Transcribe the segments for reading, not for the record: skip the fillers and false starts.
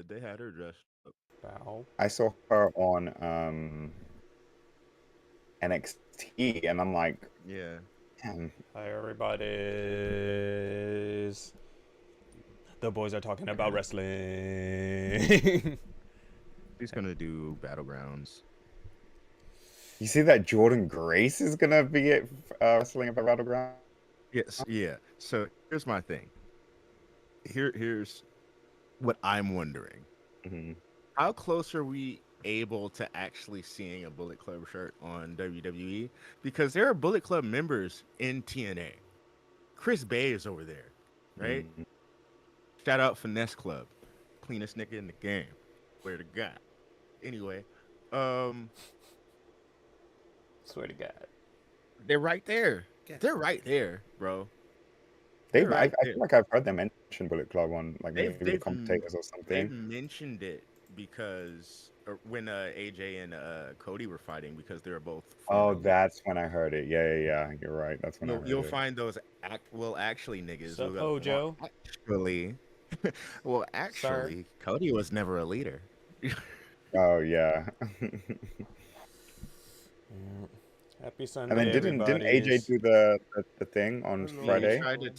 They had her dressed up. Bow. I saw her on NXT, and I'm like, Yeah. damn. Hi, everybody. The boys are talking about wrestling. She's gonna do battlegrounds. You see that Jordan Grace is gonna be at wrestling at Battleground? Yes, yeah. So here's my thing. Here's what I'm wondering. Mhm. How close are we able to actually seeing a Bullet Club shirt on WWE? Because there are Bullet Club members in TNA. Chris Bay is over there, right? Mm. Shout out Finesse Club, cleanest nigga in the game. Where to God? Anyway, um, Swear to God. they're right there. They're right there, bro. They're They've I right feel there. like I've heard them mention Bullet Club on like They've maybe the they've commentators or they've something. mentioned it because when AJ and Cody were fighting because they were both Oh, former. that's when I heard it. Yeah. You're right. That's when I heard You'll it. find those actually niggas who Sup, go, well Hojo? actually well Sir. actually Cody was never a leader. Oh yeah. Yeah. Happy And then Sunday, didn't everybody. AJ do the thing on Yeah, he Friday? tried to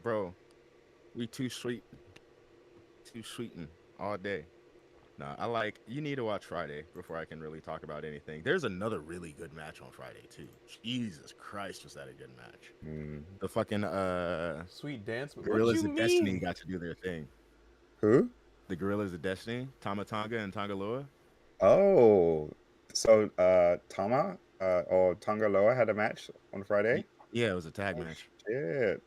bro, we too sweeting all day. Nah, you need to watch Friday before I can really talk about anything. There's another really good match on Friday too. Jesus Christ, was that a good match? Mm. The fucking Sweet dance. What you Gorillas of Destiny mean? got to do their thing. Who? The Gorillas of Destiny, Tamatanga and Tangaloa. Oh, so Tama or Tongaloa had a match on Friday. Yeah, it was a tag Oh match. shit!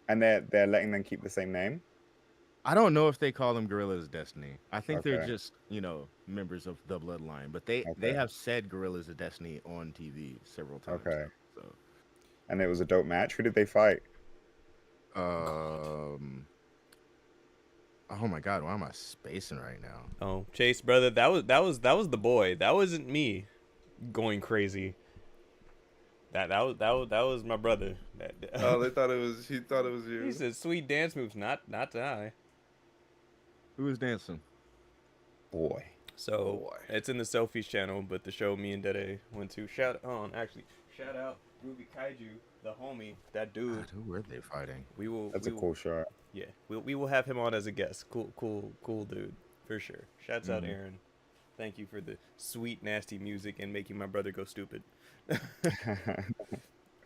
And they're letting them keep the same name. I don't know if they call them Gorillas of Destiny. I think they're Okay, just, members of the bloodline, but they okay, have said Gorillas of Destiny on TV several times okay. now. And it was a dope match. Who did they fight? So, oh my God, why am I spacing right now? Oh, Chase, brother, that was the boy. That wasn't me going crazy. That was my brother. Oh, they thought it was. He thought it was He you. said sweet dance moves, not I. Who was dancing? Boy. So Boy. it's in the Selfies channel, but the show me and Dede went to. Shout out Ruby Kaiju, the homie, that dude. God, who were they fighting? That's a cool show. Yeah, we will have him on as a guest. Cool dude for sure. Shouts out Aaron. Thank you for the sweet nasty music and making my brother go stupid.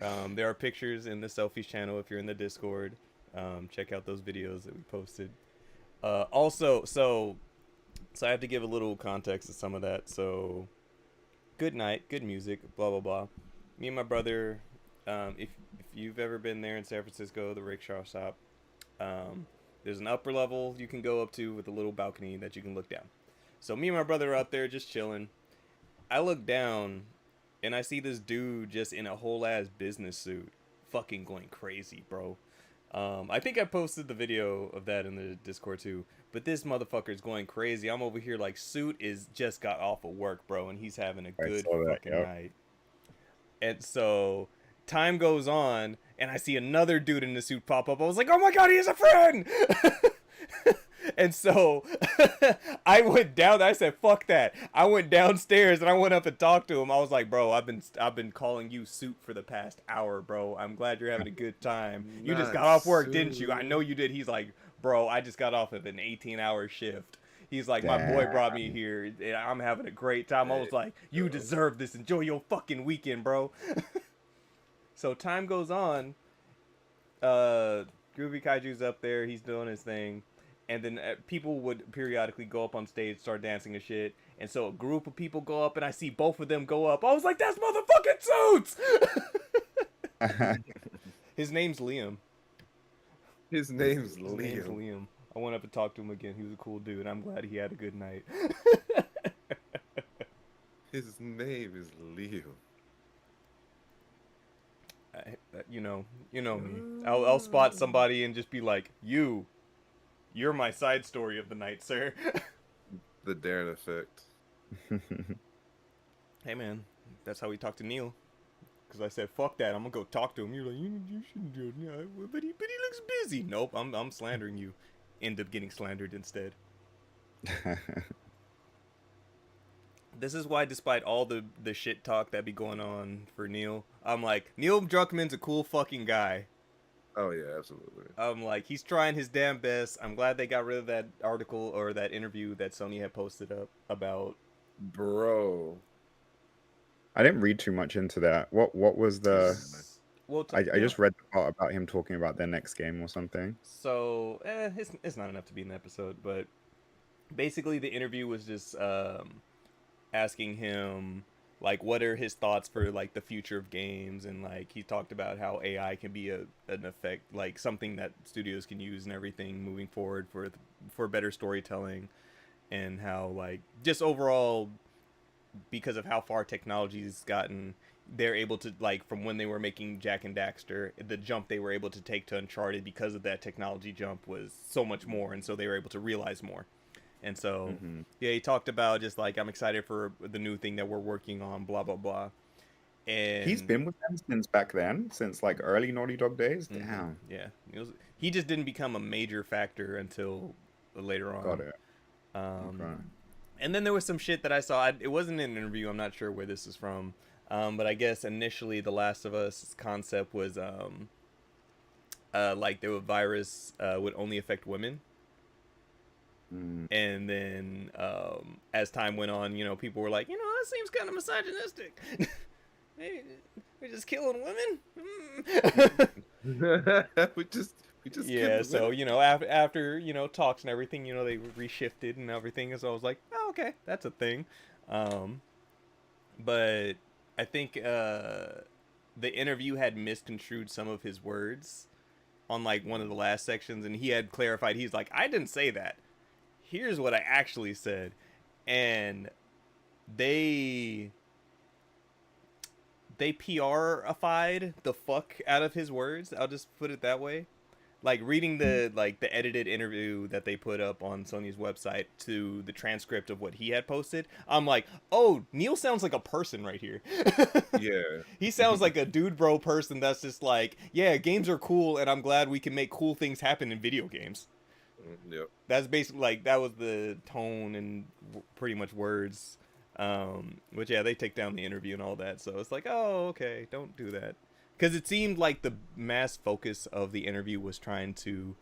There are pictures in the Selfies channel if you're in the Discord. Check out those videos that we posted. Also, so I have to give a little context to some of that. So, good night, good music, blah blah blah. Me and my brother, if you've ever been there in San Francisco, the rickshaw shop, there's an upper level you can go up to with a little balcony that you can look down. So me and my brother are out there just chilling. I look down, and I see this dude just in a whole ass business suit, fucking going crazy, bro. I think I posted the video of that in the Discord too. But this motherfucker's going crazy. I'm over here like suit is just got off of work, bro, and he's having a I good saw that. fucking Yep. night. And so time goes on, and I see another dude in the suit pop up. I was like, oh my god, he has a friend! And so I went down. I said, "Fuck that!" I went downstairs and I went up and talked to him. I was like, "Bro, I've been calling you suit for the past hour, bro. I'm glad you're having a good time. You just Not got off work, didn't you? I soon. know you did." He's like, "Bro, I just got off of an 18-hour shift." He's like, "My boy Damn. brought me here. And I'm having a great time." I Hey, was like, "You yo. deserve this. Enjoy your fucking weekend, bro." So time goes on. Groovy Kaiju's up there. He's doing his thing. And then people would periodically go up on stage, start dancing and shit. And so a group of people go up, and I see both of them go up. I was like, that's motherfucking Suits! His name's Liam. His name's His name's Liam. Liam. I went up and talked to him again. He was a cool dude. I'm glad he had a good night. His name is Liam. You know me. I'll spot somebody and just be like, you're my side story of the night, sir. The Darren effect. Hey man, that's how we talk to Neil. because I said fuck that. I'm gonna go talk to him. You're like you shouldn't do it. Yeah, but he looks busy. Nope, I'm slandering you. End up getting slandered instead. This is why, despite all the shit talk that be going on for Neil, I'm like, Neil Druckmann's a cool fucking guy. Oh yeah, absolutely. I'm like, he's trying his damn best. I'm glad they got rid of that article or that interview that Sony had posted up about. Bro. I didn't read too much into that. What was the? Well, I just read the part about him talking about their next game or something. So, it's not enough to be in the episode, but basically the interview was just asking him like what are his thoughts for like the future of games, and like he talked about how AI can be an effect, like something that studios can use and everything moving forward for better storytelling, and how like just overall, because of how far technology's gotten, they're able to, like, from when they were making Jack and Daxter, the jump they were able to take to Uncharted because of that technology jump was so much more, and so they were able to realize more. And so, yeah, he talked about just like, I'm excited for the new thing that we're working on, blah blah blah. And He's been with them since back then, since like early Naughty Dog days. Damn. yeah, he just didn't become a major factor until later on. Got it. Okay. And then there was some shit that I saw. It wasn't an interview. I'm not sure where this is from. But I guess initially the Last of Us concept was like the virus would only affect women. And then as time went on, people were like, that seems kind of misogynistic. Hey, we're just killing women. we just Yeah, so after talks and everything, they reshifted and everything, so I was like, oh, okay, that's a thing. But I think the interview had misconstrued some of his words on like one of the last sections, and he had clarified. He's like, I didn't say that. Here's what I actually said. And they PR-ified the fuck out of his words. I'll just put it that way. Like reading the edited interview that they put up on Sony's website to the transcript of what he had posted, I'm like, oh, Neil sounds like a person right here. Yeah. He sounds like a dude bro person that's just like, yeah, games are cool and I'm glad we can make cool things happen in video games. Yep. That's basically like, that was the tone and pretty much words. Which yeah, they take down the interview and all that, so it's like, oh, okay, don't do that. Because it seemed like the mass focus of the interview was trying to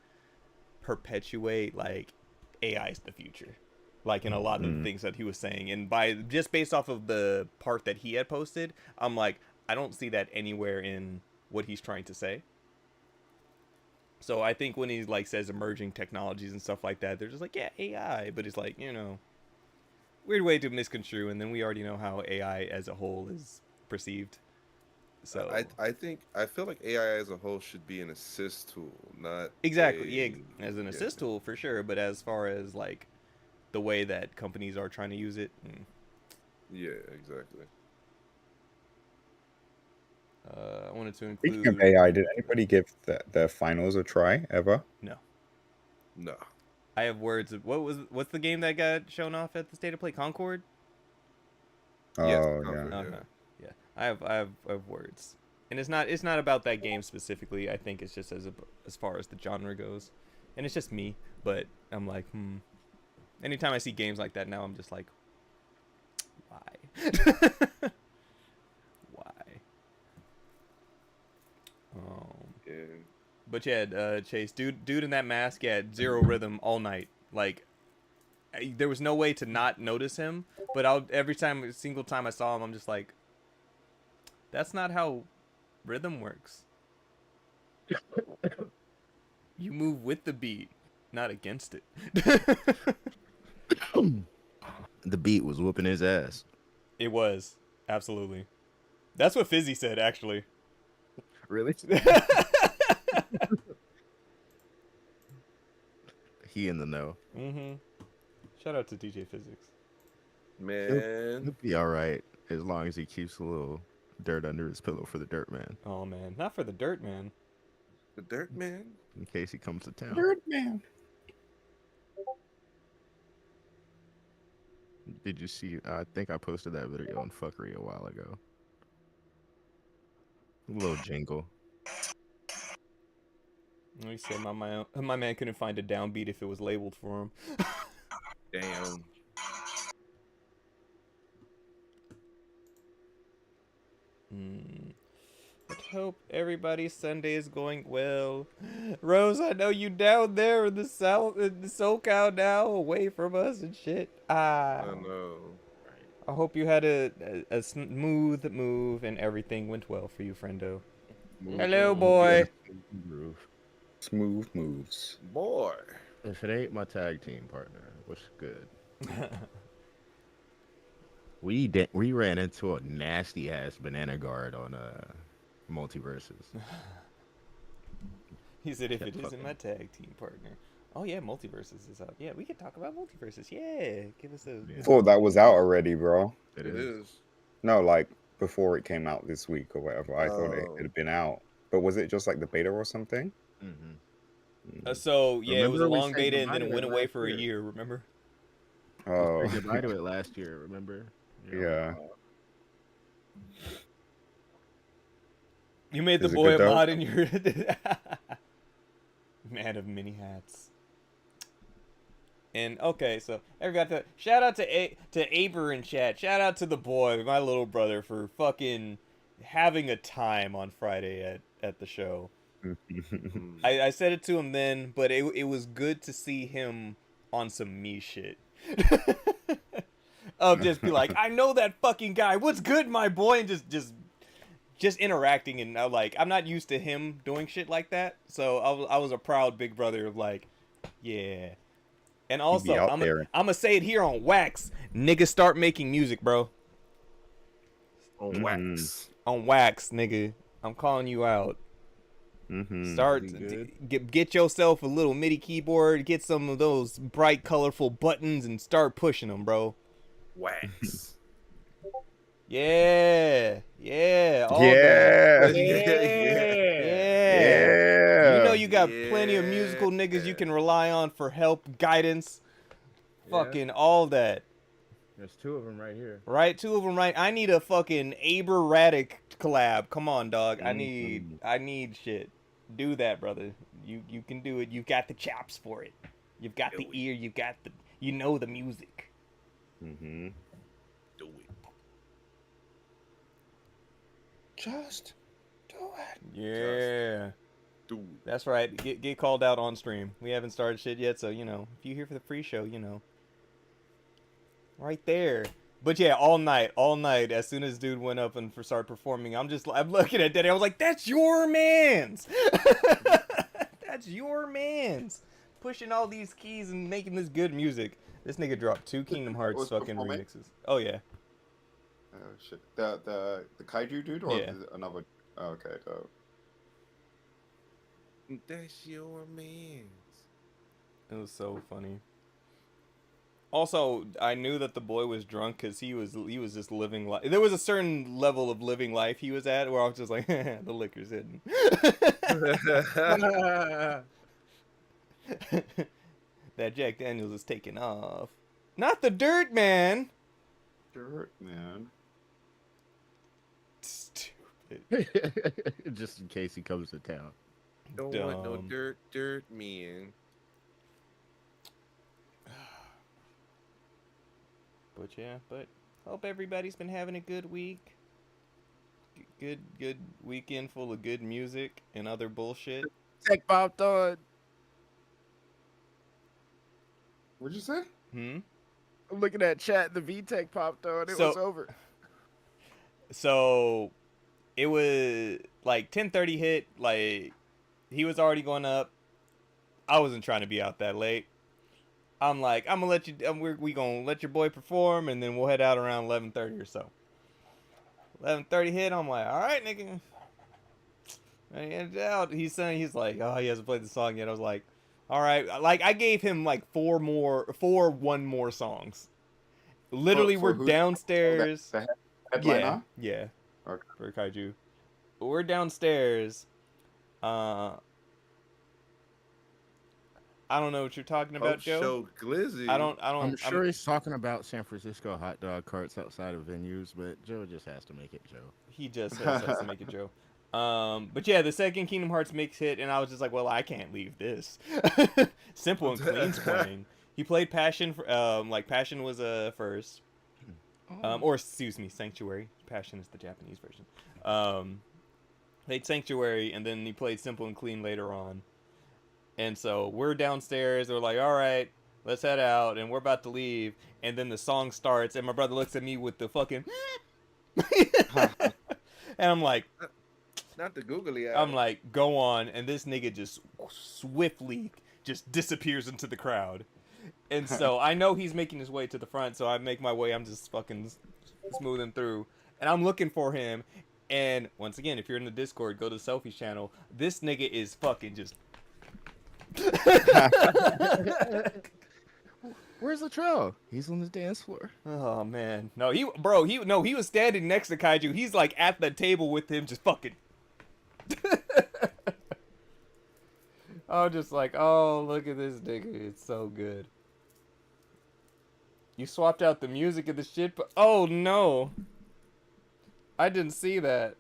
perpetuate like AI's the future, like in a lot of the things that he was saying. And based off of the part that he had posted, I'm like, I don't see that anywhere in what he's trying to say. So I think when he like says emerging technologies and stuff like that, they're just like, yeah, AI, but it's like, weird way to misconstrue. And then we already know how AI as a whole is perceived. So I feel like AI as a whole should be an assist tool, not exactly, yeah, as an assist tool for sure. But as far as like the way that companies are trying to use it, yeah, exactly. I wanted to include. Speaking of AI, did anybody give the finals a try ever? No. I have words of what's the game that got shown off at the State of Play? Concord. Oh yes, yeah. Comfort, Okay. Yeah, I have words, and it's not about that game specifically. I think it's just as far as the genre goes, and it's just me. But I'm like, Anytime I see games like that now, I'm just like, why? Why? Yeah. But yeah, Chase, dude in that mask had zero rhythm all night. Like, there was no way to not notice him. But every single time I saw him, I'm just like, that's not how rhythm works. You move with the beat, not against it. The beat was whooping his ass. It was, absolutely. That's what Fizzy said, actually. Really? He in the know. Shout out to DJ Physics. Man. He'll be all right as long as he keeps a little dirt under his pillow for the dirt man. Oh man, not for the dirt man. The Dirt Man? In case he comes to town. Dirt man. Did you see? I think I posted that video on Fuckery a while ago. A little jingle. He said my man couldn't find a downbeat if it was labeled for him. Damn. Let's hope everybody's Sunday is going well. Rose, I know you down there in the south, in the SoCal now, away from us and shit. I know. I hope you had a smooth move and everything went well for you, friendo. Hello, boy. Smooth moves. Boy. If it ain't my tag team partner, what's good? We ran into a nasty ass banana guard on multiverses. He said if it isn't my tag team partner. Oh yeah, multiverses is out. Yeah, we could talk about multiverses. Yeah, give us a. I thought that was out already, bro. It It is. is. No, like before it came out this week or whatever. I thought it Oh. had been out. But was it just like the beta or something? Mm-hmm. So yeah, it was a Remember we long said beta and goodbye then it to went it away last for a year? year. Remember? Oh, We said goodbye to it last year. Remember? yeah. You made the Is it boy good a though? mod in your man of many hats. And okay, so everybody, shout out to Aber in chat. Shout out to the boy, my little brother, for fucking having a time on Friday at the show. Mm. I said it to him then, but it was good to see him on some me shit. Of just be like, I know that fucking guy. What's good, my boy? And just interacting, and I'm not used to him doing shit like that. So I was a proud big brother of like, yeah. And also, out I'm there. gonna say it here on Wax. Nigga, start making music, bro. On Wax. On Wax, nigga. I'm calling you out. Start Is he good? get yourself a little MIDI keyboard, get some of those bright, colorful buttons, and start pushing them, bro. Wax. Yeah, all that. Yeah. Yeah. You know you got Yeah. plenty of musical niggas you can rely on for help, guidance, Yeah. fucking all that. There's two of them right here. Right? Two of them right. I need a fucking Aber Radic collab. Come on, dog. I need shit. Do that, brother. You can do it. You've got the chops for it. You've got Do the it. ear. You know the music. Mm-hmm. Do it. Just do it. Yeah. Do it. That's right. Get called out on stream. We haven't started shit yet, so if you're here for the free show, right there. But yeah, all night. As soon as dude went up and started performing, I'm looking at that. I was like, "That's your man's. That's your man's. Pushing all these keys and making this good music." This nigga dropped 2 Kingdom Hearts Was fucking performing? remixes. Oh yeah. Oh shit. The kaiju dude or Yeah. another? Oh, okay. Dope. That's your man's. It was so funny. Also, I knew that the boy was drunk because he was just living life. There was a certain level of living life he was at where I was just like, the liquor's hidden. That Jack Daniels is taking off. Not the dirt, man. Dirt, man. Stupid. Just in case he comes to town. Don't want no Dumb. dirt, man. But hope everybody's been having a good week. Good weekend full of good music and other bullshit. Tech popped on. What'd you say? Hmm? I'm looking at chat. The VTech popped on. It was over. So it was like 10:30 hit. Like he was already going up. I wasn't trying to be out that late. I'm like, I'm gonna let you. We gonna let your boy perform, and then we'll head out around 11:30 or so. 11:30 hit. I'm like, all right, nigga. And he headed out. He's like, oh, he hasn't played the song yet. I was like, all right. Like I gave him like four one more songs. Literally, For we're who? downstairs. The headliner? Yeah. Okay. For Kaiju. We're downstairs. I don't know what you're talking about, Joe. Show Glizzy. I'm sure he's talking about San Francisco hot dog carts outside of venues, but Joe just has to make it Joe. He just has to make it Joe. But yeah, the second Kingdom Hearts mix hit, and I was just like, well, I can't leave this. Simple and Clean's playing. He played Passion. Passion was first. Or excuse me, Sanctuary. Passion is the Japanese version. Played Sanctuary, and then he played Simple and Clean later on. And so we're downstairs. We're like, all right, let's head out, and we're about to leave. And then the song starts, and my brother looks at me with the fucking. And I'm like, Not the googly eye. I'm like, go on, and this nigga just swiftly just disappears into the crowd. And so I know he's making his way to the front, so I make my way. I'm just fucking smoothing through, and I'm looking for him. And once again, if you're in the Discord, go to the Selfies channel. This nigga is fucking just. Where's the trail? He's on the dance floor. Oh man, no, he was standing next to Kaiju. He's like at the table with him, just fucking. I'm just like, oh, look at this nigga. It's so good. You swapped out the music of the shit, but oh no. I didn't see that.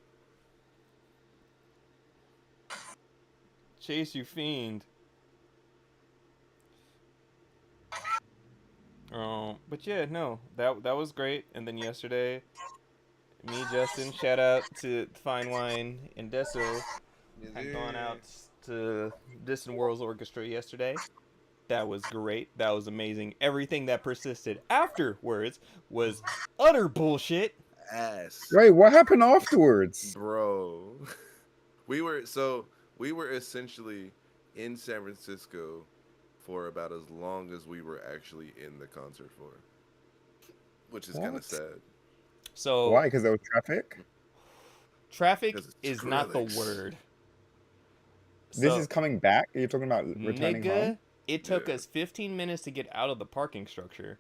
Chase, you fiend. Oh, but yeah, no, that was great. And then yesterday, me, Justin, shout out to Fine Wine and Deso, had gone out to Distant Worlds Orchestra yesterday. That was great. That was amazing. Everything that persisted afterwards was utter bullshit. Ass. Wait, what happened afterwards? Bro. We were essentially in San Francisco for about as long as we were actually in the concert for. Which is kind What? of sad. So Why? Because there was traffic? traffic 'Cause it's is not the Skrillex. word. This So, is coming back? You're talking about returning nigga, home? it took Yeah. us 15 minutes to get out of the parking structure.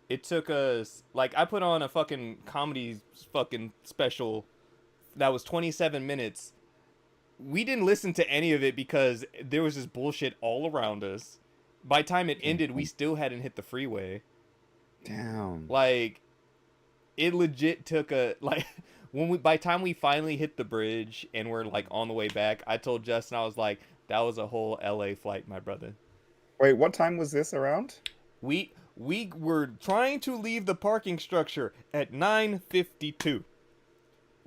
It took us, like, I put on a fucking comedy fucking special that was 27 minutes. We didn't listen to any of it because there was just bullshit all around us. By the time it ended, we still hadn't hit the freeway. Damn. Like, it legit took by the time we finally hit the bridge and we're like on the way back, I told Justin, I was like, that was a whole LA flight, my brother. Wait, what time was this around? We were trying to leave the parking structure at 9:52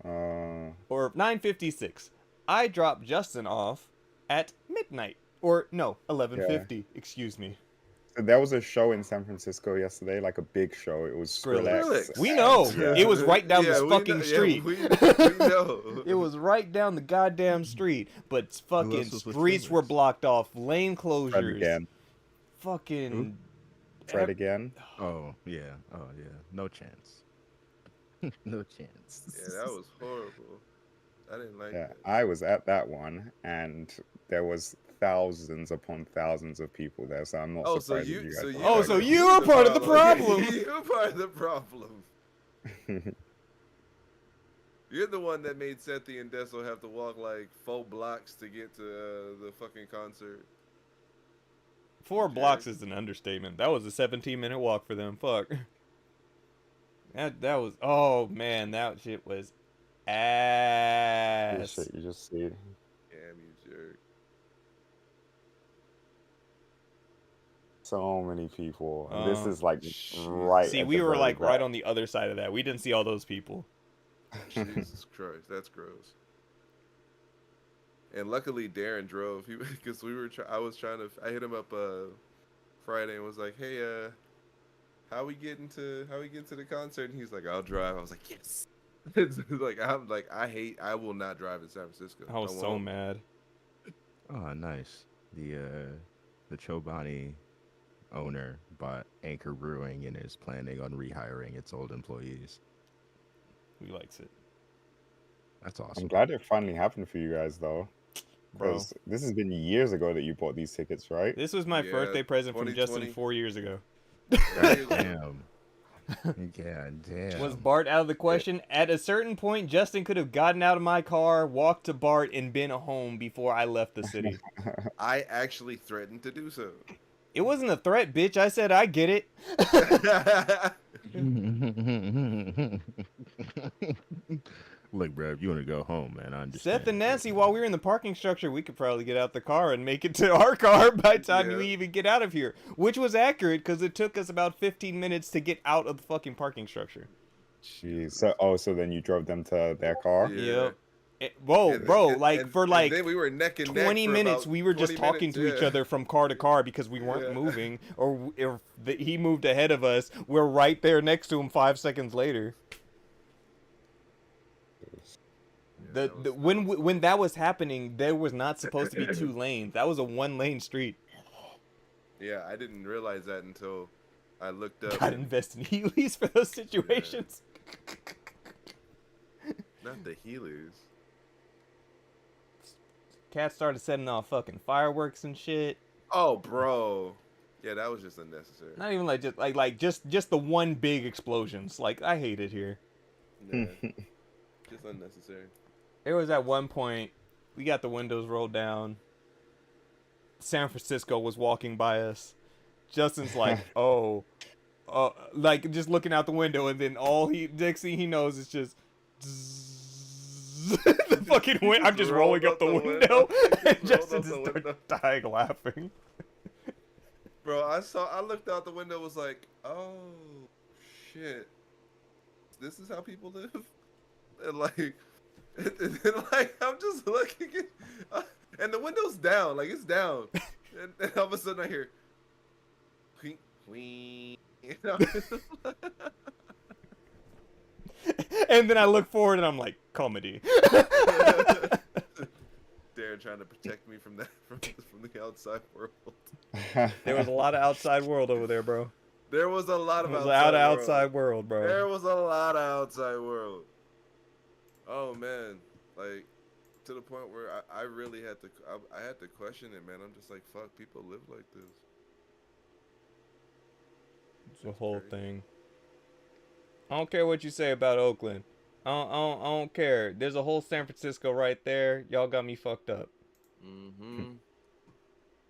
or 9:56. I dropped Justin off at midnight, or no, 11:50. Excuse me. So there was a show in San Francisco yesterday, like a big show. It was Skrillex. Skrillex. We know. Yeah. It was right down this we fucking know- street. we know. It was right down the goddamn street, but fucking else was with streets were Skrillex? blocked off, lane Fred closures. again. Fucking Fred again. Oh yeah. No chance. No chance. Yeah, that was horrible. I didn't like Yeah, that. I was at that one, and there was thousands upon thousands of people there. So I'm not Oh, so surprised you, if you guys. so you, Oh, so you're you were part of the problem. You're part of the problem. You're the one that made Sethi and Deso have to walk like 4 blocks to get to the fucking concert. 4 blocks is an understatement. That was a 17-minute walk for them. Fuck. That was, oh man, that shit was ass. Shit, you just see. Damn you, jerk. So many people. And this is like shit. right. See, at we the were very like right back. on the other side of that. We didn't see all those people. Jesus Christ, that's gross. And luckily Darren drove. Because I hit him up Friday and was like, hey, how we getting to the concert? And he's like, I'll drive. I was like, yes. It's like I will not drive in San Francisco. I was so mad. Oh, nice. The Chobani owner bought Anchor Brewing and is planning on rehiring its old employees. We likes it, That's I'm awesome. glad it finally happened for you guys, though. bro. Because this has been years ago that you bought these tickets, right? This was my Yeah, birthday present from Justin 2020. 4 years ago. Damn. Yeah, damn. Was Bart out of the question? At a certain point, Justin could have gotten out of my car, walked to Bart, and been home before I left the city. I actually threatened to do so. It wasn't a threat, bitch. I said I get it. Look, bro, if you want to go home, man, I understand. Seth and Nancy, while we were in the parking structure, we could probably get out the car and make it to our car by the time you even get out of here. Which was accurate, because it took us about 15 minutes to get out of the fucking parking structure. Jeez. So then you drove them to their car? Yep. Bro, for like then we were neck and 20 neck minutes, we were just talking to each other from car to car because we weren't Yeah. moving, or he moved ahead of us. We're right there next to him 5 seconds later. When that was happening, there was not supposed to be 2 lanes. That was a 1-lane street. Yeah, I didn't realize that until I looked up. Gotta invest in Heelys for those situations. Not the Heelys. Cat started setting off fucking fireworks and shit. Oh, bro. Yeah, that was just unnecessary. Not even just the one big explosions. Like, I hate it here. Yeah. Just unnecessary. There was at one point, we got the windows rolled down. San Francisco was walking by us. Justin's like, oh, like just looking out the window, and then next thing he knows is just the fucking wind. I'm just rolling up the window, and Justin just started dying laughing. Bro, I looked out the window, was like, oh shit, this is how people live, and like I'm just looking at, and the window's down, like it's down, and all of a sudden I hear, whee, you know? And then I look forward and I'm like, comedy. Darren trying to protect me from that from the outside world. There was a lot of outside world over there, bro. There was a lot of outside world, bro. There was a lot of outside world. Oh man, like to the point where I really had to I had to question it, man. I'm just like, fuck, people live like this. It's a whole thing. I don't care what you say about Oakland. I don't care. There's a whole San Francisco right there. Y'all got me fucked up. Mm-hmm.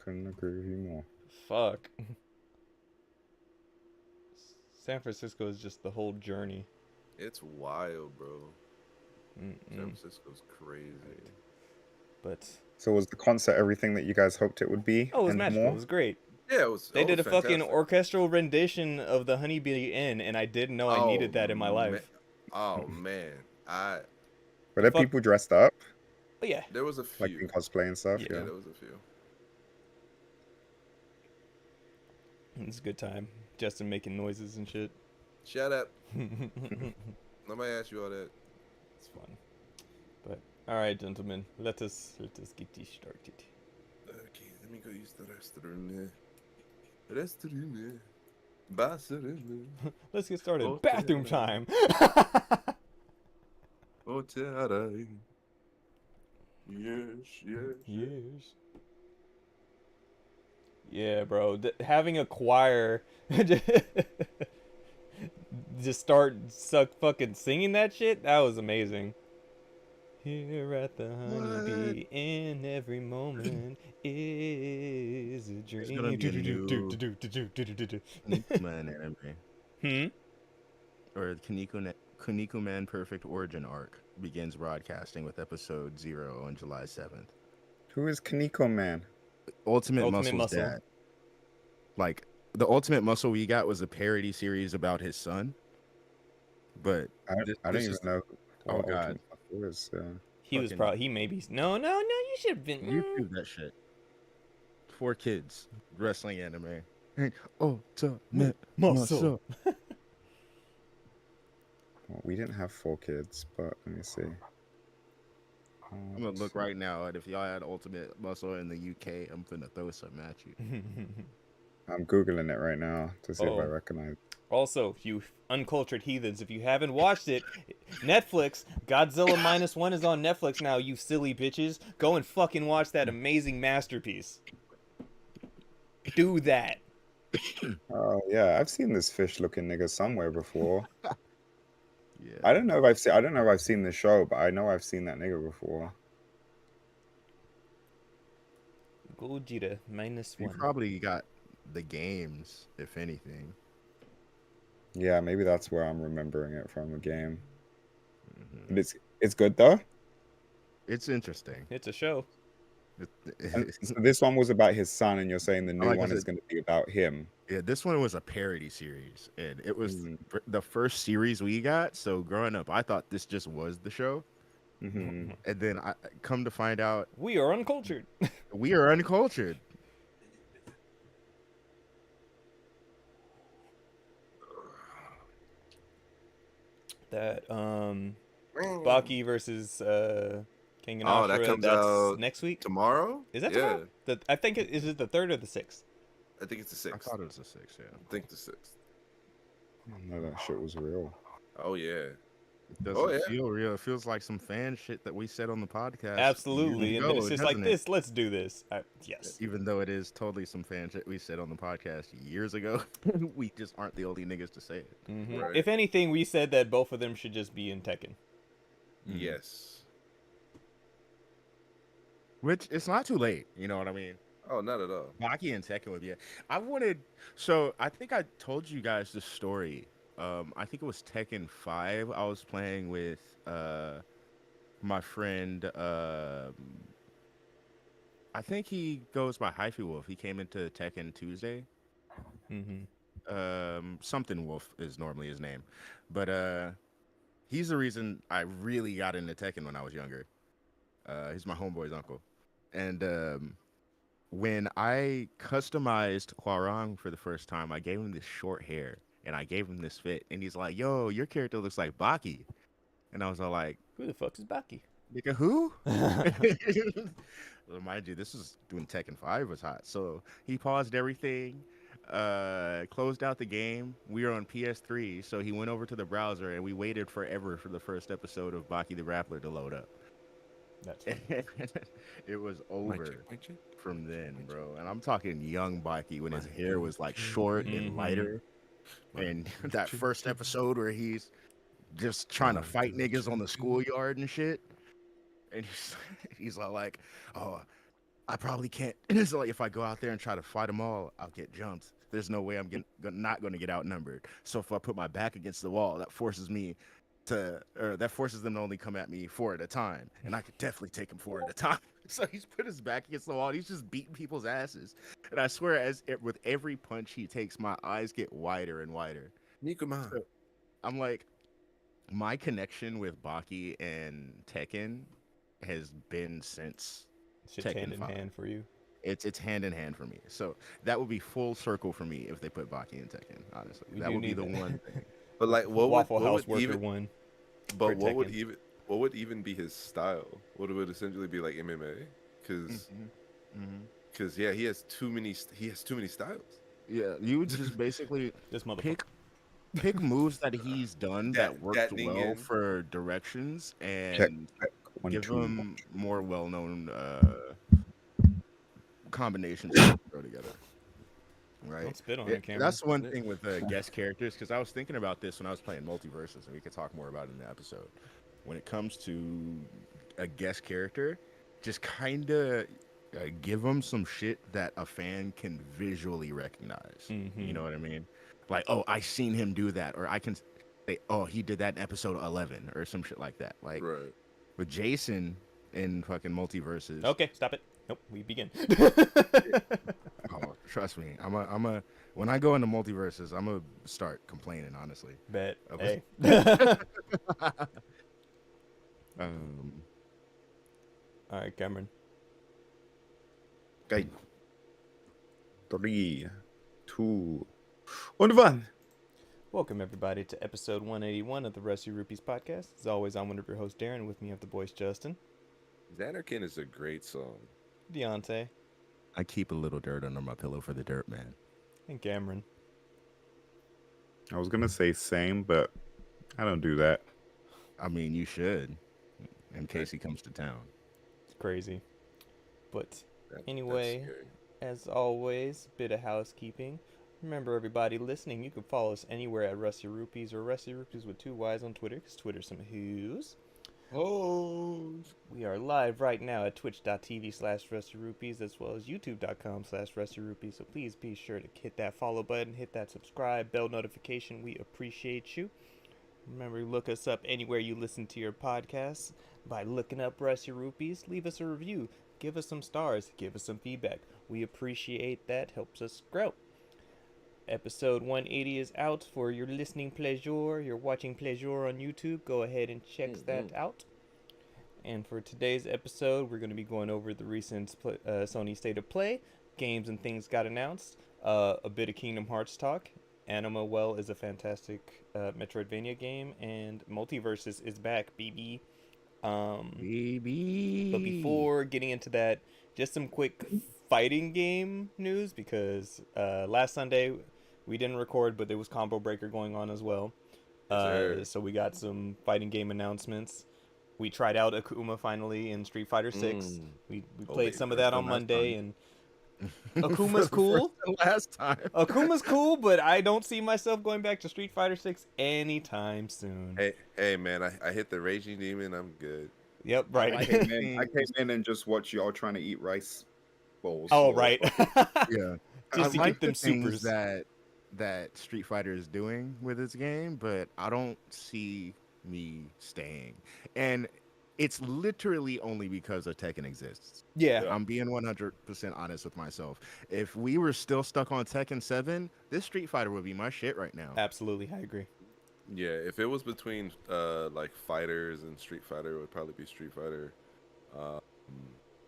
Couldn't agree with you more. Fuck. San Francisco is just the whole journey. It's wild, bro. San Mm-mm. Francisco's crazy. But So was the concert everything that you guys hoped it would be? it was and magical. more? It was great. Yeah, it was. They did a fucking fantastic. orchestral rendition of the Honeybee Inn, and I didn't know I needed that in my life. Oh man, Were there Fuck. people dressed up, But yeah, there was a like few. in cosplay and stuff? Yeah. Yeah, Yeah. there was a few. it's a good time. Justin making noises and shit. Shut up. It's Nobody asked you all that. fun. But all right, gentlemen, let us get this started. Okay, let me go use the restroom. Restroom. Bathroom. Let's get started. Oh, Bathroom yeah. time. Oh, Tara. Yes, yes. Yes. Yeah, bro. Having a choir just start fucking singing that shit, that was amazing. Here at the Honeybee Inn, every moment is a There's gonna be a new dream. Kaneko Man anime. Or Kaneko Man Perfect Origin Arc begins broadcasting with episode 0 on July 7th. Who is Kaneko Man? Ultimate Muscle's Muscle. dad. Like, the Ultimate Muscle we got was a parody series about his son. But I don't this even is- know. Oh, what God. Ultimate Muscle is. He was Fucking- probably, he maybe, no, you should have been. YouTube that shit. For kids. Wrestling anime. Ultimate Muscle. Well, we didn't have 4 kids, but let me see. I'm gonna look right now, and if y'all had Ultimate Muscle in the UK, I'm finna throw something at you. I'm googling it right now to see if I Oh. recognize. Also, you uncultured heathens, if you haven't watched it, Netflix, Godzilla -1 is on Netflix now, you silly bitches. Go and fucking watch that amazing masterpiece. Do that. Oh yeah, I've seen this fish-looking nigga somewhere before. Yeah. I don't know if I've seen the show, but I know I've seen that nigga before. Gojira You -1. probably got the games, if anything. Yeah, maybe that's where I'm remembering it from, a game. Mhm. But It's good though. It's interesting. It's a show. And so this one was about his son, and you're saying the new Like I one is said, going to be about him. yeah, this one was a parody series, and it was Mm, the first series we got. So growing up, I thought this just was the show, hmm and then I come to find out We are uncultured. we are uncultured. That Baki versus King and Oh, that Ashura. comes That's out next week. tomorrow. Is that Yeah, tomorrow? I think is it the 3rd or the 6th? I think it's the I sixth. thought it was a 6. Yeah, I think the sixth. I didn't know that shit was real. Oh yeah. it doesn't Oh yeah. feel real. It feels like some fan shit that we said on the podcast. Absolutely. years And then ago, it's just like doesn't it? this. Let's do this. Yes. Even though it is totally some fan shit we said on the podcast years ago, we just aren't the only niggas to say it. Mhm. Right. If anything, we said that both of them should just be in Tekken. Yes. Which it's not too late. You know what I mean? Oh, not at all. Baki and Tekken would be. I wanted. So I think I told you guys this story. I think it was Tekken 5. I was playing with my friend. I think he goes by Hyphy Wolf. He came into Tekken Tuesday. Mm-hmm. Something Wolf is normally his name, but he's the reason I really got into Tekken when I was younger. He's my homeboy's uncle, and when I customized Huarang for the first time, I gave him this short hair and I gave him this fit, and he's like, "Yo, your character looks like Baki," and I was all like, Who the fuck is Baki? "Nigga, who?" Well, mind you, this was when Tekken 5 was hot. So he paused everything, closed out the game. We were on PS3, so he went over to the browser and we waited forever for the first episode of Baki the Grappler to load up. That's It was Mic over check, mic check. from then, bro. And I'm talking young Baki when his hair was like short and Mhm. lighter. And that first episode where he's just trying to fight niggas on the schoolyard and shit. And he's all like, "Oh, I probably can't." And it's like, if I go out there and try to fight them all, I'll get jumped. There's no way not going to get outnumbered. So if I put my back against the wall, that forces them to only come at me 4 at a time, and I could definitely take them 4 at a time. So he's put his back against the wall. And he's just beating people's asses, and I swear, with every punch he takes, my eyes get wider and wider. Nikuma. So I'm like, my connection with Baki and Tekken has been since shit's Tekken hand in 5. hand for you. It's hand in hand for me. So that would be full circle for me if they put Baki and Tekken. Honestly, We that do would be need the that. one thing. But like, Waffle House what would Worker even? one. But for Tekken. what would even be his style? What would essentially be like MMA? Because yeah, he has too many styles. Yeah, you would just basically This motherfucker. pick moves that he's done that worked that well Ningen. for directions Check, and check. One, give two. them more well-known combinations to throw together. Right. Don't spit on it, Cameron. That's one thing with guest characters, because I was thinking about this when I was playing Multiverses, and we could talk more about it in the episode. When it comes to a guest character, just kind of give them some shit that a fan can visually recognize. You know what I mean? Like, oh, I seen him do that, or I can say, oh, he did that in episode 11, or some shit like that. Like Right. with Jason in fucking Multiverses. Okay, stop it. Nope, we begin. Oh, trust me, when I go into Multiverses, I'm gonna start complaining. Honestly. Bet. Okay. Hey. Um, All right, Cameron. Okay. 3, 2, und one. Welcome, everybody, to episode 181 of the Rusty Rupees podcast. As always, I'm one of your hosts, Darren. With me, I have the boys, Justin, Xanarkin is a great song. Deontay, I keep a little dirt under my pillow for the dirt man. and Cameron. I was gonna say same, but I don't do that. I mean, you should, in case he comes to town. It's crazy. But That's anyway, scary. as always, bit of housekeeping. Remember, everybody listening, you can follow us anywhere at Rusty Rupees or Rusty Rupees with 2 Y's on Twitter, because Twitter's some who's. Oh, We are live right now at twitch.tv/rustyrupees as well as youtube.com/rustyrupees. So please be sure to hit that follow button, hit that subscribe, bell notification. We appreciate you. Remember, look us up anywhere you listen to your podcasts by looking up Rusty Rupees. Leave us a review. Give us some stars. Give us some feedback. We appreciate that. Helps us grow. Episode 180 is out for your listening pleasure, your watching pleasure on YouTube. Go ahead and check that out. And for today's episode, we're going to be going over the recent Sony State of Play. Games and things got announced. A bit of Kingdom Hearts talk. Anima Well is a fantastic Metroidvania game. And Multiverses is back, BB. Baby. But before getting into that, just some quick fighting game news. Because last Sunday we didn't record, but there was Combo Breaker going on as well. So we got some fighting game announcements. We tried out Akuma finally in Street Fighter 6. We played some of that on Monday, and Akuma's cool. Last time. Akuma's cool, but I don't see myself going back to Street Fighter 6 anytime soon. Hey, man, I hit the Raging Demon. I'm good. Yep, right. I came in and just watched y'all trying to eat rice bowls. Oh, right. Yeah. Just to get them the things supers. that Street Fighter is doing with its game, but I don't see me staying. And it's literally only because of Tekken exists. Yeah. I'm being 100% honest with myself. If we were still stuck on Tekken 7, this Street Fighter would be my shit right now. Absolutely, I agree. Yeah, if it was between like Fighters and Street Fighter, it would probably be Street Fighter.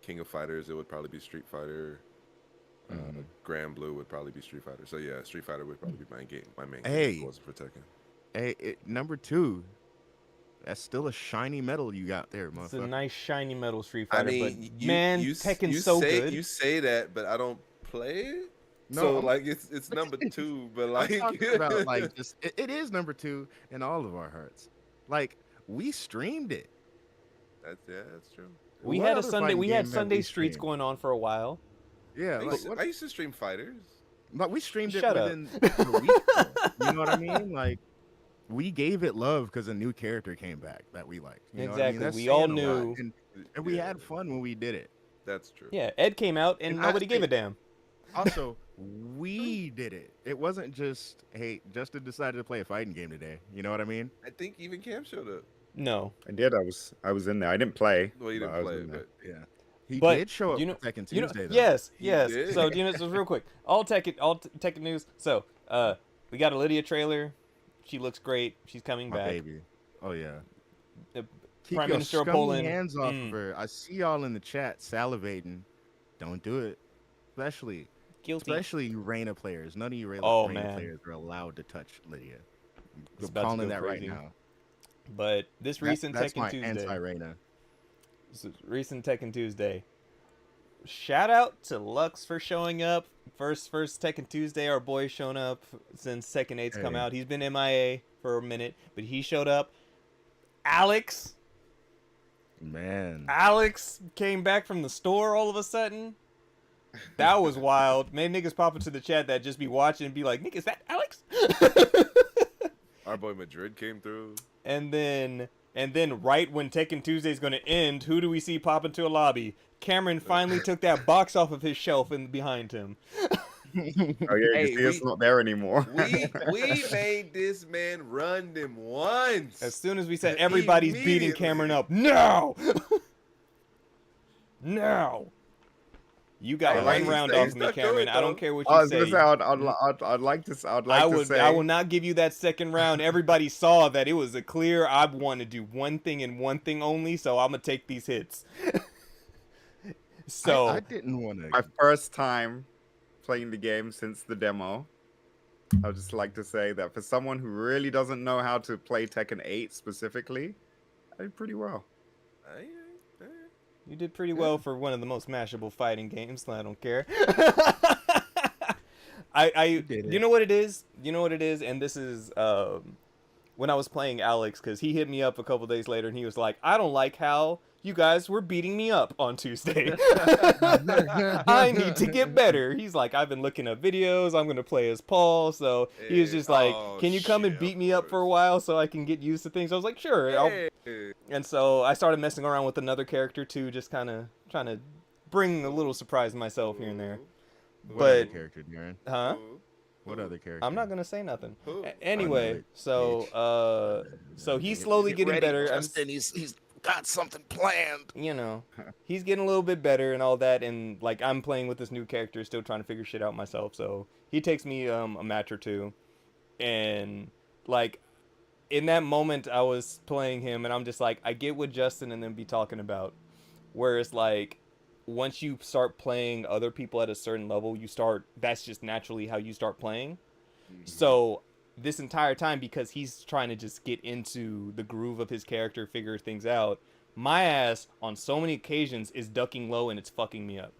King of Fighters, it would probably be Street Fighter. Grand Blue would probably be Street Fighter. So yeah, Street Fighter would probably be my main game if it wasn't for Tekken. Hey, number 2. That's still a shiny metal you got there, motherfucker. It's a nice shiny metal Street Fighter, I mean, but man, Tekken's so good. You say that, but I don't play it. No, So like it's number 2, but like I'm talking about like just it is number 2 in all of our hearts. Like we streamed it. that's true. We What had a other Sunday. fighting We game had have Sunday we streets streamed? going on for a while. Yeah, I used to stream Fighters. like we streamed it Shut up. within a week. Though. You know what I mean? Like we gave it love because a new character came back that we liked. You know what I mean? Exactly. That's We all saying a lot. knew. and we had fun when we did it. That's true. Yeah, Ed came out and And nobody I gave a think- damn. Also, we did it. It wasn't just hey, Justin decided to play a fighting game today. You know what I mean? I think even Cam showed up. No, I did. I was in there. I didn't play. Well, you but didn't I was play, in there. but Yeah. He But, did show up you know- for Tekken you know, Tuesday though. yes. did. So, just real quick, all Tekken news. So, we got a Lydia trailer. She looks great. She's coming My back. baby. Oh yeah. Uh, Keep Prime your Minister of scummy Poland. hands off of her. I see y'all in the chat salivating. Don't do it. Guilty. Especially you Reina players. None of you Reina Oh, man. players are allowed to touch Lydia. It's I'm about to calling go that crazy. right now. But this recent that's Tekken my Tuesday. anti-Reina. Recent Tekken Tuesday. Shout out to Lux for showing up. First Tekken Tuesday, our boy's shown up since Tekken 8's come Hey. out. He's been MIA for a minute, but he showed up. Alex came back from the store all of a sudden. That was wild. Made niggas pop into the chat that just be watching and be like, "Nigga, is that Alex?" Our boy Madrid came through. And then right when Tekken Tuesday is going to end, who do we see pop into a lobby? Cameron finally took that box off of his shelf and behind him. Oh yeah, Hey, you see, it's not there anymore. We made this man run them once. As soon as we said everybody's beating Immediately. Cameron up, no! No! You got Hey, one he's round stuck off me, to it, Cameron. I though. don't care what I you was gonna say. say, I'd like to say. I will not give you that second round. Everybody saw that it was a clear. I want to do one thing and one thing only, so I'm gonna take these hits. So I didn't want to. My first time playing the game since the demo. I would just like to say that for someone who really doesn't know how to play Tekken 8 specifically, I did pretty well. you did pretty well for one of the most mashable fighting games. I don't care. did You it. know what it is? You know what it is? And this is when I was playing Alex, because he hit me up a couple days later and he was like, "I don't like how you guys were beating me up on Tuesday. I need to get better." He's like, "I've been looking up videos. I'm going to play as Paul." So he was just like, "Can you come and beat me up for a while so I can get used to things?" I was like, "Sure." And so I started messing around with another character too, just kind of trying to bring a little surprise to myself here and there. What But other character, Darren? huh? What other character? I'm not gonna say nothing. Who? Anyway, it. so he's slowly getting better. He's got something planned. You know, he's getting a little bit better and all that, and like I'm playing with this new character, still trying to figure shit out myself. So he takes me a match or two, and like in that moment I was playing him, and I'm just like, I get what Justin and them be talking about, whereas like once you start playing other people at a certain level, that's just naturally how you start playing. So this entire time, because he's trying to just get into the groove of his character, figure things out, my ass on so many occasions is ducking low, and it's fucking me up.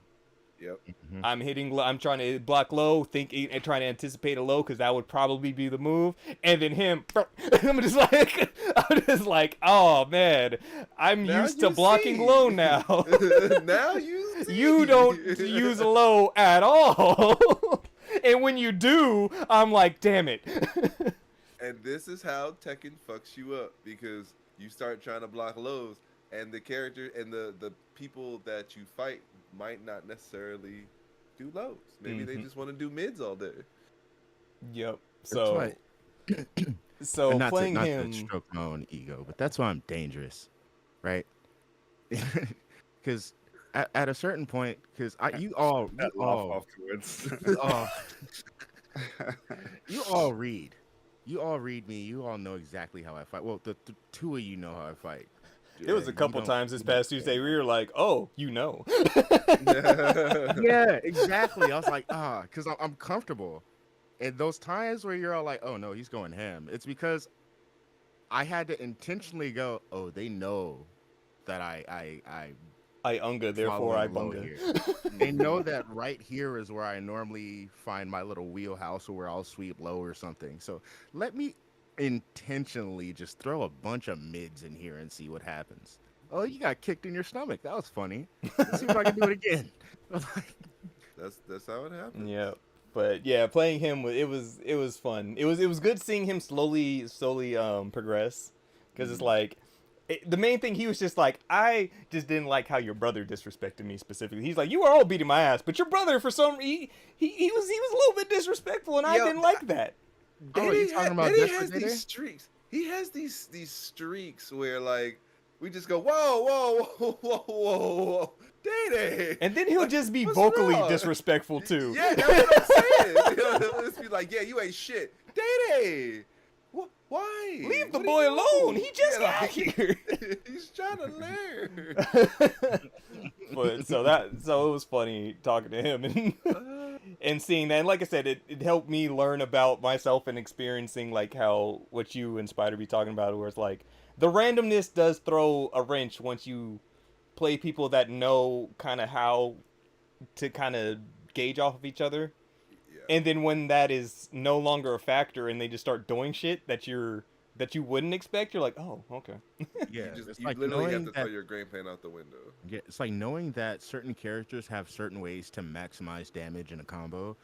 Yep. I'm hitting low, I'm trying to block low, and trying to anticipate a low, because that would probably be the move, and then him, I'm just like, oh man, I'm Now used to you blocking see. low now. Now you see. You don't use low at all. And when you do, I'm like, damn it. And this is how Tekken fucks you up, because you start trying to block lows, and the character and the people that you fight might not necessarily do lows. Maybe they just want to do mids all day. Yep. So not playing to, him. Not to stroke my own ego, but that's why I'm dangerous, right? Because at a certain point, because you all afterwards. you all read. You all read me. You all know exactly how I fight. Well, the two of you know how I fight. It was a couple times this past Tuesday we were like, oh, you know. Yeah, exactly. I was like, because I'm comfortable. And those times where you're all like, oh no, he's going ham. It's because I had to intentionally go, oh, they know that I unga, therefore I bunga. They know that right here is where I normally find my little wheelhouse, or where I'll sweep low or something. So let me intentionally just throw a bunch of mids in here and see what happens. Oh, you got kicked in your stomach. That was funny. Let's see if I can do it again. That's how it happens. Yeah. But yeah, playing him, it was fun. It was good seeing him slowly progress, because it's like the main thing, he was just like, I just didn't like how your brother disrespected me specifically. He's like, you were all beating my ass, but your brother, for some he was a little bit disrespectful, and I didn't like that. Oh, you talking about Diddy has these streaks. He has these streaks where like we just go whoa, Dede. And then he'll just be vocally disrespectful too. Yeah, that's what I'm saying. He'll just be like, yeah, you ain't shit, Dede. Why? Leave the boy alone. He just got here. He's trying to learn. But so it was funny talking to him and seeing that. And like I said, it helped me learn about myself and experiencing like how what you and Spider be talking about, where it's like the randomness does throw a wrench once you play people that know kind of how to kind of gauge off of each other. And then when that is no longer a factor and they just start doing shit that you wouldn't expect, you're like, oh, okay. Yeah, you like literally have to throw your game plan out the window. Yeah, it's like knowing that certain characters have certain ways to maximize damage in a combo.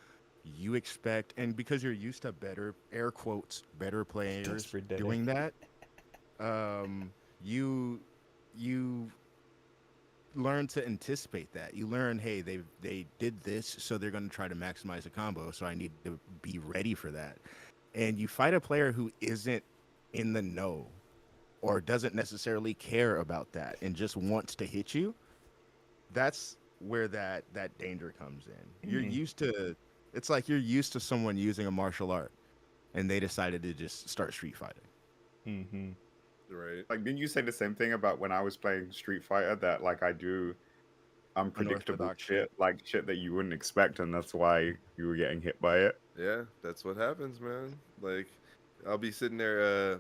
You expect, and because you're used to better, air quotes, better players doing that, you learn to anticipate that. You learn, hey, they did this, so they're going to try to maximize a combo, so I need to be ready for that. And you fight a player who isn't in the know or doesn't necessarily care about that and just wants to hit you. That's where that danger comes in. You're used to, it's like you're used to someone using a martial art and they decided to just start street fighting. Mm-hmm. Right. Like, didn't you say the same thing about when I was playing Street Fighter, that like I do unpredictable shit, like shit that you wouldn't expect, and that's why you were getting hit by it? Yeah, that's what happens, man. Like, I'll be sitting there,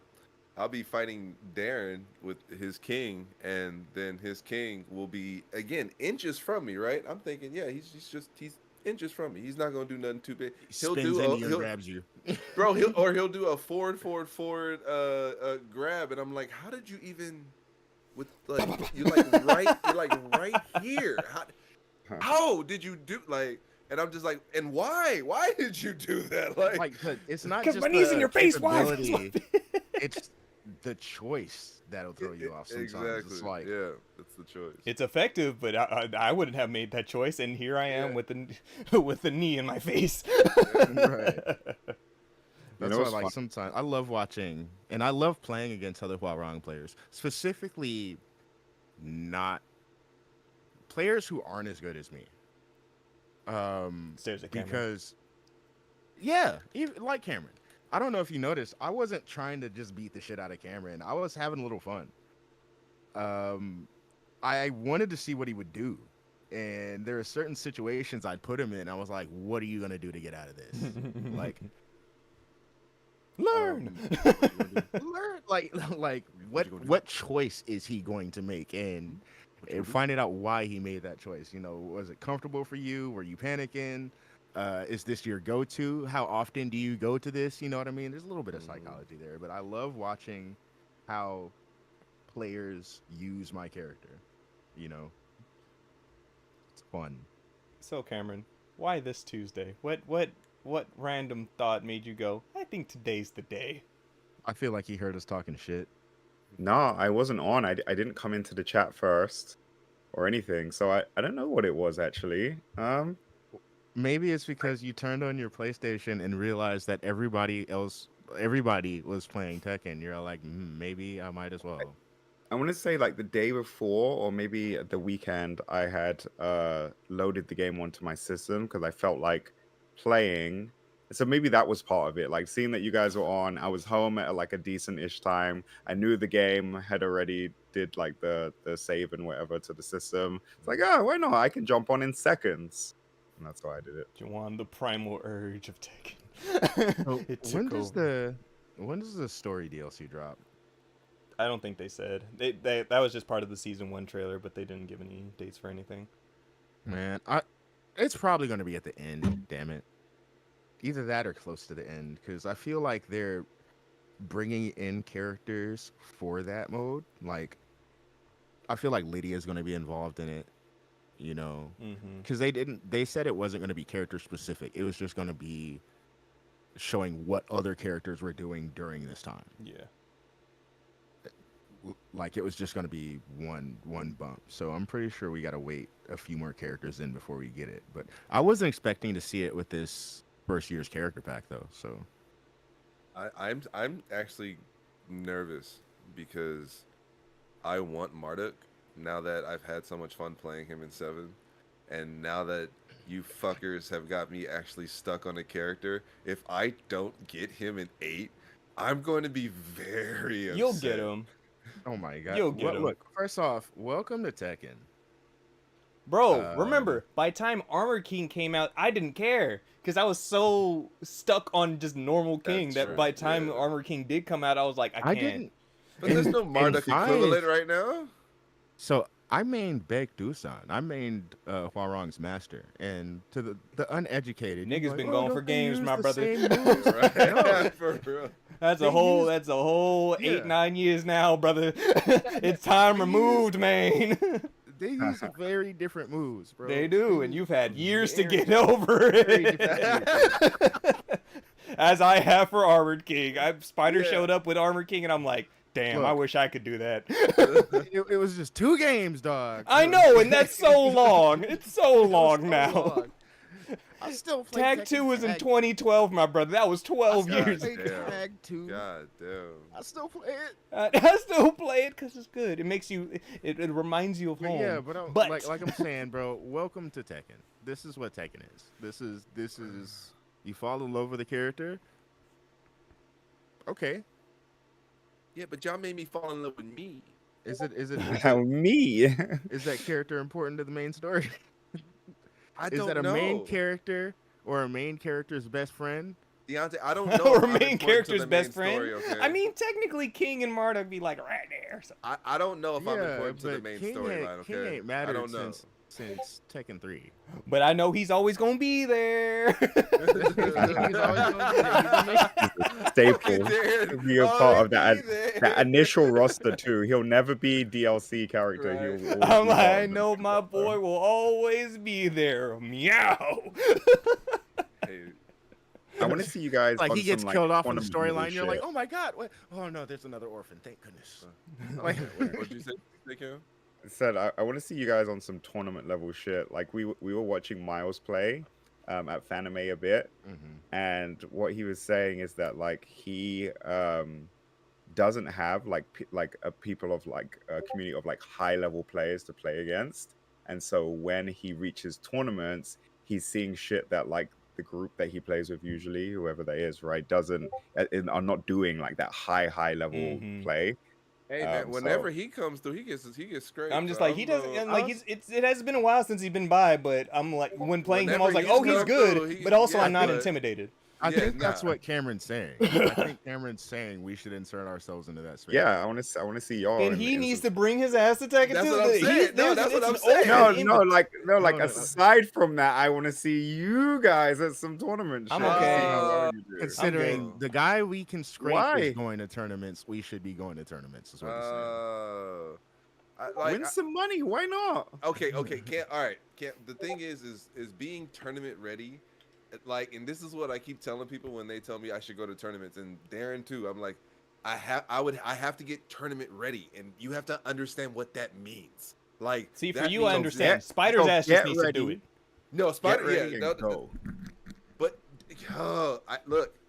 I'll be fighting Darren with his king, and then his king will be, again, inches from me, right? I'm thinking, yeah, he's inches from me. He's not gonna do nothing too big. He'll grabs you, bro. He'll do a forward grab, and I'm like, how did you even? With like you're right here. How did you do like? And I'm just like, and why? Why did you do that? Like it's not because just my knees in your face. Why? the choice that'll throw you off sometimes. Exactly. It's like, yeah, that's the choice. It's effective, but I wouldn't have made that choice, and here I am Yeah. with the with the knee in my face. right. You That's know why, what's like, fun? sometimes I love watching, and I love playing against other Huarong players, specifically not players who aren't as good as me. Stares at Cameron. Because yeah, even, like Cameron. I don't know if you noticed, I wasn't trying to just beat the shit out of Cameron. I was having a little fun. I wanted to see what he would do. And there are certain situations I'd put him in. I was like, what are you going to do to get out of this? Like, Learn. learn, like what choice is he going to make? And finding out why he made that choice. You know, was it comfortable for you? Were you panicking? Is this your go-to? How often do you go to this? You know what I mean? There's a little bit of psychology there, but I love watching how players use my character. You know, it's fun. So Cameron, why this Tuesday? What random thought made you go, I think today's the day? I feel like he heard us talking shit. No, I wasn't on. I didn't come into the chat first or anything, so I don't know what it was actually. Maybe it's because you turned on your PlayStation and realized that everybody was playing Tekken. You're like, maybe I might as well. I want to say like the day before or maybe the weekend, I had loaded the game onto my system because I felt like playing. So maybe that was part of it. Like seeing that you guys were on, I was home at like a decent-ish time. I knew the game had already did like the save and whatever to the system. It's like, oh, why not? I can jump on in seconds. And that's why I did it. Juwan, the primal urge of Tekken. So It when took does over. when does the story DLC drop? I don't think they said. That was just part of the season 1 trailer, but they didn't give any dates for anything. Man, it's probably going to be at the end. Damn it, either that or close to the end, because I feel like they're bringing in characters for that mode. Like, I feel like Lydia's going to be involved in it. You know, because they said it wasn't going to be character specific. It was just going to be showing what other characters were doing during this time. Yeah. Like, it was just going to be one bump. So I'm pretty sure we got to wait a few more characters in before we get it. But I wasn't expecting to see it with this first year's character pack though. So I'm actually nervous because I want Marduk now that I've had so much fun playing him in 7, and now that you fuckers have got me actually stuck on a character. If I don't get him in 8, I'm going to be very upset. You'll get him. oh my god, You'll get 'em. Look, first off, welcome to Tekken. Bro, remember, by the time Armor King came out, I didn't care. Because I was so stuck on just normal King That's that true, by the time yeah. Armor King did come out, I was like, I can't. didn't. But there's no Marduk five- equivalent right now. So I mained Baek Dusan. I mained Hwarong's master, and to the uneducated, Niggas you're like, been "Oh, going don't for they games, use my the brother." same moves?" Right? No. For real. That's They a whole use- that's a whole Yeah. 8-9 years now, brother. It's time They removed, man. They use very different moves, bro. They do, and you've had years to very- get over very it. different As I have for Armored King. Spider Yeah. showed up with Armored King, and I'm like, damn, I Look. wish I could do that. it was just 2 games, dog. I know, and that's so long. It's so It was long so now. long. I still play Tag 2 Tekken was in Tag. 2012, my brother. That was 12 I still years play ago. Damn. Tag 2. God damn. I still play it. I still play it because it's good. It makes you, it reminds you of But home. yeah, but, like I'm saying, bro, welcome to Tekken. This is what Tekken is. This is you fall in love with a character. Okay. Yeah, but y'all made me fall in love with me. Is How me? is that character important to the main story? I Is don't that a know. main character or a main character's best friend? Deontay, I don't know. or if I'm main important to character's the best main friend. story, okay? I mean, technically, King and Marduk be like right there. So. I don't know if I'm important to the but main King storyline. Okay, King ain't I mattered don't know. since Tekken 3. But I know he's always gonna be there. He's always gonna be there. He's gonna make- Staple. There, To be a oh, part of be that there. that initial roster too. He'll never be DLC character. Right. He'll always I'm be like, part I of the- know my boy will always be there. Meow. Hey, I want to see you guys Like on he gets some, killed off in the tournament level storyline. You're like, shit. oh my god, what? Oh no, there's another orphan. Thank goodness. Like, What'd you say, Cam? I said I want to see you guys on some tournament level shit. Like we were watching Miles play at Fanime a bit, and what he was saying is that like he doesn't have like a people of like a community of like high level players to play against, and so when he reaches tournaments, he's seeing shit that like the group that he plays with, usually whoever that is, right, doesn't are not doing like that high level play. Hey man, whenever he comes through, he gets scraped. I'm just so like, he doesn't, and like, it has been a while since he's been by, but I'm like, when playing him, I was like, oh, he's good, but also I'm not intimidated. I think that's what Cameron's saying. I think Cameron's saying we should insert ourselves into that space. Yeah, I want to see y'all. And he needs to bring his ass to Tekken 2. That's what I'm saying. That's what I'm saying. No, aside from that, I want to see you guys at some tournament shit. I'm okay. Considering the guy we can scrape is going to tournaments, we should be going to tournaments. Is what he's saying. Win some money. Why not? Okay. All right. The thing is being tournament ready. Like, and this is what I keep telling people when they tell me I should go to tournaments, and Darren too. I'm like, I have to get tournament ready, and you have to understand what that means. Like, see, for you, I understand. Spider's ass just needs to do it. No, Spider, go. But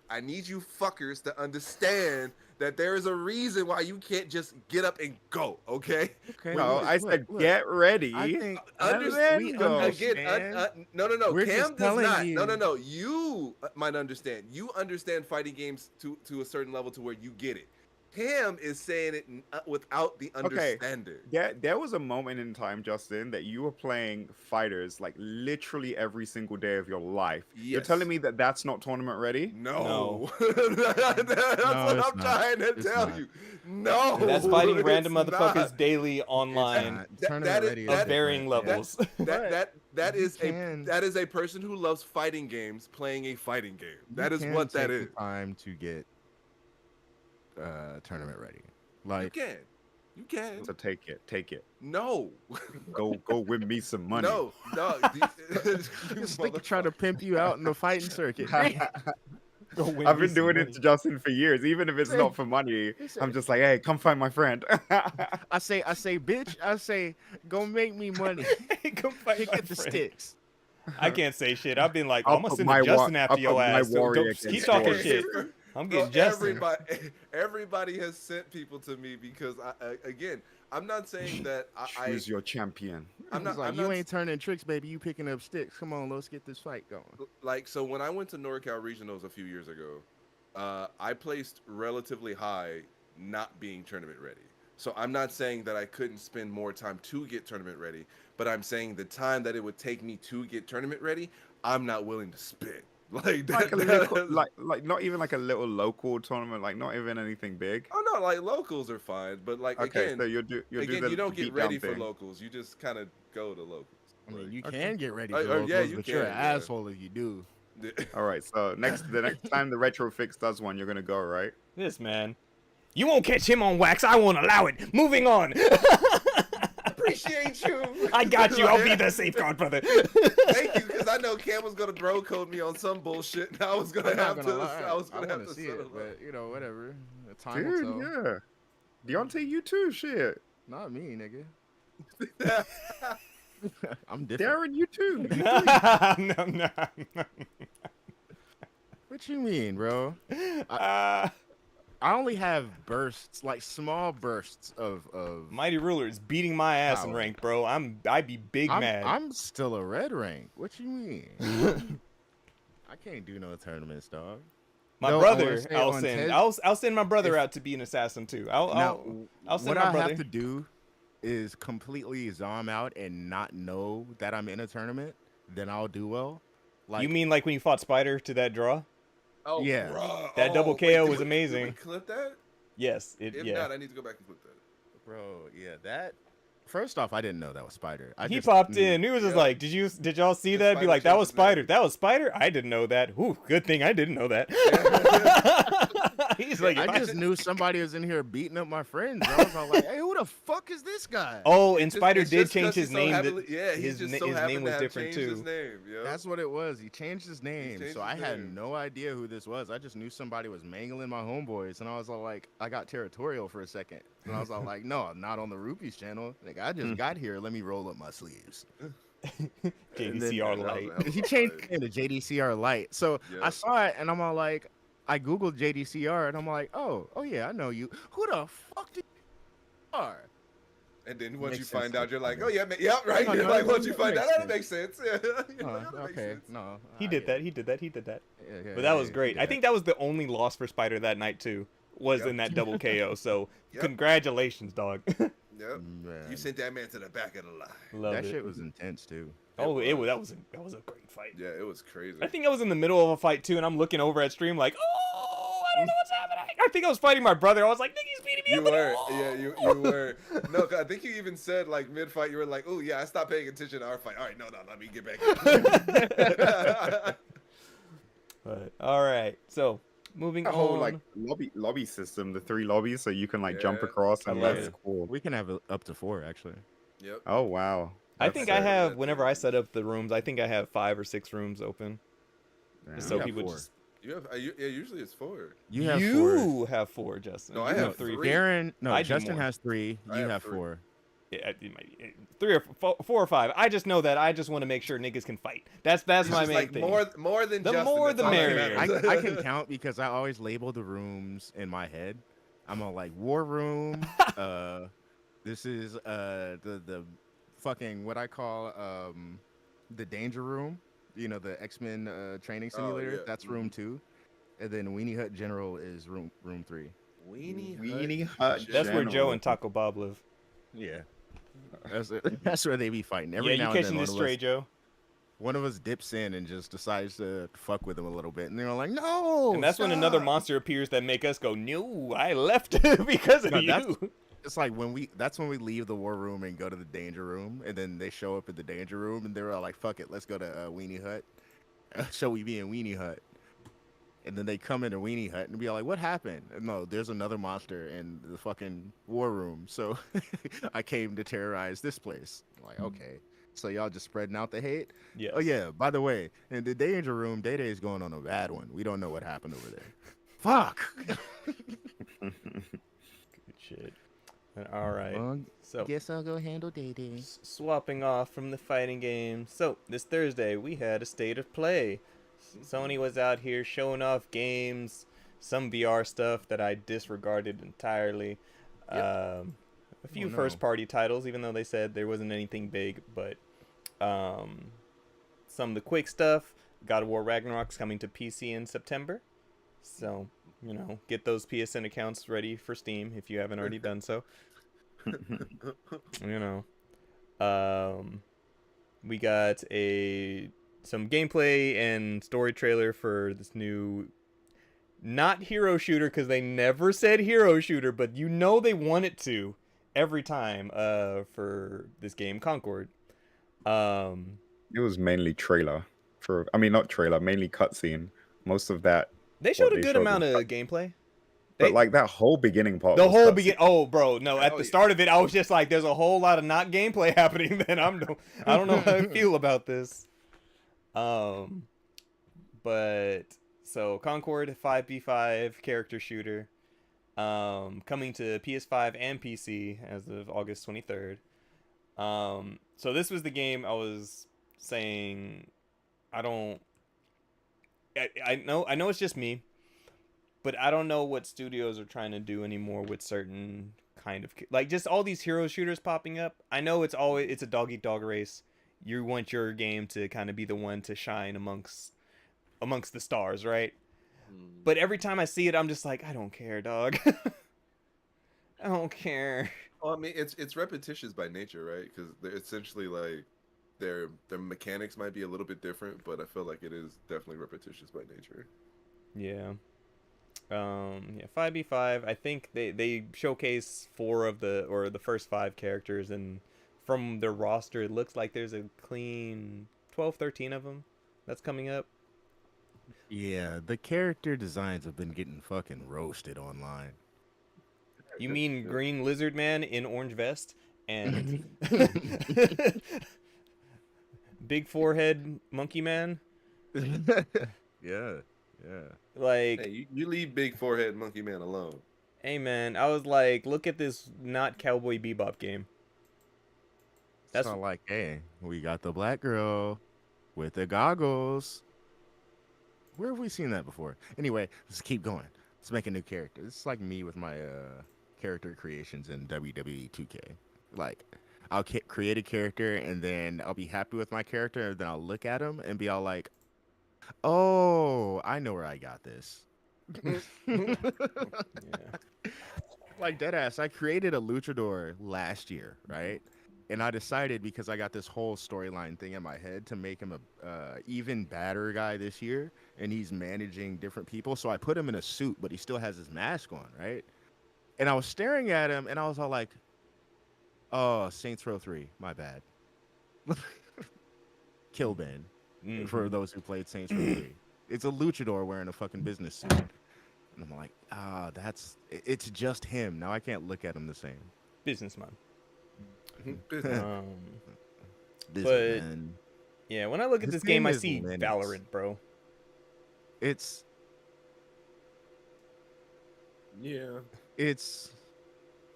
I need you fuckers to understand that there is a reason why you can't just get up and go, okay? No, I said get ready. I think understand. No. Cam does not. No. You might understand. You understand fighting games to a certain level to where you get it. Cam is saying it without the understanding. Yeah, there was a moment in time, Justin, that you were playing fighters like literally every single day of your life. Yes. You're telling me that that's not tournament ready? No. That's what I'm trying to tell you. No. That's fighting random motherfuckers daily online of varying levels. That is a person who loves fighting games playing a fighting game. That is what that is. Time to get tournament ready. Like you can. So take it. No. go win me some money. No. This nigga trying to pimp you out in the fighting circuit. I've been doing it to Justin for years, even if it's not for money. I'm just like, hey, come find my friend. I say, bitch, go make me money. Come find Pick my up the friend. sticks. I can't say shit. I've been like, I'll I'm gonna put send my Justin after your ass. So keep talking yours. shit. I'm getting Justin. Everybody has sent people to me because I'm not saying that Choose your champion. You ain't turning tricks, baby. You picking up sticks. Come on, let's get this fight going. Like, so when I went to NorCal Regionals a few years ago, I placed relatively high, not being tournament ready. So I'm not saying that I couldn't spend more time to get tournament ready, but I'm saying the time that it would take me to get tournament ready, I'm not willing to spend. Like not even like a little local tournament, like not even anything big. Oh no, like locals are fine, but like again, so you don't get ready for locals. You just kind of go to locals. I mean, you can get ready for locals, but you're an asshole if you do. All right, so the next time the Retro Fix does one, you're gonna go, right? This man, you won't catch him on wax. I won't allow it. Moving on. Appreciate you. I got you. I'll be the safeguard, brother. Thank you, because I know Cam was gonna bro code me on some bullshit, and I was gonna have to see it, but whatever. Time will tell. Yeah. Deontay, you too. Shit. Not me, nigga. I'm different. Darren, you too. No. What you mean, bro? I only have bursts, like small bursts of Mighty Ruler is beating my ass in rank, bro. I'd be mad. I'm still a red rank. What you mean? I can't do no tournaments, dog. My brother, I'll send my brother out to be an assassin too. I'll send what my brother. I have to do is completely zom out and not know that I'm in a tournament. Then I'll do well. Like, you mean like when you fought Spider to that draw? Oh yeah, bro. That double KO was amazing. Did we clip that? Yes, If not, I need to go back and clip that. Bro, yeah, that. First off, I didn't know that was Spider. He popped in. He was just like, "Did y'all see that?" Be like, "That was Spider. That was Spider." I didn't know that. Ooh, good thing I didn't know that. He's like, I just knew somebody was in here beating up my friends. I was all like, "Hey, who the fuck is this guy?" oh, and Spider It's did just change 'cause his he's so name. happily- yeah, he's his just so his happened name to was have different changed his too. name. Yo. That's what it was. He changed his name, changed so his I had name. no idea who this was. I just knew somebody was mangling my homeboys, and I was all like, I got territorial for a second, and I was all like, "No, I'm not on the Rupees channel. Like, I just got here. Let me roll up my sleeves." And then, JDCR that was a light. hell of a he changed fight. it to JDCR Light. So I Yeah. saw it, and I'm all like, I googled JDCR, and I'm like, oh yeah, I know you. Who the fuck do you are? And then once you Makes sense find to out, you're like, me. oh yeah, yeah, right. No, You're no, like, it once you find makes out, sense. that makes sense. Yeah. You're like, that makes Okay, sense. no, He did that. He did that. He did that. Yeah, But that was yeah, great. yeah. I think that was the only loss for Spider that night too. Was Yep. in that double KO. So Yep. congratulations, dog. Yep. Man, You sent that man to the back of the line. Love that it. shit was intense too. Oh, It that was a great fight. Yeah, it was crazy. I think I was in the middle of a fight too, and I'm looking over at stream like, oh, I don't know what's happening. I think I was fighting my brother. I was like, Nicky's beating me You up. were, yeah, you were. No, 'cause I think you even said like mid fight, you were like, "Oh yeah, I stopped paying attention to our fight. All right, no, let me get back." But, all right, so moving That on. whole like lobby system, the 3 lobbies, so you can like jump Yeah. across, I and love that's it. cool. We can have up to 4 actually. Yep. Oh wow. I That's think sick. I have. That's Whenever it. I set up the rooms, I think I have 5 or 6 rooms open. Damn. So have people 4. just. You have, yeah, usually it's 4. You have 4. You have 4, Justin. No, I You have three. 3. Darren, no, I do Justin more. has 3. I You have have 3. 4. Yeah, it might be 3 or 4 or 5. I just know that I just want to make sure niggas can fight. That's It's my just main like thing. more than The Justin, more that's the all that merrier. matters. I can count because I always label the rooms in my head. I'm all like war room. This is the fucking what I call the danger room. You know, the X-Men training Oh, simulator. yeah. That's room 2, and then Weenie Hut General is room 3. Weenie Hut That's where Joe General. and Taco Bob live. Yeah, that's where they be fighting. Every Yeah, you now and then, catching this straight, Joe? one of us dips in and just decides to fuck with them a little bit, and they're like, "No!" And that's when another stop." monster appears that make us go, "No, I left because of No, you." that's- It's like that's when we leave the war room and go to the danger room, and then they show up at the danger room, and they're all like, "Fuck it, let's go to Weenie Hut." So we be in Weenie Hut, and then they come into Weenie Hut and be all like, "What happened?" And no, there's another monster in the fucking war room, so I came to terrorize this place. I'm like, okay, so y'all just spreading out the hate. Yes. Oh yeah, by the way, in the danger room, Day Day is going on a bad one. We don't know what happened over there. Fuck. Good shit. All right. Well, So guess I'll go handle Day Day. swapping off from the fighting game. So this Thursday we had a state of play. Sony was out here showing off games, some VR stuff that I disregarded entirely. A few Oh, no. first-party titles, even though they said there wasn't anything big, but some of the quick stuff. God of War Ragnarok's coming to PC in September, so get those PSN accounts ready for Steam if you haven't already done so. We got some gameplay and story trailer for this new, not hero shooter, because they never said hero shooter, but they want it to every time for this game, Concord. It was mainly trailer not trailer, mainly cutscene. Most of that, They showed a they good showed amount was of gameplay. but They- like that whole beginning part. The was whole cutscene. begin. Oh, bro, no! At Oh, the yeah. start of it, I was just like, "There's a whole lot of not gameplay happening." Then I don't know how I feel about this. But so Concord 5v5 character shooter, coming to PS5 and PC as of August 23rd. So this was the game I was saying. I know it's just me. But I don't know what studios are trying to do anymore with certain kind of like just all these hero shooters popping up. I know it's a dog eat dog race. You want your game to kind of be the one to shine amongst the stars, right? But every time I see it, I'm just like, I don't care, dog. I don't care. Well, I mean, it's repetitious by nature, right? Because they're essentially like their mechanics might be a little bit different, but I feel like it is definitely repetitious by nature. Yeah. 5v5. I think they showcase 4 of the first 5 characters, and from their roster, it looks like there's a clean 12, 13 of them that's coming up. Yeah, the character designs have been getting fucking roasted online. You mean Green Lizard Man in orange vest and big forehead Monkey Man? Yeah, yeah. Like, Hey, you leave Big Forehead Monkey Man alone. hey man, I was like, look at this not Cowboy Bebop game. That's So like, hey, we got the black girl with the goggles. Where have we seen that before? Anyway, let's keep going. Let's make a new character. It's like me with my character creations in WWE 2K. Like, I'll create a character and then I'll be happy with my character and then I'll look at him and be all like, "Oh, I know where I got this." yeah. Like deadass, I created a luchador last year, right? And I decided because I got this whole storyline thing in my head to make him a even badder guy this year, and he's managing different people. So I put him in a suit, but he still has his mask on, right? And I was staring at him, and I was all like, "Oh, Saints Row 3, my bad." Kill Ben for those who played Saints Row 3. It's a luchador wearing a fucking business suit. And I'm like, it's just him. Now I can't look at him the same. Businessman. Business. But Businessman. yeah, when I look at His this game, name I is see Linux. Valorant, bro. It's Yeah.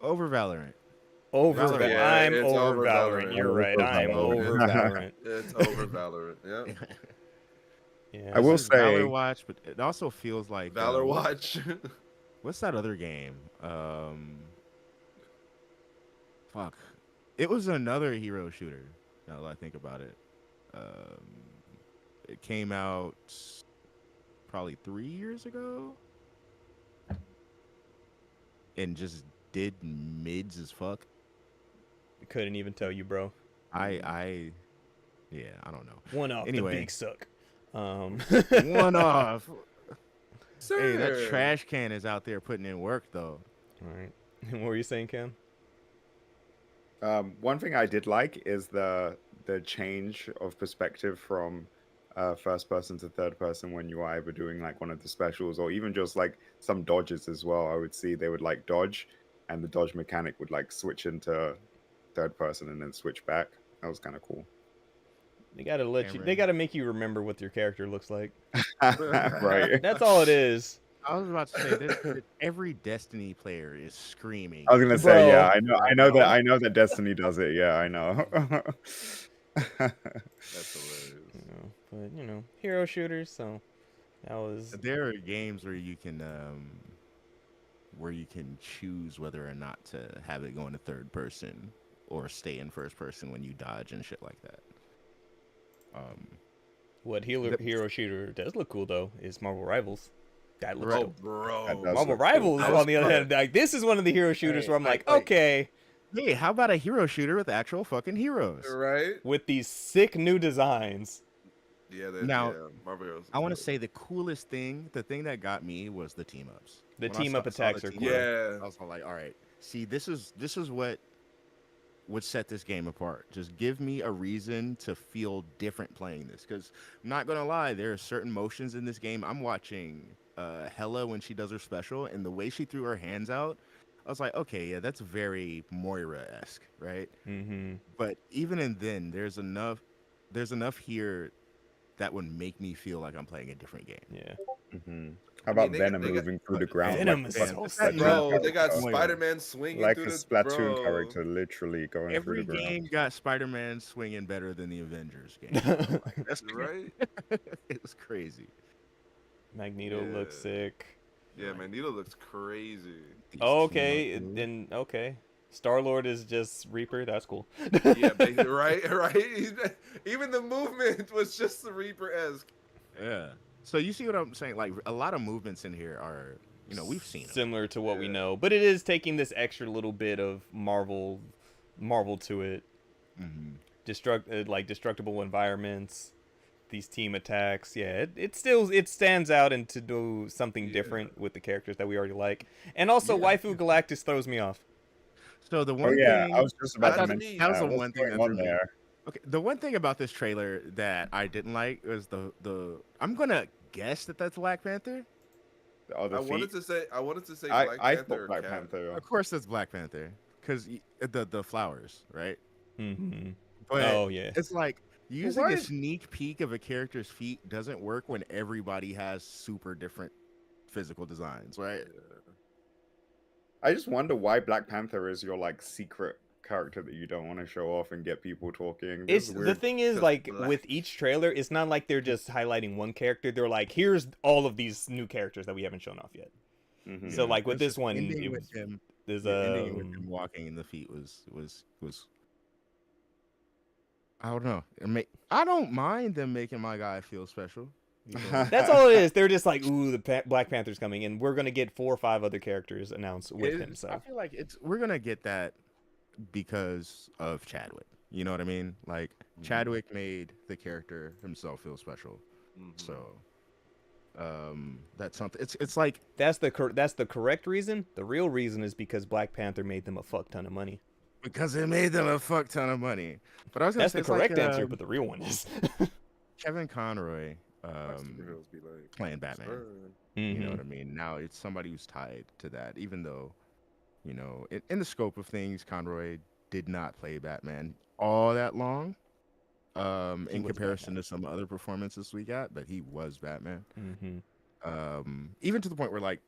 over Valorant. Over Valorant. Valorant. Yeah, I'm it's over over Valorant. Valorant. You're right. I'm over Valorant. It's over Valorant. Yeah. Yeah. I will This is Valor say, Watch, but it also feels like Valor Watch. what's that other game? Fuck. It was another hero shooter. Now that I think about it, it came out probably 3 years ago, and just did mids as fuck. Couldn't even tell you, bro. I yeah, I don't know. One off Anyway. the big suck. One off. Sir. Hey, that trash can is out there putting in work though. All right. What were you saying, Cam? one thing I did like is the change of perspective from first person to third person when you were either doing like one of the specials or even just like some dodges as well. I would see they would like dodge, and the dodge mechanic would like switch into third person and then switch back. That was kind of cool. They gotta let you. Cameron. They gotta make you remember what your character looks like. Right. That's all it is. I was about to say that every Destiny player is screaming. I was gonna Bro. say, yeah, I know that Destiny does it. Yeah, I know. That's hilarious. But hero shooters. So that was. There are games where you can choose whether or not to have it go into third person or stay in first person when you dodge and shit like that. What hero shooter does look cool though is Marvel Rivals. That looks Right. cool. Bro. That does Marvel look Rivals, cool. on the other hand, like this is one of the hero shooters where I'm like, okay, Hey, how about a hero shooter with actual fucking heroes? Right? with these sick new designs. Yeah. Now, Marvel Heroes. I want to say the coolest thing, the thing that got me was the team ups. The When I team up saw attacks the are team cool. up, Yeah. I was all like, all right, see, this is what would set this game apart. Just give me a reason to feel different playing this. Because I'm not gonna lie, there are certain motions in this game. I'm watching Hella when she does her special, and the way she threw her hands out, I was like, okay, yeah, that's very Moira-esque, right? Mm-hmm. But even in then, there's enough here that would make me feel like I'm playing a different game. Yeah. Mhm. How about they Venom got- moving through the ground? Venom like, is like so a sick. Splatoon Bro, they got character? Spider-Man swinging Like through a the Splatoon bro. character, literally going Every through the ground. game got Spider-Man swinging better than the Avengers game. That's Right? It was crazy. Magneto Yeah. looks sick. Yeah, Magneto looks crazy. These Oh, team okay, up moves. then okay. Star-Lord is just Reaper. That's cool. Yeah, basically, right. Even the movement was just the Reaper-esque. Yeah. So you see what I'm saying? Like a lot of movements in here are, we've seen them. Similar to what we Yeah. know, but it is taking this extra little bit of Marvel to it. Mm-hmm. Destructible environments, these team attacks. Yeah, it stands out and to do something Yeah. different with the characters that we already like. And also, Yeah. Waifu Galactus throws me off. So the Oh one yeah, thing I was just about thought to that mention that was the What's one thing going that on threw me. there. Okay, the one thing about this trailer that I didn't like was the I'm gonna guess that that's Black Panther. The other I feet. wanted to say I Black I Panther thought or Black Cap. Panther. Of course, that's Black Panther because the flowers, right? Mm-hmm. But Oh yeah. it's like But using why a is sneak peek of a character's feet doesn't work when everybody has super different physical designs, right? I just wonder why Black Panther is your like secret character that you don't want to show off and get people talking. This It's is the weird. thing is 'Cause like black. with each trailer, it's not like they're just highlighting one character. They're like, here's all of these new characters that we haven't shown off yet. Mhm. So like with It's this just one, ending with him. there's Ending it with him walking in the feet was. I don't know. I don't mind them making my guy feel special. You know? that's all it is. They're just like, ooh, the Black Panther's coming, and we're gonna get 4 or 5 other characters announced with him. I So feel like we're gonna get that because of Chadwick. You know what I mean? Like Chadwick made the character himself feel special. Mhm. So that's something. It's like that's the correct reason. The real reason is because Black Panther made them a fuck ton of money. because it made them a fuck ton of money. But I was gonna That's say the it's like, correct answer, but the real one is. Kevin Conroy Watch superheroes be like playing Batman. "Burn." You know what I mean? Now it's somebody who's tied to that, even though, you know, in the scope of things, Conroy did not play Batman all that long. In was comparison Batman. to some other performances we got, but he was Batman. Mm-hmm. Even to the point where, like,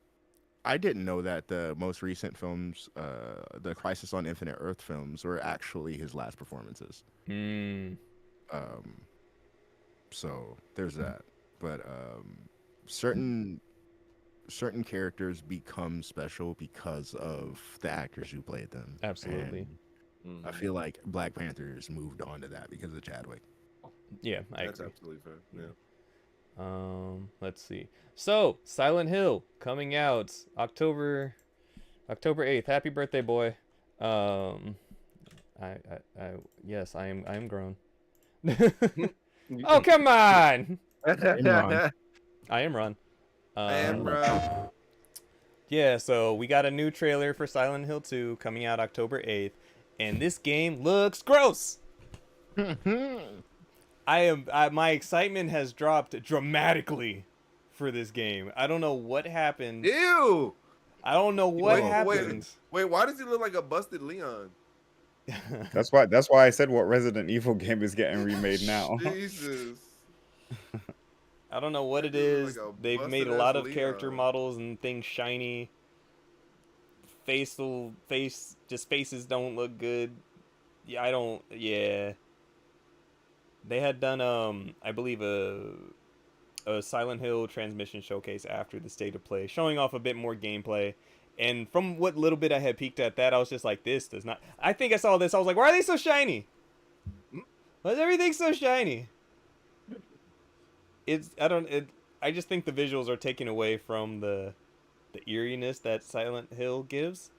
I didn't know that the most recent films, the Crisis on Infinite Earth films, were actually his last performances. Mm. So there's that. But certain characters become special because of the actors who played them. Absolutely. And I feel like Black Panthers moved on to that because of Chadwick. Yeah, I That's agree. absolutely fair. Yeah. Let's see. So, Silent Hill coming out October 8th. Happy birthday, boy. Yes, I am grown. Oh, come on. Ron. I am Ron. I am bro. Yeah, so we got a new trailer for Silent Hill 2 coming out October 8th, and this game looks gross. My excitement has dropped dramatically for this game. I don't know what happened. Ew. I don't know what Wait, happened. Wait, why does he look like a busted Leon? That's why I said what Resident Evil game is getting remade now. Jesus. I don't know what That it dude look is. like a They've made a busted-ass lot of character Leon. models and things shiny. Faces don't look good. Yeah. They had done I believe a Silent Hill transmission showcase after the state of play, showing off a bit more gameplay. And from what little bit I had peeked at that, I was just like, this does not. I think I saw this. I was like, why are they so shiny? Why is everything so shiny? I just think the visuals are taken away from the eeriness that Silent Hill gives.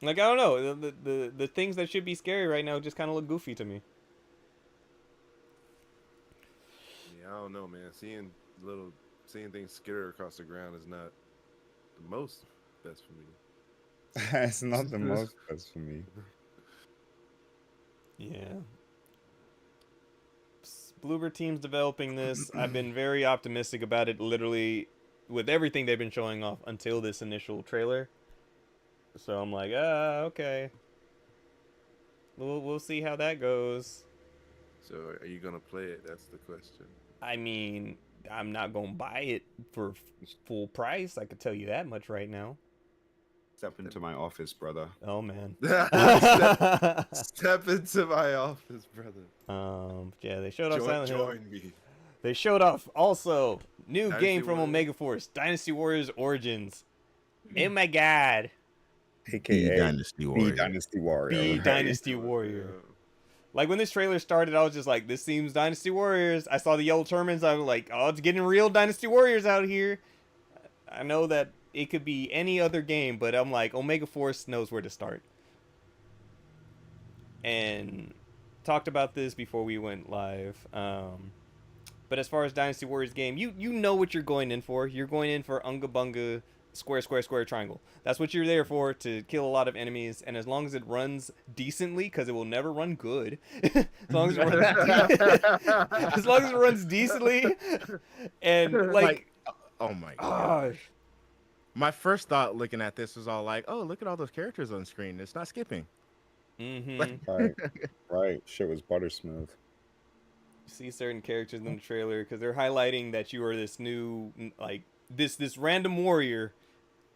Like, I don't know, the things that should be scary right now just kind of look goofy to me. Yeah, I don't know, man. Seeing things skitter across the ground is not the most best for me. It's not the most best for me. Yeah. Bloober Team's developing this. I've been very optimistic about it, literally, with everything they've been showing off until this initial trailer. So I'm like, okay. We'll see how that goes. So, are you gonna play it? That's the question. I mean, I'm not gonna buy it for full price. I could tell you that much right now. Step into my office, brother. Oh man. Step into my office, brother. Yeah, they showed off Silent Hill. Join me. They showed off also new Dynasty game from Warriors. Omega Force, Dynasty Warriors Origins. Oh my god. AKA Dynasty Warrior. Dynasty Warrior. Be Dynasty Warrior. Like when this trailer started, I was just like, this seems Dynasty Warriors. I saw the yellow turbans. I was like, oh, it's getting real Dynasty Warriors out here. I know that it could be any other game, but I'm like, Omega Force knows where to start. And talked about this before we went live. But as far as Dynasty Warriors game, you know what you're going in for. You're going in for Unga Bunga square, square, square, triangle. That's what you're there for, to kill a lot of enemies. And as long as it runs decently, because it will never run good, as long as it runs, as long as it runs decently, and Like, oh my gosh. gosh. My first thought looking at this was all like, oh, look at all those characters on screen. It's not skipping. Right. Right. Shit was butter smooth. You see certain characters in the trailer because they're highlighting that you are this new, like, this random warrior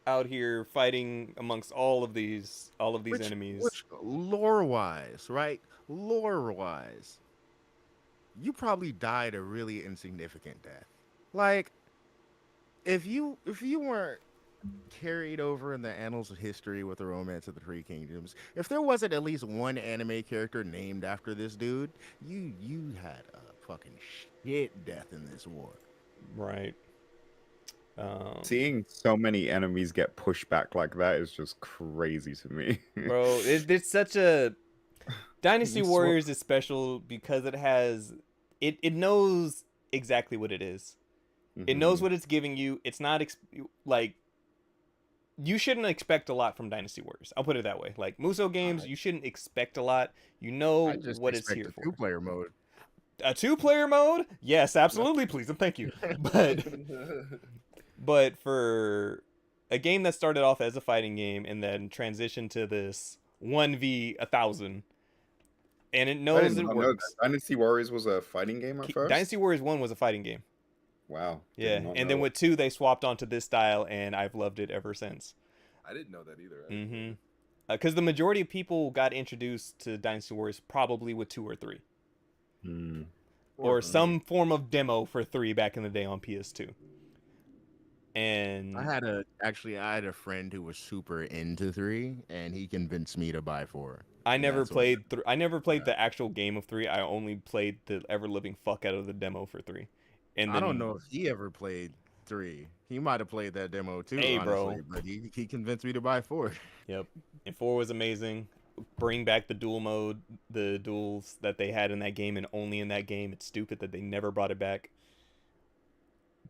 out here fighting amongst all of these enemies. Which lore-wise, right? Lore-wise, you probably died a really insignificant death. Like, if you weren't carried over in the annals of history with the Romance of the Three Kingdoms, if there wasn't at least one anime character named after this dude, you had a fucking shit death in this war. Right. Seeing so many enemies get pushed back like that is just crazy to me. Bro, it's such a Dynasty Warriors is special because it knows exactly what it is. It knows what it's giving you. It's not like, you shouldn't expect a lot from Dynasty Warriors. I'll put it that way. Like Muso games, you shouldn't expect a lot. You know what it's here for. Two-player mode. A two-player mode? Yes, absolutely, please and thank you. But for a game that started off as a fighting game and then transitioned to this 1v1000, and it knows it works. Dynasty Warriors was a fighting game at first? Dynasty Warriors 1 was a fighting game. Wow. Yeah, and then with 2 they swapped onto this style, and I've loved it ever since. I didn't know that either. Mm-hmm. Because the majority of people got introduced to Dynasty Warriors probably with 2 or 3. Or some form of demo for 3 back in the day on PS2. And I had a friend who was super into 3, and he convinced me to buy 4. I never played the actual game of 3. I only played the ever living fuck out of the demo for 3. And then, I don't know if he ever played 3. He might have played that demo too, hey, honestly, bro. but he convinced me to buy 4. Yep. And 4 was amazing. Bring back the duel mode, the duels that they had in that game and only in that game. It's stupid that they never brought it back.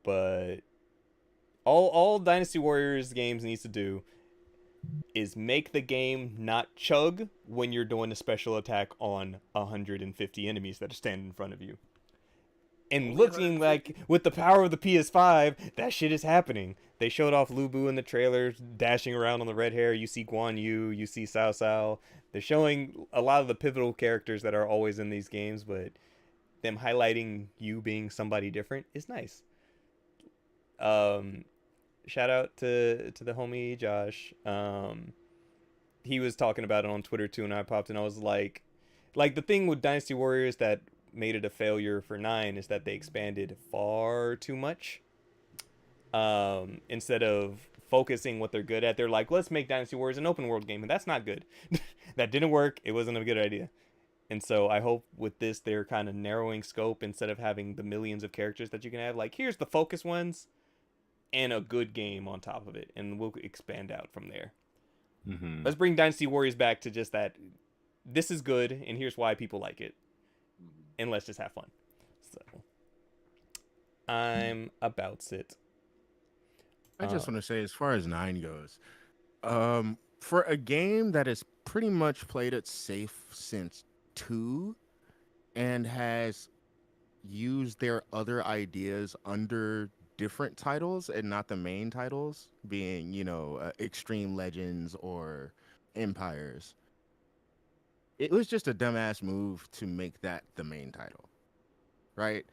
But all Dynasty Warriors games needs to do is make the game not chug when you're doing a special attack on 150 enemies that are standing in front of you. And looking like, with the power of the PS5, that shit is happening. They showed off Lu Bu in the trailer, dashing around on the red hair. You see Guan Yu, you see Cao Cao. They're showing a lot of the pivotal characters that are always in these games, but them highlighting you being somebody different is nice. Shout out to the homie Josh. He was talking about it on Twitter too, and I popped and I was like the thing with Dynasty Warriors that made it a failure for 9 is that they expanded far too much. Instead of focusing what they're good at, they're like, let's make Dynasty Warriors an open world game, and that's not good. That didn't work. It wasn't a good idea. And so I hope with this they're kind of narrowing scope instead of having the millions of characters that you can have. Like, here's the focus ones and a good game on top of it, and we'll expand out from there. Let's bring Dynasty Warriors back to just that. This is good, and here's why people like it. And let's just have fun. So I'm about it. I just want to say, as far as 9 goes, for a game that has pretty much played it safe since 2 and has used their other ideas under different titles and not the main titles, being, Extreme Legends or Empires, it was just a dumbass move to make that the main title, right?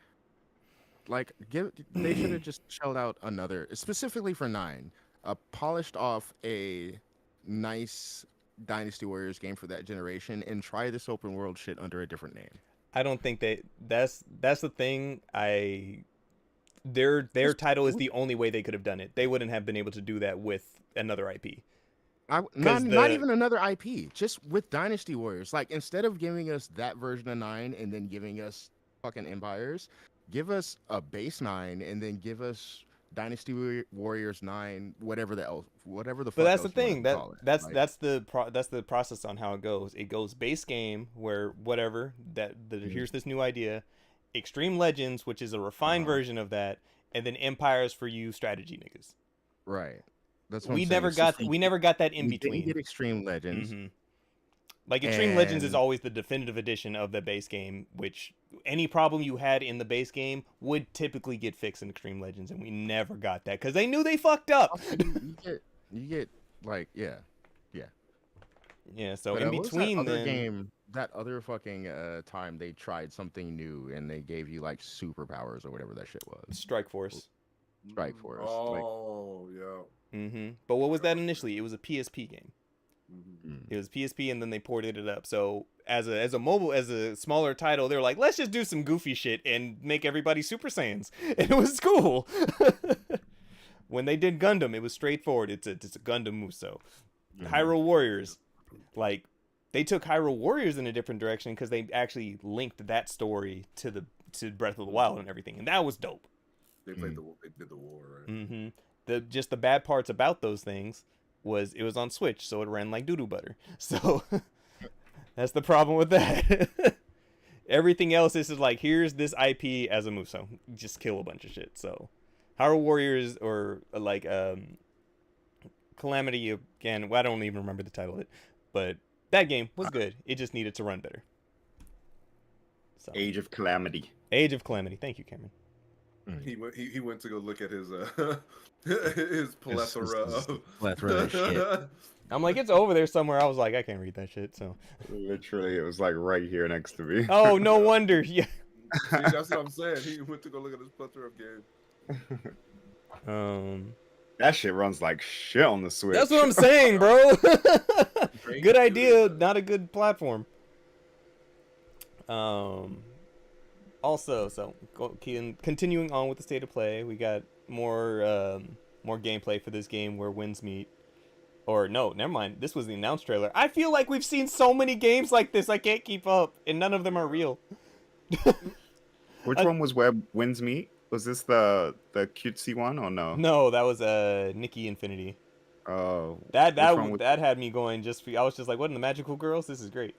Like, they should have just shelled out another, specifically for 9, polished off a nice Dynasty Warriors game for that generation, and try this open world shit under a different name. I don't think that's the thing. Their title is the only way they could have done it. They wouldn't have been able to do that with another IP. Not even another IP, just with Dynasty Warriors. Like, instead of giving us that version of 9 and then giving us fucking Empires, give us a base 9 and then give us Dynasty Warriors 9, whatever the fuck. But that's the thing. That's the process on how it goes. It goes base game where whatever here's this new idea, Extreme Legends, which is a refined version of that, and then Empires for you strategy niggas. Right. That's what I'm we saying. never It's got just we never got that in we didn't between. get Extreme Legends. Hmm. Like Extreme Legends is And always the definitive edition of the base game, which any problem you had in the base game would typically get fixed in Extreme Legends, and we never got that because they knew they fucked up. also you get like yeah. Yeah, so But in what was that between other then, game? That other fucking time they tried something new and they gave you like superpowers or whatever that shit was. Strike Force. Strike Force. Oh, yeah. Hmm. But what was that initially? It was a PSP game. Mhm. It was PSP, and then they ported it up. So as a smaller title, they're like, let's just do some goofy shit and make everybody Super Saiyans, and it was cool. When they did Gundam, it was straightforward. It's a Gundam Muso. Hyrule Warriors, like they took Hyrule Warriors in a different direction because they actually linked that story to Breath of the Wild and everything, and that was dope. They played they did the war, right? Hmm. The bad parts about those things was it was on Switch, so it ran like doo-doo butter. So that's the problem with that. Everything else is just like, here's this IP as a Muso, just kill a bunch of shit. So Hyrule Warriors or like Calamity again. Well, I don't even remember the title of it, but that game was good. It just needed to run better. So Age of Calamity. Age of Calamity. Thank you, Cameron. He went to go look at his his plethora his of plethora of shit. I'm like, it's over there somewhere. I was like, I can't read that shit. So Literally, it was like right here next to me. oh, no wonder. Yeah. See, that's what I'm saying. He went to go look at his plethora of games. That shit runs like shit on the Switch. That's what I'm saying, bro. Great Good idea, dude. not a good platform. Also, so continuing on with the state of play, we got more gameplay for this game where winds meet. Or no, never mind. This was the announced trailer. I feel like we've seen so many games like this. I can't keep up, and none of them are real. Which one was where winds meet? Was this the cutesy one or no? No, that was Nikki Infinity. Oh, That which one was- that had me going. I was just like, what in the Magical Girls? This is great.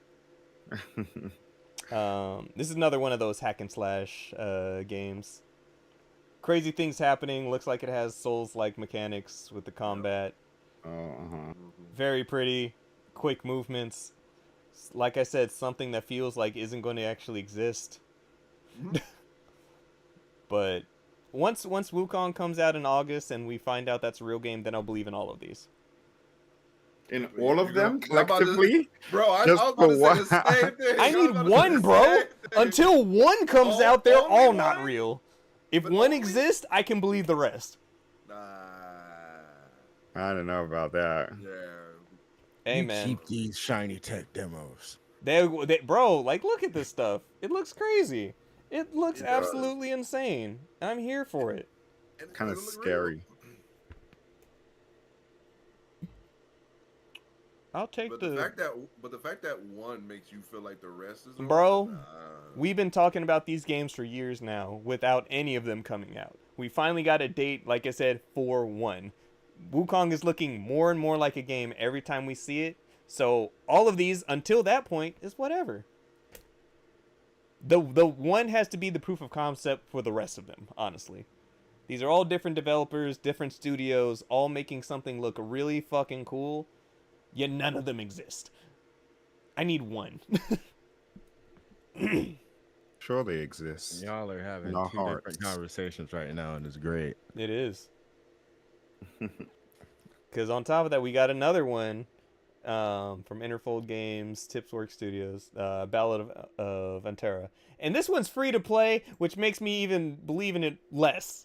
This is another one of those hack and slash games. Crazy things happening. Looks like it has Souls-like mechanics with the combat. Very pretty, quick movements. Like I said, something that feels like isn't going to actually exist. But once Wukong comes out in August and we find out that's a real game, then I'll believe in all of these. In all of them You're about to- collectively? Bro, I Just was about to for say the same thing. I was need about to say one, the bro. same thing. Until one comes Oh, out, they're only all not one? real. If But one only- exists, I can believe the rest. Nah. I don't know about that. Yeah. Hey, You man. keep these shiny tech demos. Bro, like, look at this stuff. It looks crazy. It looks It does. absolutely insane. I'm here for it. And it Kind of doesn't look scary. real. I'll take But the... the fact that one makes you feel like the rest is Bro, nah. We've been talking about these games for years now without any of them coming out. We finally got a date, like I said, for one. Wukong is looking more and more like a game every time we see it. So all of these, until that point, is whatever. The one has to be the proof of concept for the rest of them, honestly. These are all different developers, different studios, all making something look really fucking cool, yet none of them exist. I need one. Sure they exist. Y'all are having In our two hearts. different conversations right now, and it's great. It is. Because on top of that, we got another one from Interfold Games, Tipswork Studios, Ballad of Antera. And this one's free to play, which makes me even believe in it less.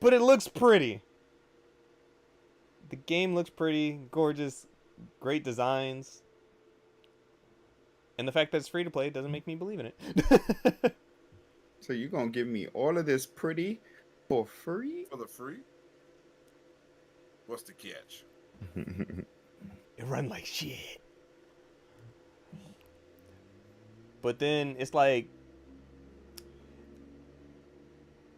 But it looks pretty. The game looks pretty, gorgeous, great designs. And the fact that it's free to play doesn't make me believe in it. So you gonna give me all of this pretty for free? For the free? What's the catch? It run like shit. But then it's like,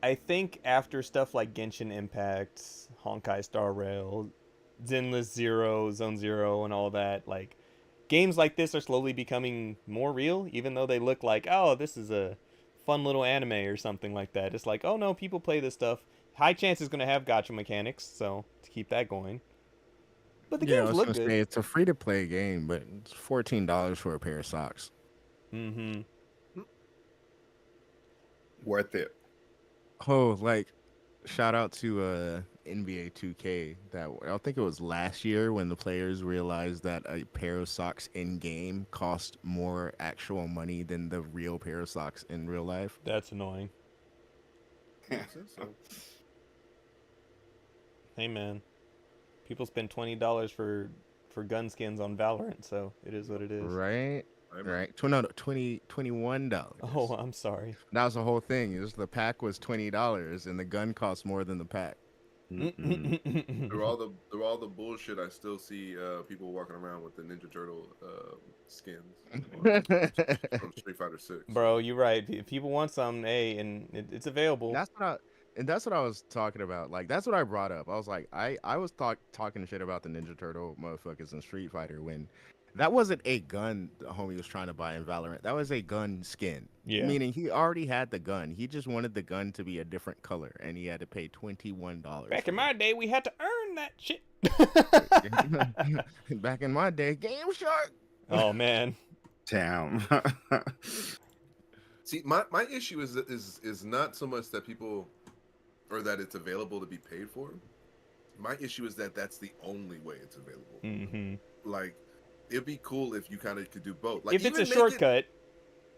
I think after stuff like Genshin Impact, Honkai Star Rail, Zenless Zero, Zone Zero, and all that, like, games like this are slowly becoming more real, even though they look like, oh, this is a fun little anime or something like that. It's like, oh no, people play this stuff. high chance it's gonna have gacha mechanics, so to keep that going. But the Yeah, I games was look gonna good. say it's a free to play game, but it's $14 for a pair of socks. Mm-hmm. Worth it. Oh, like shout out to NBA 2K. That I think it was last year when the players realized that a pair of socks in game cost more actual money than the real pair of socks in real life. That's annoying. Makes sense, so. Hey man, people spend $20 for gun skins on Valorant, so it is what it is. Right? I'm- Right. No, $21. Oh, I'm sorry. That was the whole thing. It was the pack was $20 and the gun cost more than the pack. Mm-mm. Through all the bullshit, I still see people walking around with the Ninja Turtle skins from Street Fighter 6. Bro, you're right. If people want some, hey, and it's available. That's what I was talking about. Like that's what I brought up. I was like, I was talking shit about the Ninja Turtle motherfuckers in Street Fighter when that wasn't a gun the homie was trying to buy in Valorant. That was a gun skin. Yeah. Meaning he already had the gun. He just wanted the gun to be a different color, and he had to pay $21. Back in my day, we had to earn that shit. Back in my day, Game Shark. Oh man. Damn. See, my issue is not so much that people or that it's available to be paid for. My issue is that that's the only way it's available. Mm-hmm. Like, it'd be cool if you kind of could do both. Like, If it's a even make shortcut,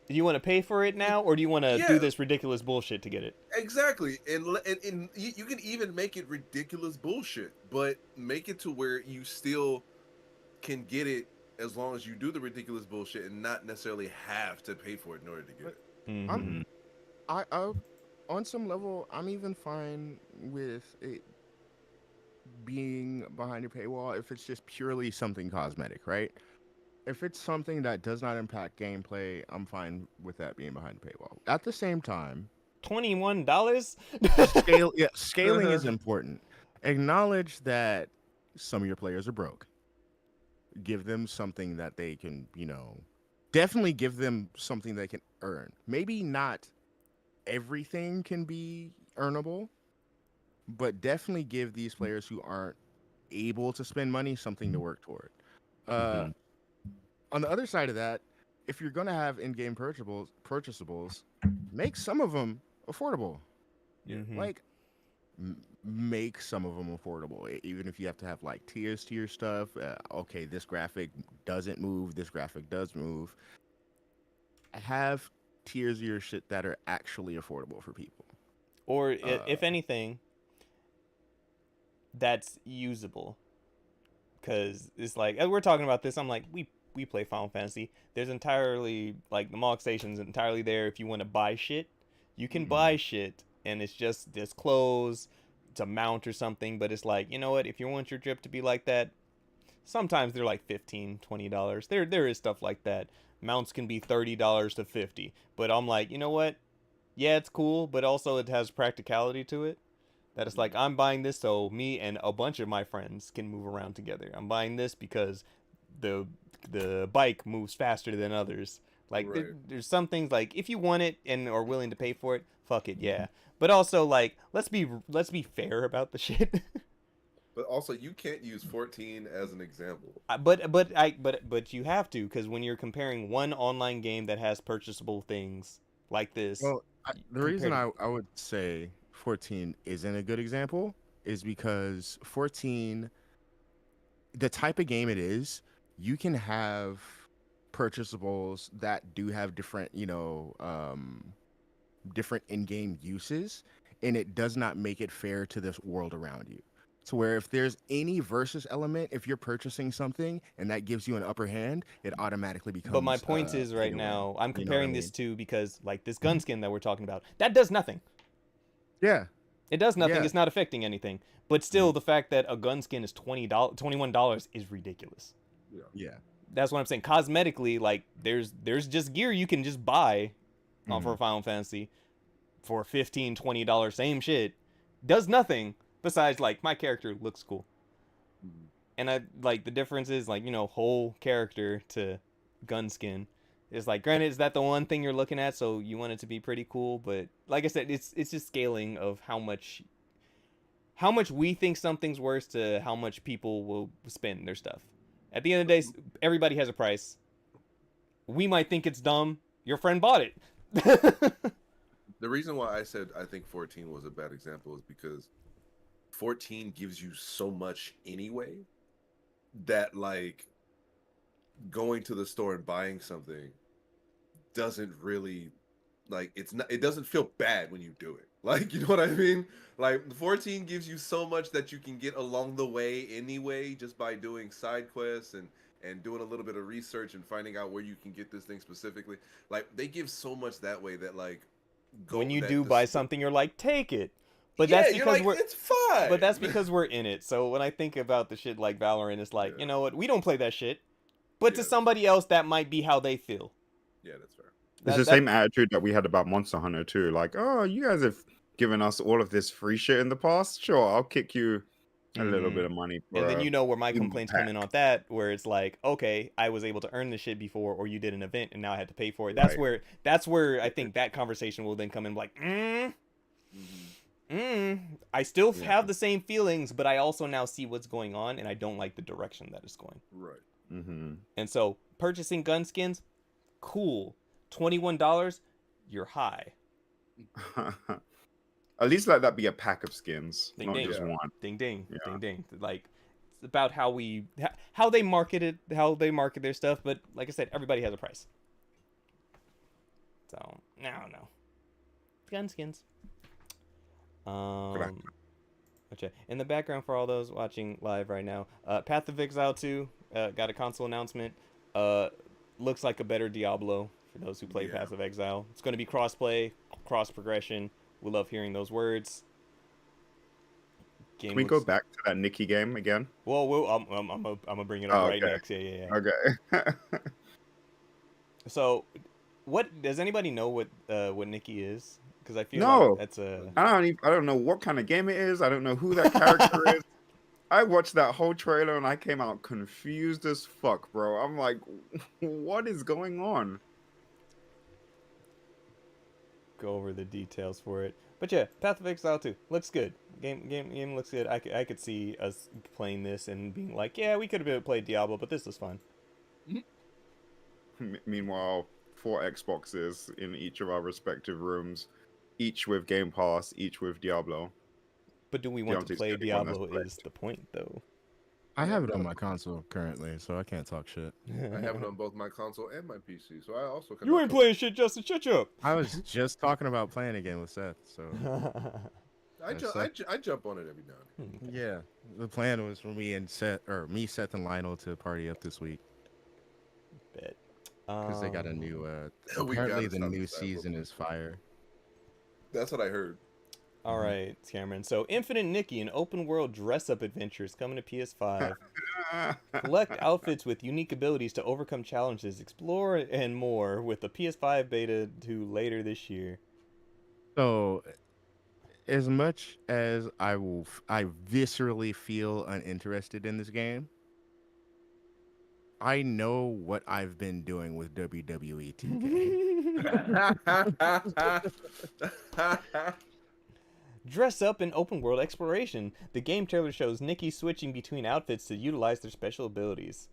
do you want to pay for it now, or do you want to Yeah. do this ridiculous bullshit to get it? Exactly, and you can even make it ridiculous bullshit, but make it to where you still can get it as long as you do the ridiculous bullshit and not necessarily have to pay for it in order to get it. Mm-hmm. I on some level, I'm even fine with it being behind a paywall if it's just purely something cosmetic, right? If it's something that does not impact gameplay, I'm fine with that being behind a paywall. At the same time, $21? scaling is important. Acknowledge that some of your players are broke. Give them something that they can, definitely give them something they can earn. Maybe not everything can be earnable, but definitely give these players who aren't able to spend money something to work toward. On the other side of that, if you're going to have in-game purchasables, make some of them affordable. Mhm. Like, make some of them affordable. Even if you have to have like tiers to your stuff. Okay, this graphic doesn't move. This graphic does move. Have tiers of your shit that are actually affordable for people. Or if anything, that's usable. Because it's like, as we're talking about this, I'm like, we play Final Fantasy. There's entirely, like, the Mog Station's entirely there if you want to buy shit. You can buy shit, and it's just this clothes, it's a mount or something, but it's like, you know what, if you want your drip to be like that, sometimes they're like $15, $20. There is stuff like that. Mounts can be $30 to $50. But I'm like, you know what? Yeah, it's cool, but also it has practicality to it. That it's like, I'm buying this so me and a bunch of my friends can move around together. I'm buying this because the bike moves faster than others. Like, Right. there's some things, like, if you want it and are willing to pay for it, fuck it, yeah. But also, like, let's be fair about the shit. But also, you can't use 14 as an example. But you have to, because when you're comparing one online game that has purchasable things like this, Well, the reason compared I would say 14 isn't a good example is because 14, the type of game it is, you can have purchasables that do have different, different in-game uses, and it does not make it fair to this world around you. So where if there's any versus element, if you're purchasing something and that gives you an upper hand, it automatically becomes. But my point is, pay right to win. now, I'm You know what I comparing this mean? to, because, like, this gun skin that we're talking about, that does nothing. Yeah, It does nothing. Yeah. It's not affecting anything. But still, the fact that a gun skin is $21 is ridiculous. yeah. That's what I'm saying. Cosmetically, like, there's just gear you can just buy for Final Fantasy for $15, $20, same shit. Does nothing besides, like, my character looks cool. And I like the difference is, like, whole character to gun skin. It's like, granted, is that the one thing you're looking at, so you want it to be pretty cool, but like I said, it's just scaling of how much how much we think something's worth to how much people will spend their stuff. At the end of the day, everybody has a price. We might think it's dumb. Your friend bought it. The reason why I said I think 14 was a bad example is because 14 gives you so much anyway that like going to the store and buying something doesn't really like it doesn't feel bad when you do it. Like, you know what I mean? Like 14 gives you so much that you can get along the way anyway just by doing side quests and doing a little bit of research and finding out where you can get this thing specifically. Like they give so much that way that like when you do buy something, you're like, take it. But yeah, that's because like, it's fine. But that's because we're in it. So when I think about the shit like Valorant, it's like, you know what? We don't play that shit. But to somebody else, that might be how they feel. Yeah, that's fair. It's the same attitude that we had about Monster Hunter too. Like, oh, you guys have given us all of this free shit in the past. Sure, I'll kick you a little bit of money. And then you know where my complaints come in on that, where it's like, okay, I was able to earn this shit before, or you did an event and now I had to pay for it. That's where I think that conversation will then come in, like, I still have the same feelings, but I also now see what's going on, and I don't like the direction that it's going. Right. And so purchasing gun skins, cool. $21, you're high. At least let that be a pack of skins, Ding, not ding. just one. Ding ding, ding ding. Like it's about how they market it, how they market their stuff. But like I said, everybody has a price. So no, gun skins. Okay. In the background for all those watching live right now, Path of Exile 2 got a console announcement. Looks like a better Diablo for those who play Path of Exile. It's going to be cross-play, cross-progression. We love hearing those words. Can we go back to that Nikki game again? Well, I'm gonna bring it up right next. Yeah. Okay. So, what does anybody know what Nikki is? Because I feel like that's a. I don't know what kind of game it is. I don't know who that character is. I watched that whole trailer and I came out confused as fuck, bro. I'm like, what is going on? Go over the details for it, but yeah, Path of Exile 2 looks good. Game looks good. I could see us playing this and being like, yeah, we could have played Diablo, but this was fun. Meanwhile, 4 Xboxes in each of our respective rooms, each with Game Pass, each with Diablo. But do we want to play Diablo is the point, though. I have it on my console currently, so I can't talk shit. I have it on both my console and my PC, so I also can. You ain't playing shit, Justin. Shut you up. I was just talking about playing again with Seth, so. I jump on it every now and then. Yeah, the plan was for me, Seth, and Lionel to party up this week. Bet. Because they got a new. Apparently, the new season is fire. That's what I heard. All right, Cameron. So, Infinite Nikki, an open-world dress-up adventure, is coming to PS5. Collect outfits with unique abilities to overcome challenges, explore, and more with the PS5 beta due later this year. So, as much as I viscerally feel uninterested in this game, I know what I've been doing with WWE 2K. Dress up in open world exploration. The game trailer shows Nikki switching between outfits to utilize their special abilities.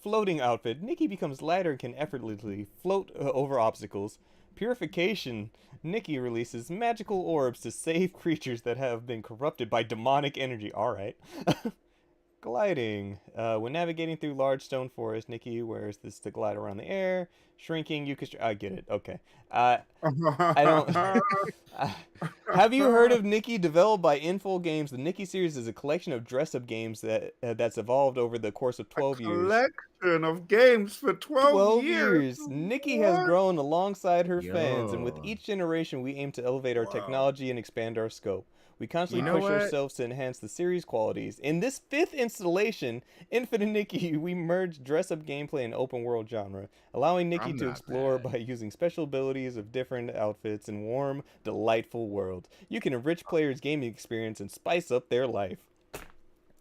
Floating outfit. Nikki becomes lighter and can effortlessly float over obstacles. Purification. Nikki releases magical orbs to save creatures that have been corrupted by demonic energy. Alright. Gliding. When navigating through large stone forest, Nikki wears this to glide around the air. Shrinking, you can... I get it. Okay. I don't... Have you heard of Nikki? Developed by Info Games, the Nikki series is a collection of dress-up games that's evolved over the course of 12 years. Collection of games for 12 years. Nikki has grown alongside her fans, and with each generation, we aim to elevate our technology and expand our scope. We constantly push ourselves to enhance the series' qualities. In this 5th installation, Infinite Nikki, we merge dress-up gameplay and open-world genre, allowing Nikki to explore by using special abilities of different outfits in warm, delightful world. You can enrich players' gaming experience and spice up their life.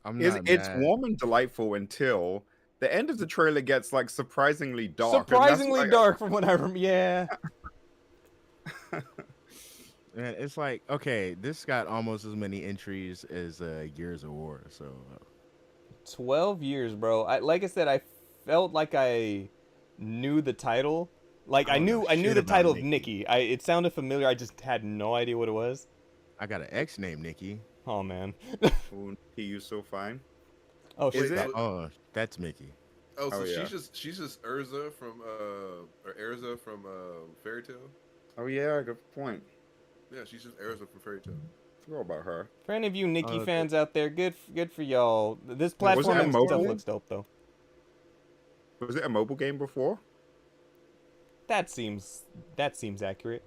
It's warm and delightful until the end of the trailer gets like surprisingly dark. Surprisingly dark from what I remember. Yeah. Man, it's like, okay, this got almost as many entries as Gears of War. So 12 years, bro. Like I said, I felt like I knew the title. Like I don't know I knew shit the about title of Nikki. Nikki. It sounded familiar. I just had no idea what it was. I got an ex named Nikki. Oh man. Oh, he you so fine. Oh, Is she's Wait, it? back. so Oh, that's Mickey. oh, Oh so yeah. she's just Urza from or Erza from Fairy Tale. Oh yeah. Good point. Yeah, she's just Erza from Fairy Tale. Forgot about her. For any of you Nikki Uh, fans out there, good for y'all. This Was it a platforming stuff mobile? looks dope though. Was it a mobile game before? That seems accurate.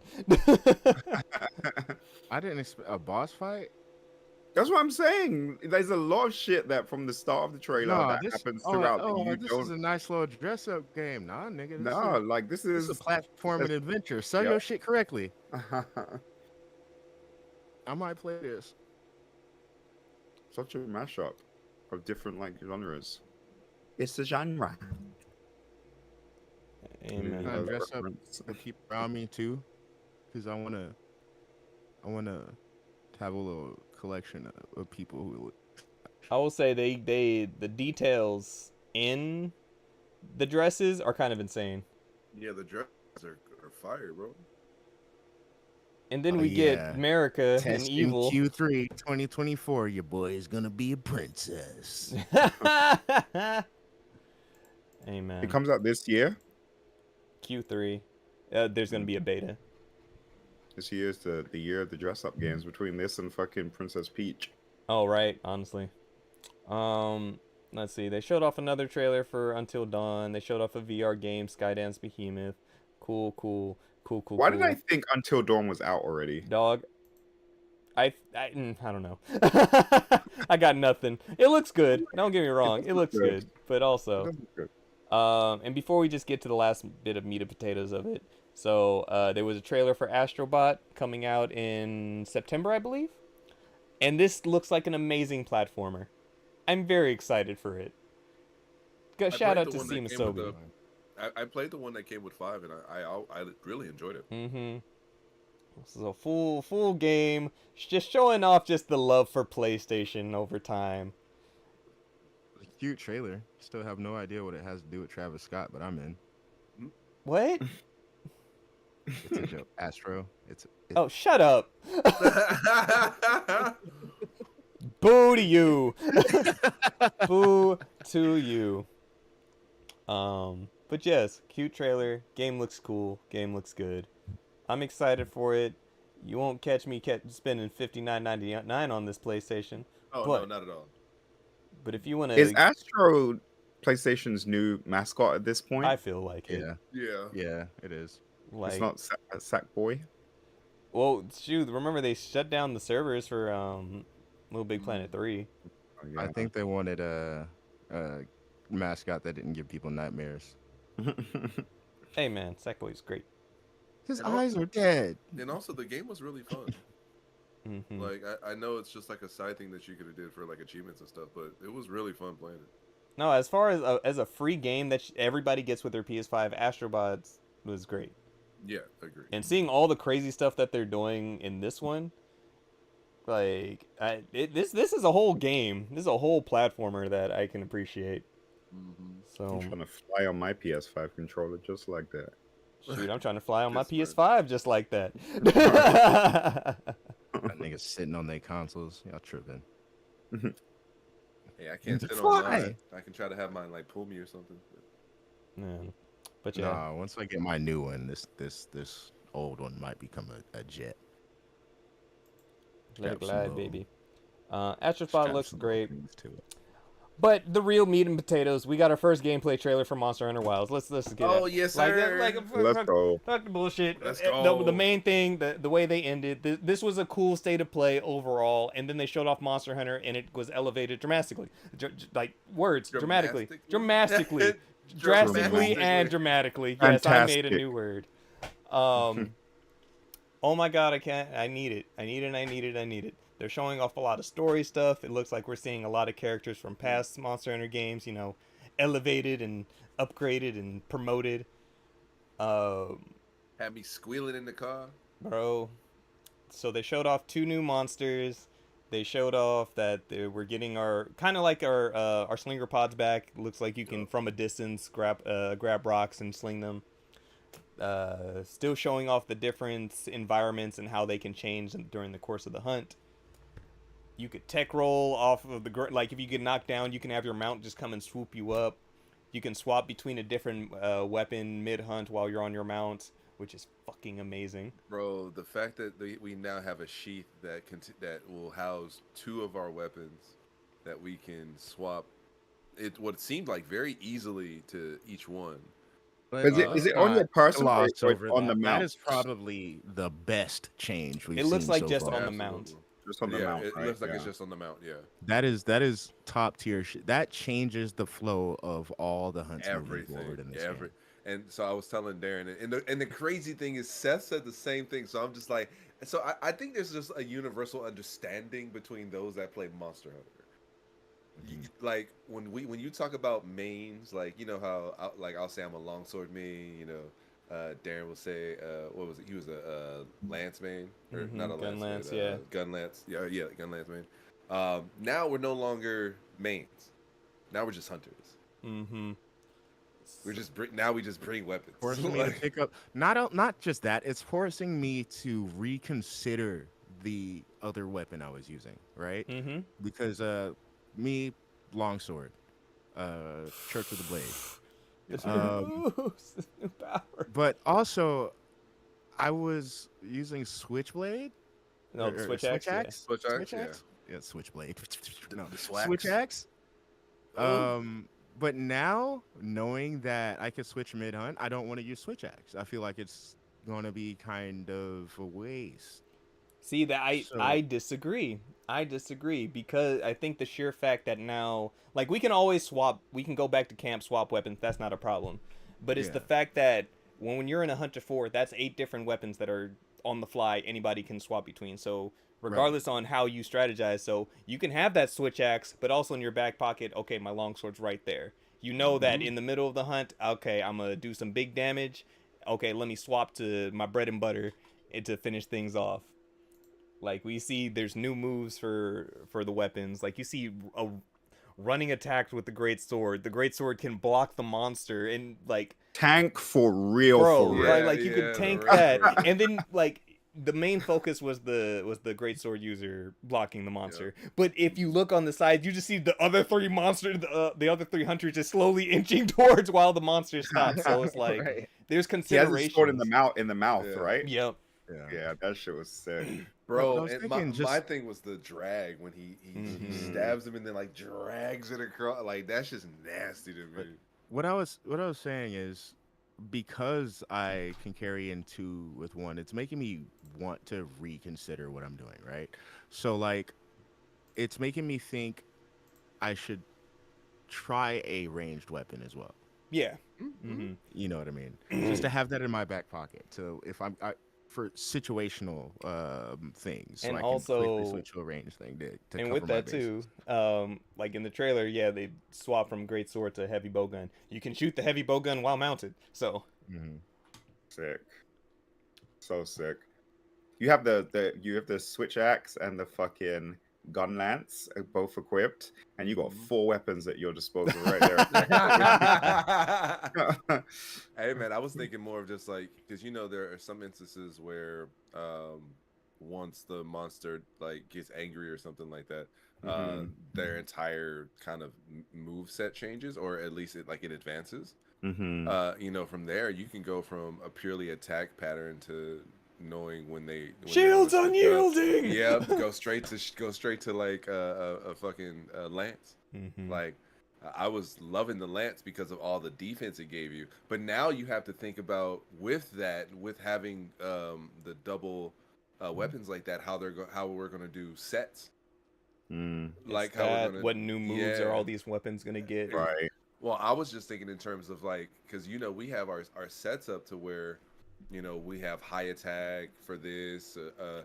I didn't expect a boss fight. That's what I'm saying. There's a lot of shit that from the start of the trailer No, that this. happens Oh, throughout that oh, you this is don't. a nice little dress up game. Nah, nigga, No, like this this is a is. platform and adventure. Sell Yep. your shit correctly. I might play this. Such a mashup of different like genres. It's a genre. Amen. I Another dress up reference. the people around me too, because I wanna have a little collection of people who look. I will say the details in the dresses are kind of insane. Yeah, the dresses are fire, bro. And then Oh, we get yeah. America and Testing Evil. Q3 2024. Your boy is gonna be a princess. Amen. It comes out this year. Q3. There's gonna be a beta. This year is the year of the dress up games between this and fucking Princess Peach. Oh right, honestly. Let's see. They showed off another trailer for Until Dawn. They showed off a VR game, Skydance Behemoth. Cool. Why did I think Until Dawn was out already? Dog. I don't know. I got nothing. It looks good. Don't get me wrong. It looks good, but It also, does look good. and before we just get to the last bit of meat and potatoes of it, so there was a trailer for Astrobot coming out in September, I believe, and this looks like an amazing platformer. I'm very excited for it. Shout played out the to one that Seema came with Sobi. I played the one that came with 5, and I really enjoyed it. Mm-hmm. This is a full game, just showing off just the love for PlayStation over time. A cute trailer. Still have no idea what it has to do with Travis Scott, but I'm in. What? It's a joke. Astro. Oh, shut up. Boo to you. Boo to you. But yes, cute trailer. Game looks cool. Game looks good. I'm excited for it. You won't catch me spending $59.99 on this PlayStation. Oh But- no, not at all. But if you want Is to, Astro PlayStation's new mascot at this point? I feel like it. Yeah, Yeah. yeah, it is. Like, It's not Sackboy. well, shoot. Remember they shut down the servers for Little Big Planet 3. Oh, I think they wanted a mascot that didn't give people nightmares. Hey man, Sackboy's great. His And al- eyes are dead. And also, the game was really fun. Mm-hmm. Like, I know it's just like a side thing that you could have did for like achievements and stuff, but it was really fun playing it. No, as far as a free game that everybody gets with their PS5, Astrobots was great. Yeah, I agree. And seeing all the crazy stuff that they're doing in this one, like this is a whole game. This is a whole platformer that I can appreciate. Mm-hmm. So I'm trying to fly on my PS5 controller just like that. shoot, I'm trying to fly on my Just PS5 just like that. That niggas sitting on their consoles. Y'all tripping. Hey, I can't sit Fly. on mine. I can try to have mine like pull me or something. Man. But yeah, Nah, once I get my new one, this old one might become a jet. let it Strap some glide, little- baby. Astrobot strap looks some little great. things to it. But the real meat and potatoes, we got our first gameplay trailer for Monster Hunter Wilds. Let's get Oh, it. yes, Like, sir. Let's go. Fuck the bullshit. Let's The go. main thing, the way they ended, this was a cool state of play overall, and then they showed off Monster Hunter, and it was elevated dramatically. Like, words, dramatically. Drastically and dramatically. Yes, I made a Fantastic. new word. Oh my god, I need it. I need it. They're showing off a lot of story stuff. It looks like we're seeing a lot of characters from past Monster Hunter games, you know, elevated and upgraded and promoted. Had me squealing in the car. Bro, So they showed off 2 new monsters. They showed off that we're getting our kind of like our slinger pods back. Looks like you can from a distance grab rocks and sling them. Still showing off the different environments and how they can change during the course of the hunt. You could tech roll off of like if you get knocked down, you can have your mount just come and swoop you up. You can swap between a different weapon mid hunt while you're on your mount, which is fucking amazing. Bro, the fact that we now have a sheath that will house 2 of our weapons that we can swap what seemed like very easily to each one. But Is it on your person or gloss over on the that. mount? That is probably the best change we've It seen looks like so just far. on the mount. Just on the Yeah, mount, it right? looks like Yeah. it's just on the mount. Yeah, That is top tier shit. That changes the flow of all the hunts moving forward in this game. And so I was telling Darren, and the crazy thing is, Seth said the same thing. So I'm just like, so I think there's just a universal understanding between those that play Monster Hunter. Like when you talk about mains, like you know how I'll say I'm a longsword main, you know. Darren will say, what was it? He was a lance main, or not a gun lance, main, yeah. gun lance, yeah, gun lance main. Now we're no longer mains. Now we're just hunters. Mm-hmm. We just bring weapons. Forcing me to pick up not just that, it's forcing me to reconsider the other weapon I was using, right? Mm-hmm. Because me longsword, Church of the Blade. It's new moves, it's new power. But also, I was using Switchblade. No, the Switch Axe. Switch axe, Yeah, Switchblade. No, The Swax. Switch Axe. But now knowing that I can switch mid hunt, I don't want to use Switch Axe. I feel like it's going to be kind of a waste. See that I disagree. I disagree because I think the sheer fact that now, like, we can always swap. We can go back to camp, swap weapons. That's not a problem. But it's the fact that when you're in a Hunter 4, that's 8 different weapons that are on the fly. Anybody can swap between. So regardless on how you strategize, so you can have that switch axe, but also in your back pocket. Okay, my longsword's right there. You know that in the middle of the hunt. Okay, I'm gonna do some big damage. Okay, let me swap to my bread and butter to finish things off. Like we see, there's new moves for the weapons. Like you see a running attack with the great sword. The great sword can block the monster and like Tank for real, bro, for real. right? Like you can tank that, and then like the main focus was the great sword user blocking the monster. But if you look on the side, you just see the other 3 monsters, the other 3 hunters just slowly inching towards while the monster stops. So it's like there's consideration. He has a sword in the mouth, right? Yep. Yeah, that shit was sick. Bro, and my thing was the drag when he stabs him and then like drags it across. Like that's just nasty to me. What I was saying is, because I can carry in 2 with 1, it's making me want to reconsider what I'm doing, right? So like, it's making me think I should try a ranged weapon as well. Yeah. Mm-hmm. You know what I mean? Just to have that in my back pocket. So if for situational things, And so I also, can quickly switch to a range thing to and cover with my that bases. too, like in the trailer, they swap from great sword to heavy bowgun. You can shoot the heavy bowgun while mounted. So sick, so sick. You have the switch axe and the fucking gun lance, both equipped, and you got 4 weapons at your disposal right there. Hey man, I was thinking more of just like, because there are some instances where once the monster like gets angry or something like that, their entire kind of move set changes, or at least it advances. From there you can go from a purely attack pattern to knowing when shields unyielding. Yep, go straight to like a fucking lance. Like I was loving the lance because of all the defense it gave you, but now you have to think about with having the double weapons like that, how we're gonna do sets. Like what new moves are all these weapons gonna get? Right. Well, I was just thinking in terms of like, because we have our sets up to where we have high attack for this.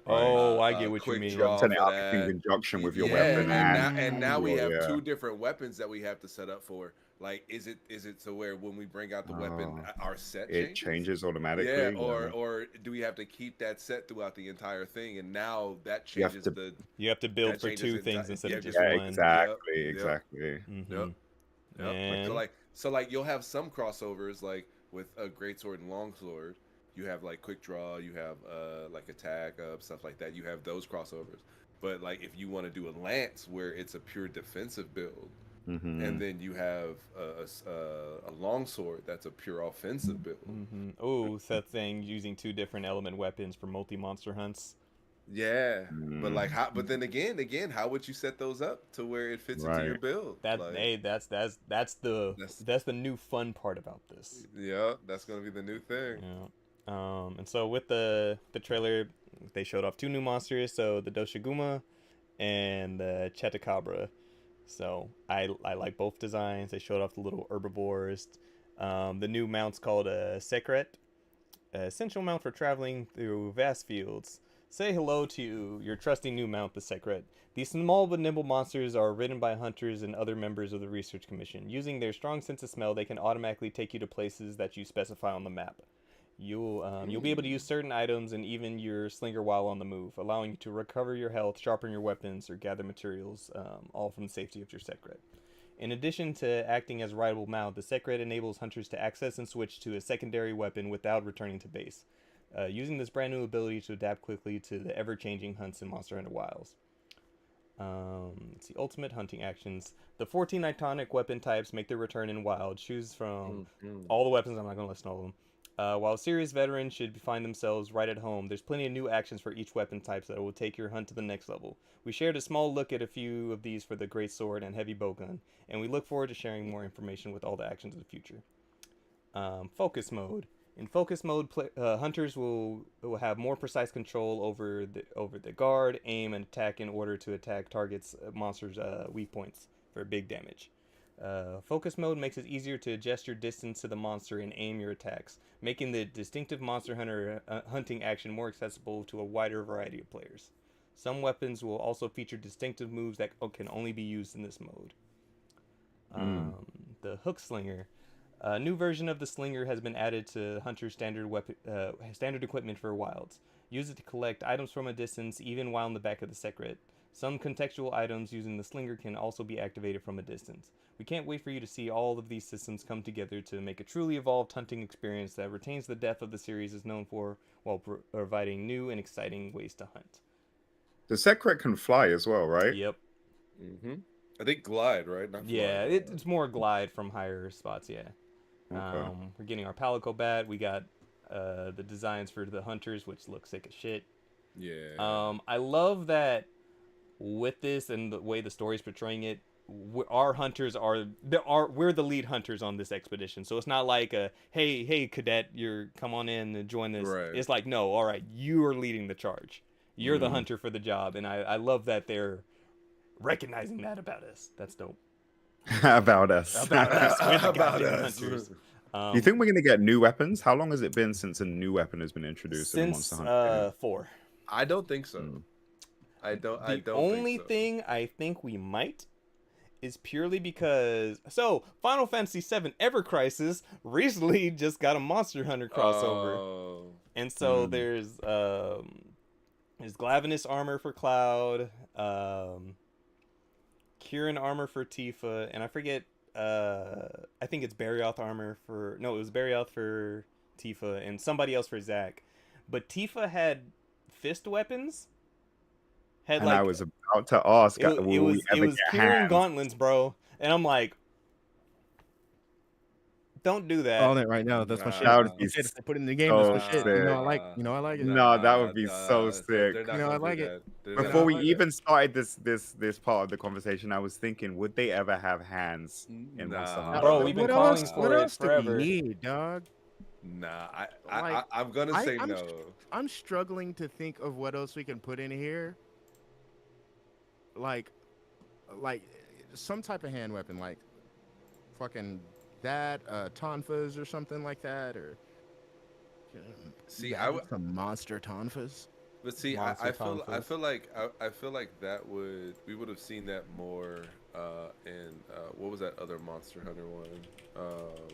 I get what you mean. Set it up in conjunction with your weapon, and now we have 2 different weapons that we have to set up for. Like, is it to where when we bring out the weapon, Oh, our set it changes? changes Yeah, automatically. or do we have to keep that set throughout the entire thing? And now that You have changes to. the You have to build that for changes two the things instead yeah, of just just Yeah, one. yep, exactly, yep, exactly. yep, Mm-hmm. yep. Man. So like you'll have some crossovers like with a great sword and long sword. You have like quick draw, you have like attack, stuff like that. You have those crossovers. But like if you want to do a lance where it's a pure defensive build, and Hmm. then you have a long sword that's a pure offensive build. Mm-hmm. Oh, Seth saying using two different element weapons for multi-monster hunts. Yeah, but like Mm, how? But then again, how would you set those up to where it fits into your right. build? That Like hey, that's that's the new fun part about this. yeah, that's gonna be the new thing. Yeah. And so with the trailer, they showed off two new monsters, so the Doshiguma and the Cheticabra. So I like both designs. They showed off the little herbivores. The new mount's called a Secret, essential mount for traveling through vast fields. Say hello to your trusty new mount, the Secret. These small but nimble monsters are ridden by hunters and other members of the Research Commission. Using their strong sense of smell, they can automatically take you to places that you specify on the map. You'll be able to use certain items and even your slinger while on the move, allowing you to recover your health, sharpen your weapons, or gather materials, all from the safety of your Secret. In addition to acting as rideable mount, the Secret enables hunters to access and switch to a secondary weapon without returning to base, using this brand new ability to adapt quickly to the ever-changing hunts in Monster Hunter Wilds. Let's see, ultimate hunting actions. The 14 iconic weapon types make their return in Wild. Choose from all the weapons. I'm not going to list all of them. While serious veterans should find themselves right at home, there's plenty of new actions for each weapon type that will take your hunt to the next level. We shared a small look at a few of these for the Great Sword and Heavy Bowgun, and we look forward to sharing more information with all the actions in the future. Focus mode. In focus mode, hunters will have more precise control over the guard, aim, and attack in order to attack targets, monsters' weak points for big damage. Focus mode makes it easier to adjust your distance to the monster and aim your attacks, making the distinctive monster hunter hunting action more accessible to a wider variety of players. Some weapons will also feature distinctive moves that can only be used in this mode. Mm. The hook slinger. A new version of the slinger has been added to Hunter's standard equipment for wilds. Use it to collect items from a distance, even while in the back of the Secret. Some contextual items using the slinger can also be activated from a distance. We can't wait for you to see all of these systems come together to make a truly evolved hunting experience that retains the depth of the series is known for, while providing new and exciting ways to hunt. The Secret can fly as well, right? Yep. Mm-hmm. I think glide, right? Not fly. Yeah, it's more glide from higher spots. Yeah. Okay. We're getting our Palico bat. We got the designs for the hunters, which look sick as shit. Yeah. I love that with this and the way the story's portraying it. Our hunters we're the lead hunters on this expedition. So it's not like a hey cadet, you're come on in and join this. Right. It's like no, all right, you are leading the charge. You're the Mm. hunter for the job, and I love that they're recognizing that about us. That's dope. About us. About us, we're the About goddamn us. hunters. Do you think we're gonna get new weapons? How long has it been since a new weapon has been introduced in a Monster Since Hunter game? 4. I don't think so. Mm. I don't The think only so. thing I think we might is purely because Final Fantasy VII Ever Crisis recently just got a Monster Hunter crossover, Oh. and so Mm. there's Glavenus armor for Cloud, Kieran armor for Tifa, and I forget. I think it's Barioth armor for it was Barioth for Tifa and somebody else for Zack, but Tifa had fist weapons. Had And I like was about to ask, it will we was ever get Kieran hands? gauntlets, bro, and I'm like, don't do that. Calling it right now. That's my shit. That Nah. would That's my be shit. If they put it in the game, that's so my shit. You know I like. Nah. You know I like it. No, that would be so sick. They're not You know, I gonna like do it. that. They're Before not we gonna do even started this part of the conversation, I was thinking, would they ever have hands in Monster Nah. Hunter? Bro, we've been What calling else? for What it else do forever. we need, dog? Nah, Like, I'm gonna say I'm no. I'm struggling to think of what else we can put in here. Like some type of hand weapon, like fucking that, tonfas or something like that, or See, I would. some monster tonfas. But see, Monster I conflicts. feel like I feel like we would have seen that more in what was that other Monster Hunter one? Um,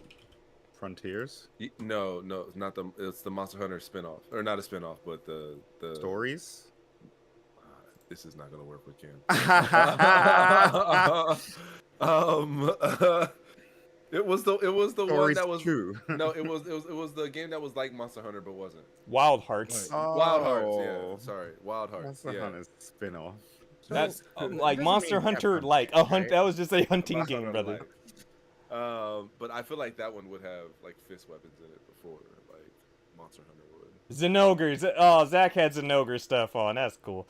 Frontiers, no, not it's the Monster Hunter spinoff, or not a spinoff, but the stories. this is not gonna work with Cam. Stories um, it was the one that was two. no, it was the game that was like Monster Hunter but wasn't. Wild Hearts. Wild Hearts, yeah. Oh, Sorry, Wild Hearts. Monster Yeah. Hunter's spin-off. That's So, like doesn't Monster mean Hunter, Capcom like a can't, hunt. right? That was just a hunting Monster game, Hunter brother. Light. But I feel like that one would have like fist weapons in it before like Monster Hunter would. Zenogre. Oh, Zach had Zenogre stuff on. That's cool.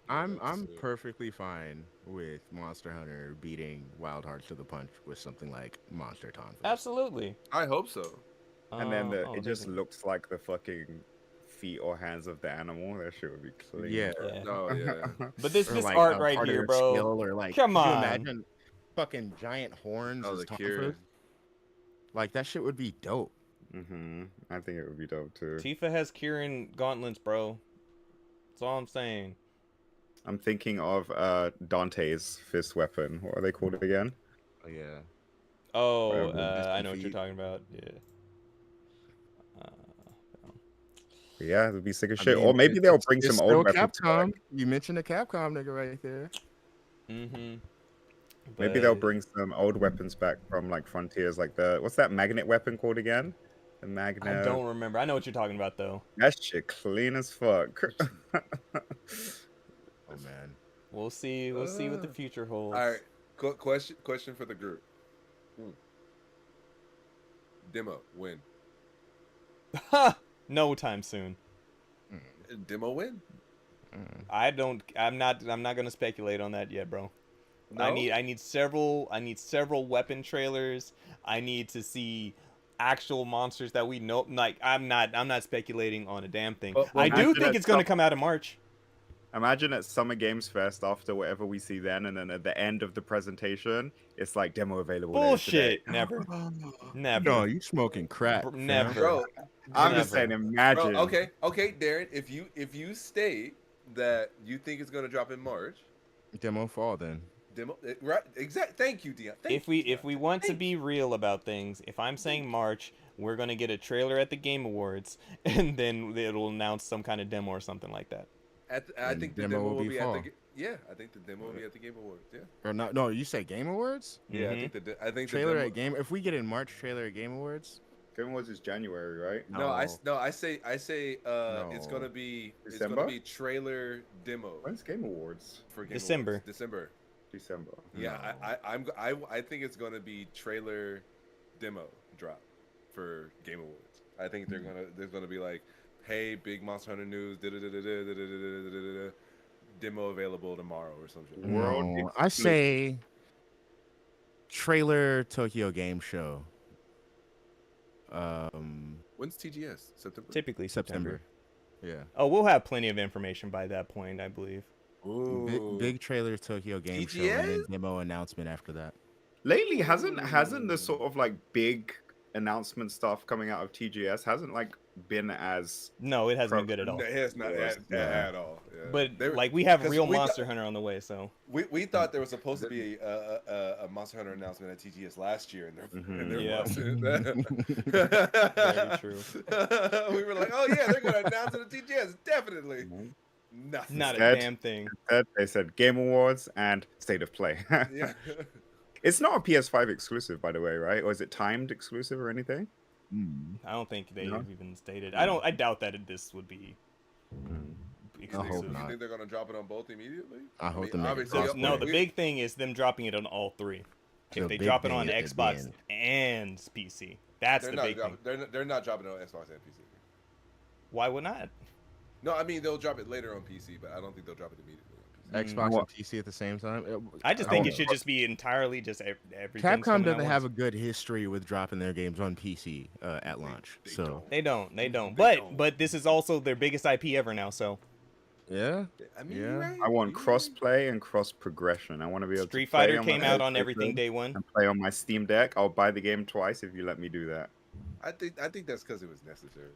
I'm that's it. perfectly fine with Monster Hunter beating Wild Hearts to the punch with something like Monster Conflict. Absolutely. I hope so. And then Oh, it just there's looks like the fucking feet or hands of the animal. That shit would be clean. Yeah. Yeah. Oh yeah. But this Or this like art a right part of here, their bro. skill, or like, Come could you on. imagine fucking giant horns Oh, as the tonfa? Kieran. Like that shit would be dope. I think it would be dope too. Tifa has Kieran gauntlets, bro. That's all I'm saying. I'm thinking of Dante's fist weapon. What are they called again? Oh yeah. Oh, Whatever. I know what you're talking about. Yeah. Yeah, it'd be sick as I shit. mean, or maybe they'll bring it's some still old weapons back. Capcom. You mentioned the Capcom nigga right there. Mm-hmm. Maybe they'll bring some old weapons back from like Frontiers, like what's that magnet weapon called again? The magnet. I don't remember. I know what you're talking about, though. That shit clean as fuck. Oh man. We'll see. We'll see what the future holds. All right. Question for the group. Demo win. No time soon. Demo win. I'm not gonna speculate on that yet, bro. No? I need several weapon trailers. I need to see actual monsters that we know. Like I'm not speculating on a damn thing. Well, I do imagine think that it's gonna some- come out in March. Imagine at Summer Games Fest after whatever we see then, and then at the end of the presentation, it's like demo available. later today. Bullshit. Never. Never. No, you smoking crack. fam. Never. Bro, I'm just Never. saying, imagine. bro, okay, Darren. If you state that you think it's gonna drop in March, Demo fall then. demo right? Exact. Thank you, Dion. Thank you, If we want to Thank be real about things, if I'm saying March, we're gonna get a trailer at the Game Awards, and then it'll announce some kind of demo or something like that. I think the demo demo will will be be fall. at the yeah. I think the demo will be at the Game Awards. Yeah. Or not? No, you say Game Awards? Yeah. Mhm. I think Trailer the demo, at Game. If we get in March, trailer at Game Awards. Game Awards is January, right? No, I say it's No. gonna be December? trailer demo When's Game Awards? for Game December. Awards. December. December. Yeah, I think it's gonna be trailer demo drop for Game Awards. I think there's gonna be like, hey, big Monster Hunter news, demo available tomorrow or some shit. World No, I exclusive. say trailer Tokyo Game Show. When's TGS? September. Typically September. Yeah. Oh, we'll have plenty of information by that point, I believe. Ooh. Big trailer Tokyo Game Show and then TGS? demo announcement after that. Lately, hasn't the sort of like big announcement stuff coming out of TGS hasn't like been as No, it hasn't been good at all. No, it's not at all. Yeah. But They were- like we have 'cause real we Monster Hunter on the way, so we thought there was supposed to be a Monster Hunter announcement at TGS last year, and there Yeah. wasn't. Very true. We were like, oh yeah, they're gonna announce it at TGS, definitely. Nothing. not Instead- a damn thing. they said Game Awards and State of Play. Yeah. It's not a PS5 exclusive, by the way, right? Or is it timed exclusive or anything? I don't think they've No? even stated. I doubt that this would be I exclusive. hope You not. think they're gonna drop it on both immediately? I hope they make it obviously, cross-play. No, the we- big thing is them dropping it on all three. If The they big drop it thing on is at the Xbox end. and PC, that's They're the not big thing. dropping. They're not dropping it on Xbox and PC. Why would not? No, I mean they'll drop it later on PC, but I don't think they'll drop it immediately on PC. Xbox What? and PC at the same time. I just think Oh. it should just be entirely just everything. Capcom doesn't have a good history with dropping their games on PC at launch. They So don't. They don't. They But don't. this is also their biggest IP ever now. So yeah, I mean, Yeah. you're right, I want you're right. cross-play and cross-progression. I want to be able Street to play Fighter on my came out on PlayStation everything day one. and play on my Steam Deck. I'll buy the game twice if you let me do that. I think that's because it was necessary.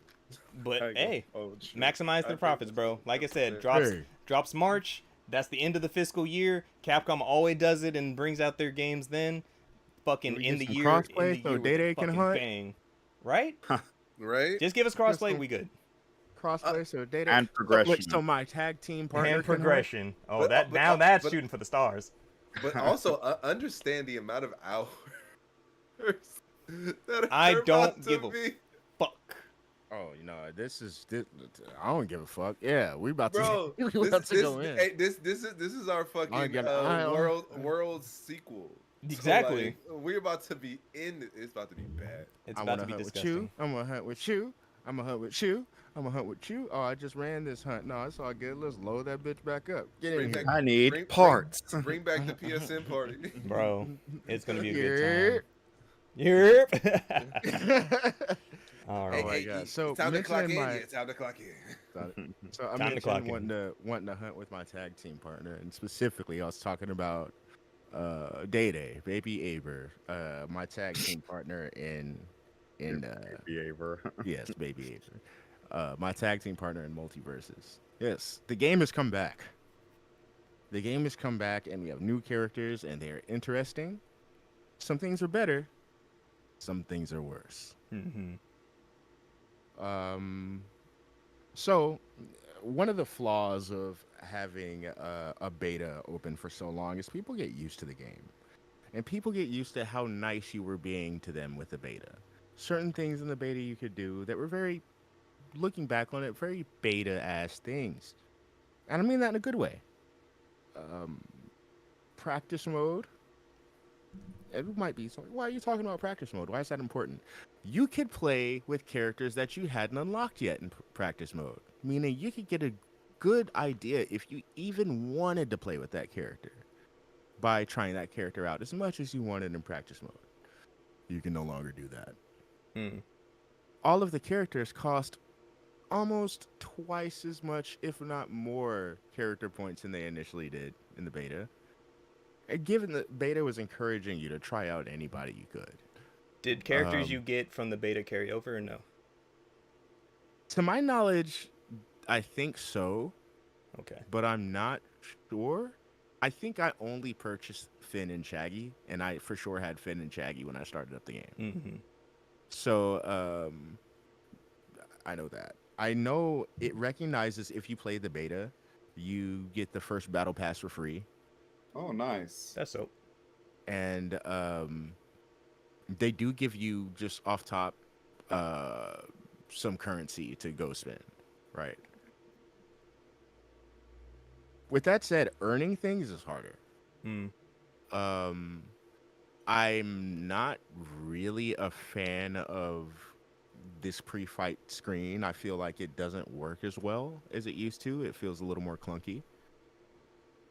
But I go, hey, oh, shit. maximize I their think profits, that's bro. Like I said, 100%. drops March. That's the end of the fiscal year. Capcom always does it and brings out their games then. Do Fucking we in get the some year crossplay so with a Day can fucking hunt? bang, right? Right? Just give us Just crossplay, some we good. crossplay so Day And progression. so my tag team partner And can hunt. progression. Oh, But that now that's but shooting for the stars. but also understand the amount of hours that I are don't about to give a be. fuck. Oh, this. I don't give a fuck. Yeah, we about to Bro, we this about to this go in. hey, this is our I fucking get world sequel. So Exactly. like we're about to be in. It's about to be bad. It's I about want to to be hunt with disgusting. you. I'm gonna hunt with you. I'm gonna hunt with you. I'm gonna hunt with you. Oh, I just ran this hunt. No, it's all good. Let's load that bitch back up. Get in Bring here. back I need bring parts. bring back the PSN party. Bro, it's gonna be a good Yeah. time. Yep. All Oh Hey, my right. hey, god. So it's time to clock mentioning in. my Yeah, it's time to clock in. got it. So I Time to clock mentioned in. wanting to hunt with my tag team partner, and specifically I was talking about Day Day, Baby Aber, my tag team partner in Behavior. yes, Baby Aber. My tag team partner in Multiverses. Yes, the game has come back. The game has come back and we have new characters and they're interesting. Some things are better, some things are worse. Mm-hmm. Um, so, one of the flaws of having a beta open for so long is people get used to the game. And people get used to how nice you were being to them with the beta. Certain things in the beta you could do that were very, looking back on it, very beta ass things. And I mean that in a good way. Um, Practice mode. It might be something. Why are you talking about practice mode? Why is that important? You could play with characters that you hadn't unlocked yet in practice mode, meaning you could get a good idea if you even wanted to play with that character by trying that character out as much as you wanted in practice mode. You can no longer do that. Mm. All of the characters cost almost twice as much, if not more, character points than they initially did in the beta. And given that beta was encouraging you to try out anybody you could. Did characters you get from the beta carry over or no? To my knowledge, I think so, Okay. but I'm not sure. I think I only purchased Finn and Shaggy, and I for sure had Finn and Shaggy when I started up the game. Mm-hmm. So, I know that. I know it recognizes if you play the beta, you get the first battle pass for free, Oh, nice. That's so. and they do give you just off top some currency to go spend, right? With that said, earning things is harder. Mm. I'm not really a fan of this pre-fight screen. I feel like it doesn't work as well as it used to. It feels a little more clunky.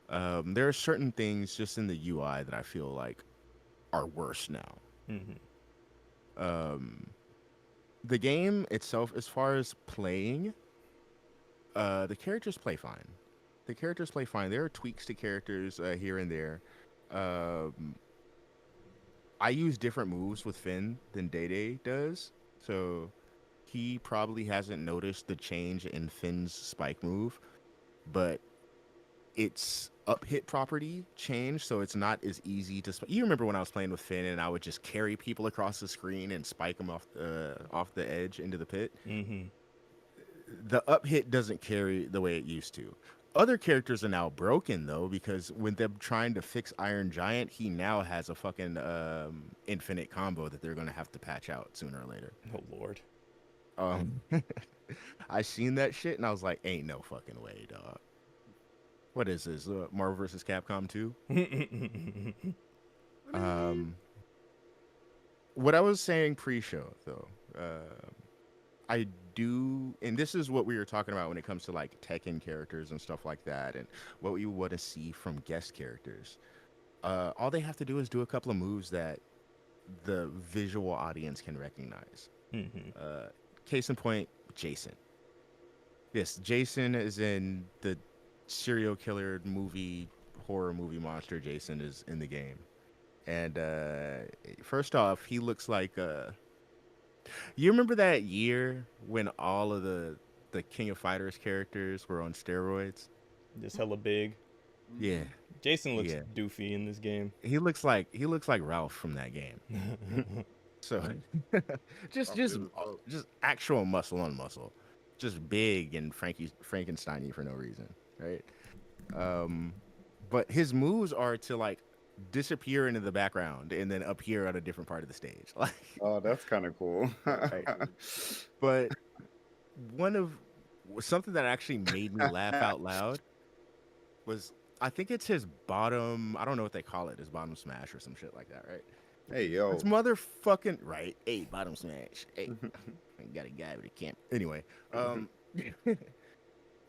There are certain things just in the UI that I feel like are worse now. Mm-hmm. The game itself, as far as playing, the characters play fine. The characters play fine. There are tweaks to characters here and there. I use different moves with Finn than Day Day does, so he probably hasn't noticed the change in Finn's spike move, but its up hit property changed, so it's not as easy to. You remember when I was playing with Finn and I would just carry people across the screen and spike them off the edge into the pit? Mm-hmm. The up hit doesn't carry the way it used to. Other characters are now broken though, because when they're trying to fix Iron Giant, he now has a fucking infinite combo that they're gonna have to patch out sooner or later. Oh Lord. I seen that shit and I was like, ain't no fucking way, dog. What is this? Marvel vs. Capcom 2? What I was saying pre-show though, I do, and this is what we were talking about when it comes to like Tekken characters and stuff like that, and what we want to see from guest characters. All they have to do is do a couple of moves that the visual audience can recognize. Mm-hmm. Case in point, Jason. Yes, Jason is in the serial killer movie, horror movie monster. Jason is in the game. And first off, he looks like You remember that year when all of the King of Fighters characters were on steroids? Just hella big. Yeah, Jason looks yeah. doofy in this game. He looks like Ralph from that game. So just I'm just good as fuck. just actual muscle on muscle, just big and Frankensteiny for no reason, right? Um, but his moves are to like disappear into the background and then appear on a different part of the stage, like Oh, that's kind of cool. right. But one of something that actually made me laugh out loud was I think it's his bottom. I don't know what they call it, his bottom smash or some shit like that, right? Hey, It's yo. motherfucking right. Hey, bottom smash. Hey, I got a guy with a camp. Anyway, um,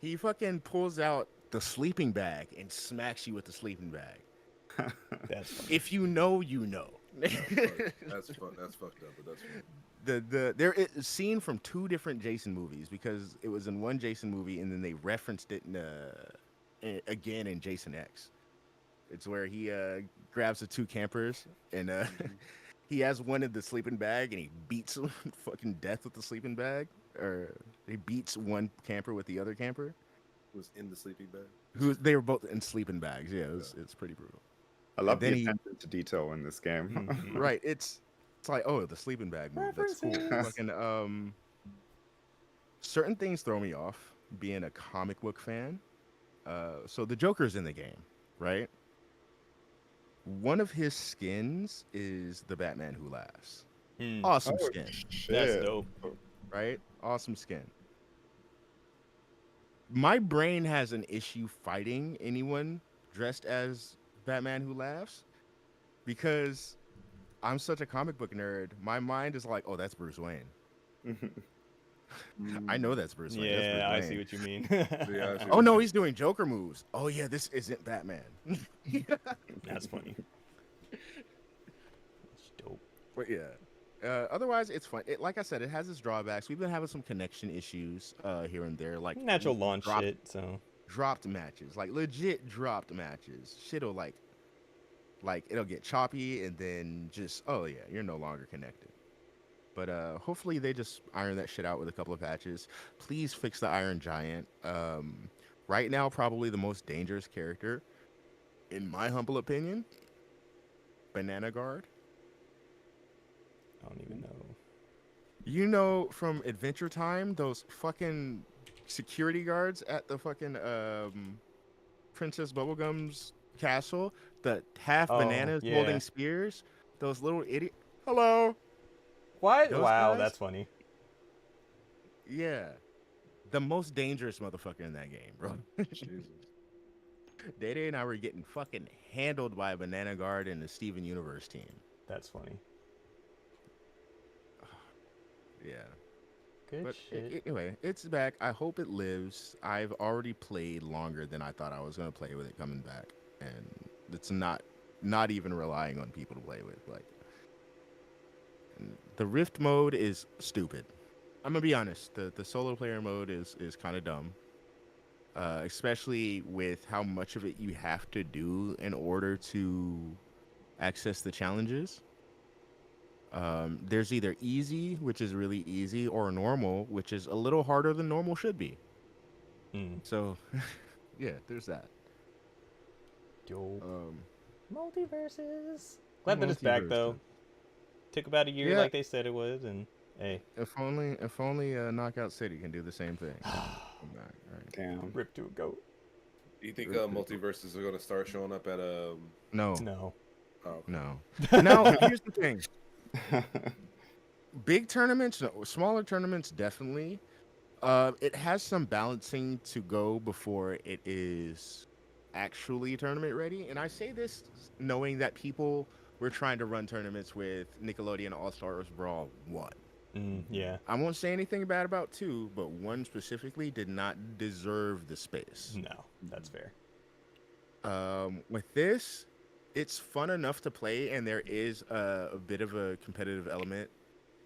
he fucking pulls out the sleeping bag and smacks you with the sleeping bag. That's funny. If you know, you know. That's fucked up, but that's fine. There is seen from two different Jason movies because it was in one Jason movie and then they referenced it again in Jason X. It's where he grabs the two campers and he has one in the sleeping bag and he beats him fucking death with the sleeping bag, or he beats one camper with the other camper. Was in the sleeping bag. Who they were both in sleeping bags. Yeah, it's pretty brutal. I love then the he- attention to detail in this game. Mhm. Right, it's like, oh, the sleeping bag move. That's cool. References. Fucking certain things throw me off being a comic book fan. So the Joker's in the game, right? One of his skins is the Batman Who Laughs. Mm, Awesome Oh, skin, shit. that's dope. right? Awesome skin. My brain has an issue fighting anyone dressed as Batman Who Laughs because I'm such a comic book nerd. My mind is like, oh, that's Bruce Wayne. I know that's Bruce Wayne. That's Bruce Yeah, I Wayne. see what you mean. Yeah, I see Oh what no, you- he's doing Joker moves. Oh yeah, this isn't Batman. That's funny. That's dope. But yeah. Otherwise, it's fun. Like I said, it has its drawbacks. We've been having some connection issues here and there, like Natural launch dropped, shit, so dropped matches, like legit dropped matches. Shit'll like it'll get choppy, and then just oh yeah, you're no longer connected. But hopefully they just iron that shit out with a couple of patches. Please fix the Iron Giant. Right now, probably the most dangerous character, in my humble opinion, Banana Guard. I don't even know. You know from Adventure Time, those fucking security guards at the fucking Princess Bubblegum's castle, the half Oh, bananas yeah. holding spears, those little idiot. Hello. What? Those Wow, guys? that's funny. Yeah. The most dangerous motherfucker in that game, bro. Jesus. Day and I were getting fucking handled by a Banana Guard and the Steven Universe team. That's funny. Yeah. Good But shit. anyway, it's back. I hope it lives. I've already played longer than I thought I was going to play with it coming back. And it's not even relying on people to play with. Like, the Rift mode is stupid. I'm going to be honest. The solo player mode is kind of dumb. Especially with how much of it you have to do in order to access the challenges. There's either easy, which is really easy, or normal, which is a little harder than normal should be. Mm. So, yeah, there's that. Dope. Um, Multiverses. Glad that it's back though. multiverse. Took about a year, Yeah. like they said it was, and hey, If only Knockout City can do the same thing. Come back, right? Damn. rip to a goat. Do you think Really? multiverses are gonna start showing up at No, No. Oh, no. Now, here's the thing. Big tournaments, no. Smaller tournaments, definitely. It has some balancing to go before it is actually tournament ready. And I say this knowing that people were trying to run tournaments with Nickelodeon All Stars Brawl 1. Yeah. I won't say anything bad about 2, but 1 specifically did not deserve the space. No, that's fair. With this, it's fun enough to play, and there is a bit of a competitive element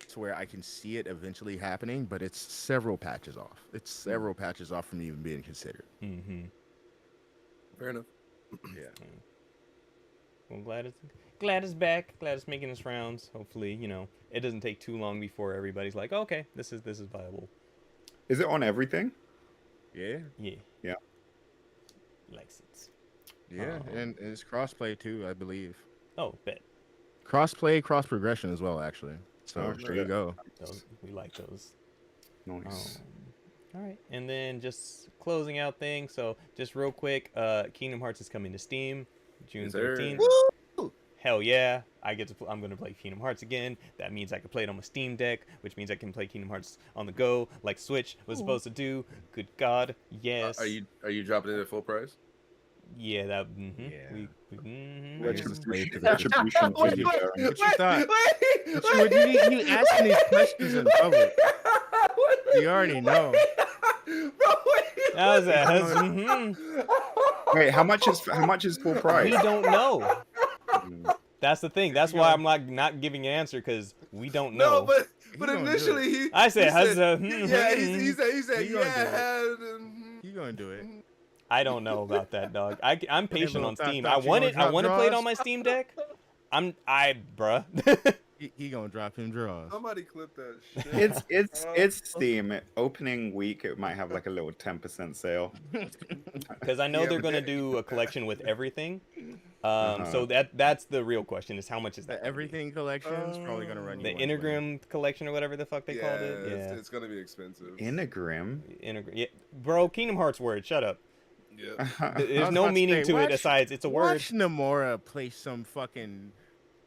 to where I can see it eventually happening, but it's several patches off. It's several patches off from even being considered. Mm-hmm. fair enough. Yeah. I'm glad it's back. Glad it's making its rounds. Hopefully, it doesn't take too long before everybody's like, okay, this is viable. Is it on everything? Yeah. Yeah. Yeah. License. Yeah, and it's crossplay too, I believe. Oh, bet. Crossplay, cross progression as well, actually. So Oh, there you shit. go. We like those. Nice. All right, and then just closing out things. So just real quick, Kingdom Hearts is coming to Steam, June Yes, sir. 13th. Hell yeah! I'm gonna play Kingdom Hearts again. That means I can play it on my Steam Deck, which means I can play Kingdom Hearts on the go, like Switch was supposed to do. Good God, yes. Are you dropping it at full price? Yeah, that. Yeah. Retribution. What you thought? Wait, You asking these questions in public. You already know. Bro, wait. That was a. Wait, how much is full We price? don't know. Mm. That's the thing. That's why I'm not giving an answer because we don't know. No, but He gonna do initially he. I said, he said, yeah, he said, He gonna yeah. You gonna do it? I don't know about that, dog. I'm patient little on thought Steam. you I gonna want drop to play it draws? on my Steam Deck. Bruh. He gonna drop him draws. Somebody clip that shit. It's Steam. Opening week, it might have like a little 10% sale. Because I know Yeah, they're but gonna they- do a collection with everything. Uh-huh. So that's the real question: is how much is The that? gonna be? everything collection is probably gonna run you. The 120. Enneagram collection or whatever the fuck they called it. Yeah. It's gonna be expensive. Inagram. Yeah, bro. Kingdom Hearts word. Shut up. Yeah. I There's was no about to meaning say, to it watch- besides it's a word. Watch Namora play some fucking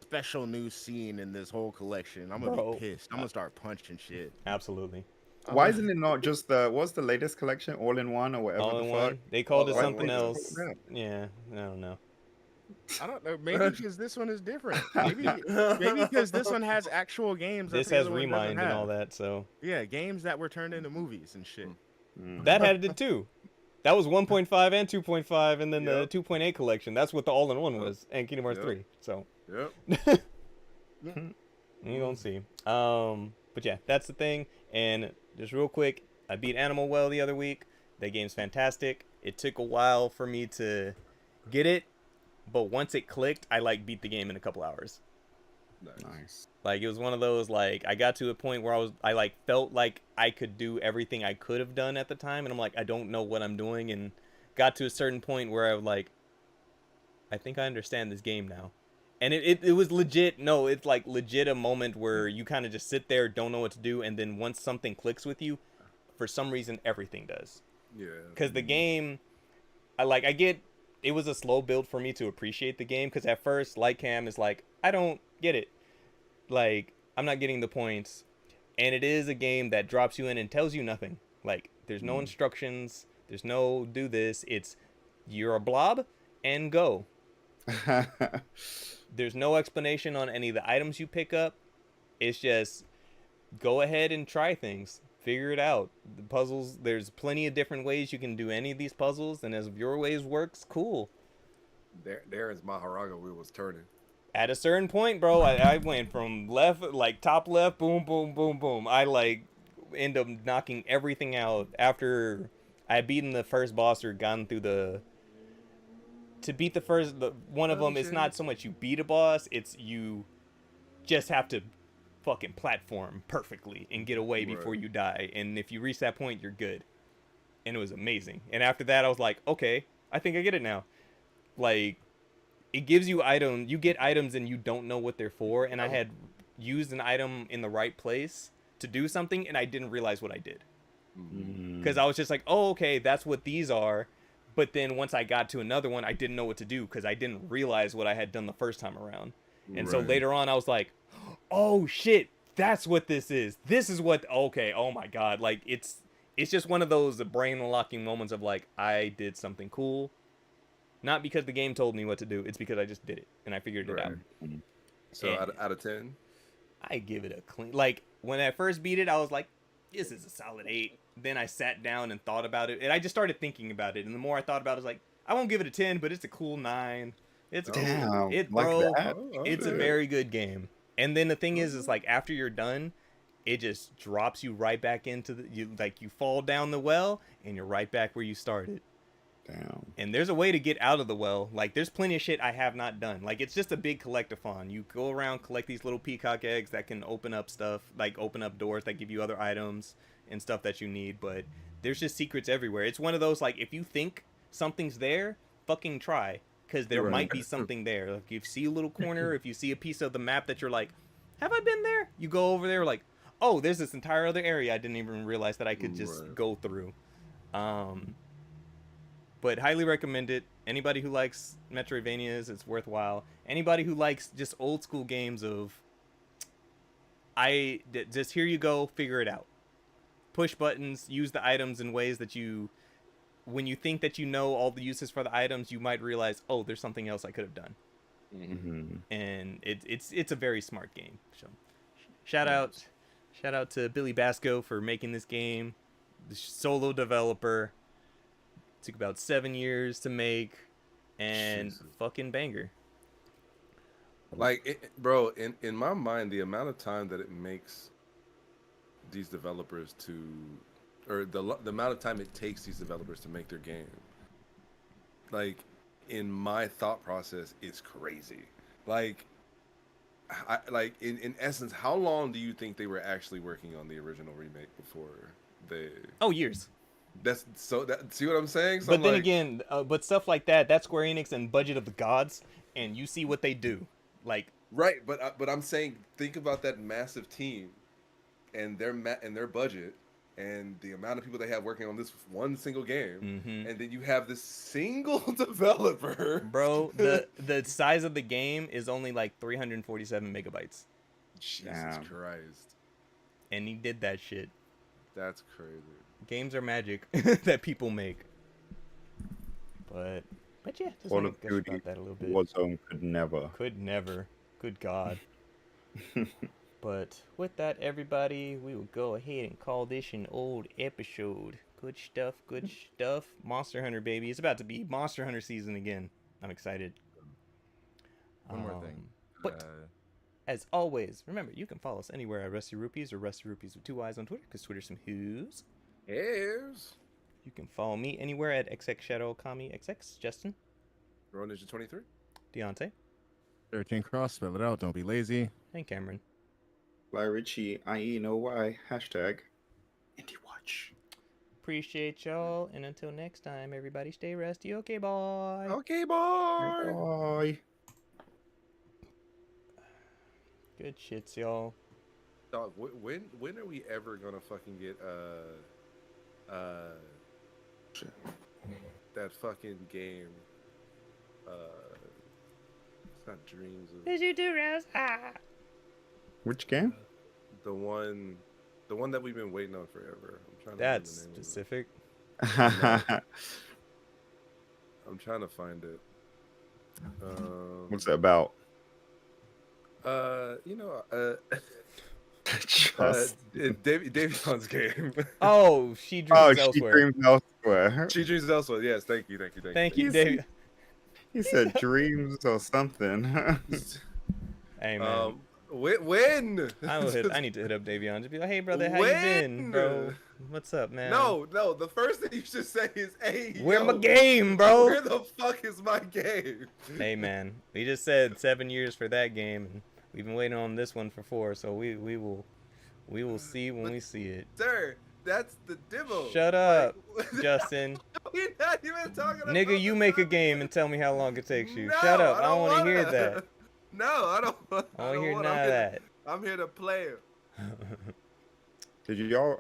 special new scene in this whole collection. I'm gonna Bro. be pissed. I'm gonna start punching shit. Absolutely. Why isn't it not just what's the latest collection? All in one or whatever All the in fuck? one. They called it All in something one. else. Yeah. Yeah. I don't know. I don't know. Maybe because this one is different. Maybe because this one has actual games. that This the has other one doesn't Remind and all have. that. So Yeah, games that were turned into movies and shit. Mm. that had it too. That was 1.5 and 2.5, and then Yep. the 2.8 collection. That's what the all-in-one was, and Kingdom Hearts Yep. 3. So Yep. you gonna see. But yeah, that's the thing. And just real quick, I beat Animal Well the other week. That game's fantastic. It took a while for me to get it, but once it clicked, I beat the game in a couple hours. Nice. Like it was one of those I got to a point where I felt like I could do everything I could have done at the time, and I'm like, I don't know what I'm doing, and got to a certain point where I was I think I understand this game now. And it was legit. No, it's legit a moment where you kind of just sit there, don't know what to do, and then once something clicks with you, for some reason everything does. Yeah. Because the game, I get it was a slow build for me to appreciate the game. Because at first, Cam is I don't get it. I'm not getting the points, and it is a game that drops you in and tells you nothing. There's no instructions. There's no do this. It's you're a blob and go. There's no explanation on any of the items you pick up. It's just go ahead and try things. Figure it out. The puzzles, there's plenty of different ways you can do any of these puzzles, and as your ways works, cool. Darren's Maharaga wheel was turning. At a certain point, bro, I went from left, top left, boom, boom, boom, boom. I end up knocking everything out after I had beaten the first boss or gotten through to beat the first one of them. It's not so much you beat a boss, it's you just have to fucking platform perfectly and get away before you die, and if you reach that point, you're good. And it was amazing. And after that, I was like, okay, I think I get it now. It gives you you get items and you don't know what they're for, and I had used an item in the right place to do something, and I didn't realize what I did. Because I was just oh, okay, that's what these are. But then once I got to another one, I didn't know what to do because I didn't realize what I had done the first time around. And so later on, I was like, oh shit, that's what this is. This is what, okay, oh my god. It's just one of those brain unlocking moments of I did something cool. Not because the game told me what to do, it's because I just did it and I figured it out. So And out of 10? I give it a clean, when I first beat it, I was like, this is a solid 8. Then I sat down and thought about it, and I just started thinking about it, and the more I thought about it, I was I won't give it a 10, but it's a cool 9. It's cool. Damn, Bro, that? it's a very good game. And then the thing is after you're done, it just drops you right back into you fall down the well, and you're right back where you started. Damn. And there's a way to get out of the well. Like, there's plenty of shit I have not done. Like, it's just a big collectathon. You go around, collect these little peacock eggs that can open up stuff, like open up doors that give you other items and stuff that you need. But there's just secrets everywhere. It's one of those, like, if you think something's there, fucking try. Because there Right. might be something there. Like, if you see a little corner, if you see a piece of the map that you're like, have I been there? You go over there, like, oh, there's this entire other area I didn't even realize that I could just go through. But highly recommend it. Anybody who likes Metroidvanias, it's worthwhile. Anybody who likes just old school games of, just here you go, figure it out. Push buttons, use the items in ways that you, when you think that you know all the uses for the items, you might realize, oh, there's something else I could have done. Mm-hmm. And it's a very smart game. So shout out to Billy Basco for making this game, the solo developer. Took about 7 years to make, and Jesus. fucking banger. Like, bro, in my mind, the amount of time that it makes these developers to, or the amount of time it takes these developers to make their game, like, in my thought process, is crazy. Like, in essence, how long do you think they were actually working on the original remake before they? Oh, years. That's so. See what I'm saying? So But I'm then like, again, but stuff like that's Square Enix and Budget of the Gods, and you see what they do. Like, right? But I'm saying, think about that massive team, and their budget, and the amount of people they have working on this one single game, and then you have this single developer. bro, the size of the game is only like 347 megabytes, Jesus Christ, and he did that shit. That's crazy. Games are magic that people make. But yeah, just Call wanna of gush Duty about that a little bit. Warzone could never. Could never. Good God. But with that, everybody, we will go ahead and call this an old episode. Good stuff, good stuff. Monster Hunter, baby. It's about to be Monster Hunter season again. I'm excited. One more thing. But as always, remember, you can follow us anywhere at Rusty Rupees or Rusty Rupees with 2 eyes on Twitter, because Twitter's some whoos. Yes. You can follow me anywhere at XX Shadow Kami XX. Justin. Roll Ninja 23. Deontay. 13 Cross, spell it out. Don't be lazy. And Cameron. Fly Richie, IE no Y, hashtag Indie Watch. Appreciate y'all, and until next time, everybody stay rusty. Okay, bye. Okay, boy. Bye. Good shits, y'all. Dog, when are we ever gonna fucking get that fucking game? It's not Dreams of Did you do Rose? Ah. Which game? the one that we've been waiting on forever. I'm trying to That's remember the name specific. of it. I'm trying to find it. What's it about? Davion's game. Oh, she dreams elsewhere. She dreams elsewhere. She dreams elsewhere. Yes, thank you. Thank you, David. He said dreams or something. Hey man, when? I need to hit up Davion. Just be like, hey brother, how you been, When? bro? What's up, man? No. The first thing you should say is, "Hey, Where yo, my game, bro?" Where the fuck is my game? Hey man, we just said 7 years for that game, and we've been waiting on this one for 4. So we will see when we see it. Sir, that's the demo. Shut up, Justin. We're not even talking about Nigga, you the make a demo. game and tell me how long it takes you. No, Shut up. I don't want to wanna. hear that. No, I don't. I don't want to hear wanna. none of that. I'm here to play it. Did y'all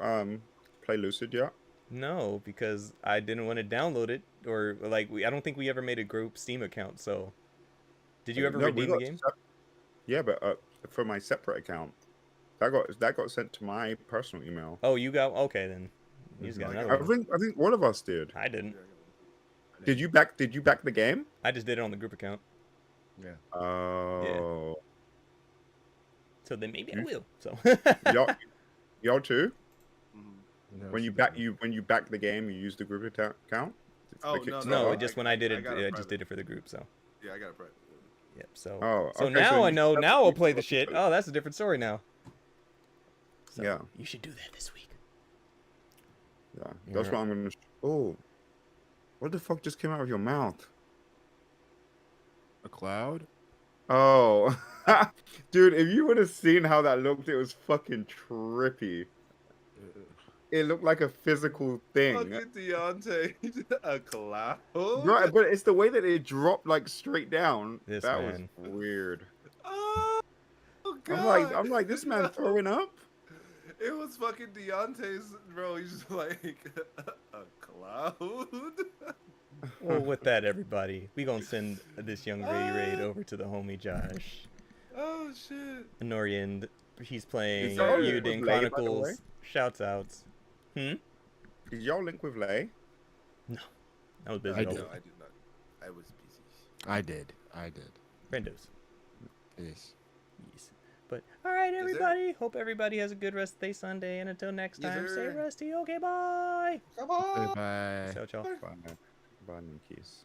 play Lucid yet? No, because I didn't want to download it, or like I don't think we ever made a group Steam account. So, did you ever No, we redeem the got game? Yeah, but for my separate account, that got sent to my personal email. Oh, you got okay then. You just got Mhm. another one. I think one of us did. I didn't. Did you back the game? I just did it on the group account. Yeah. Oh, So then maybe I Hmm. will. So. y'all too. Mhm. When you back the game, you use the group account. Oh, The no, Kickstarter? No, I- it just when I did I it, got it I just private. did it for the group. So. Yeah, I got it right. Yep. So. Oh, So okay, now I you- know. Now I'll play the you- shit. Oh, that's a different story now. So, Yeah. You should do that this week. Yeah, that's Yeah. what I'm gonna. Oh, What the fuck just came out of your mouth? A cloud? Oh, dude, if you would have seen how that looked, it was fucking trippy. It looked like a physical thing. Fucking Deontay, a cloud. Right, but it's the way that it dropped like straight down. This That man. was weird. Oh, God. I'm like, this man throwing up? It was fucking Deontay's, bro. He's just like a cloud. Well, with that, everybody, we gonna send this young raid over to the homie Josh. Oh shit. Norian, he's playing Is y'all Yuden link with Lay, by the way? Chronicles. Shouts outs. Is y'all link with Lay? I was busy. I No, did. I did not. I was busy. I did. Friendos. Yes. Yes. But all right, there- everybody. Hope everybody has a good rest of their Sunday. And until next Yes, time, stay sir. rusty. Okay, bye. Come on. Bye. Ciao, ciao. Bye, Ninkies.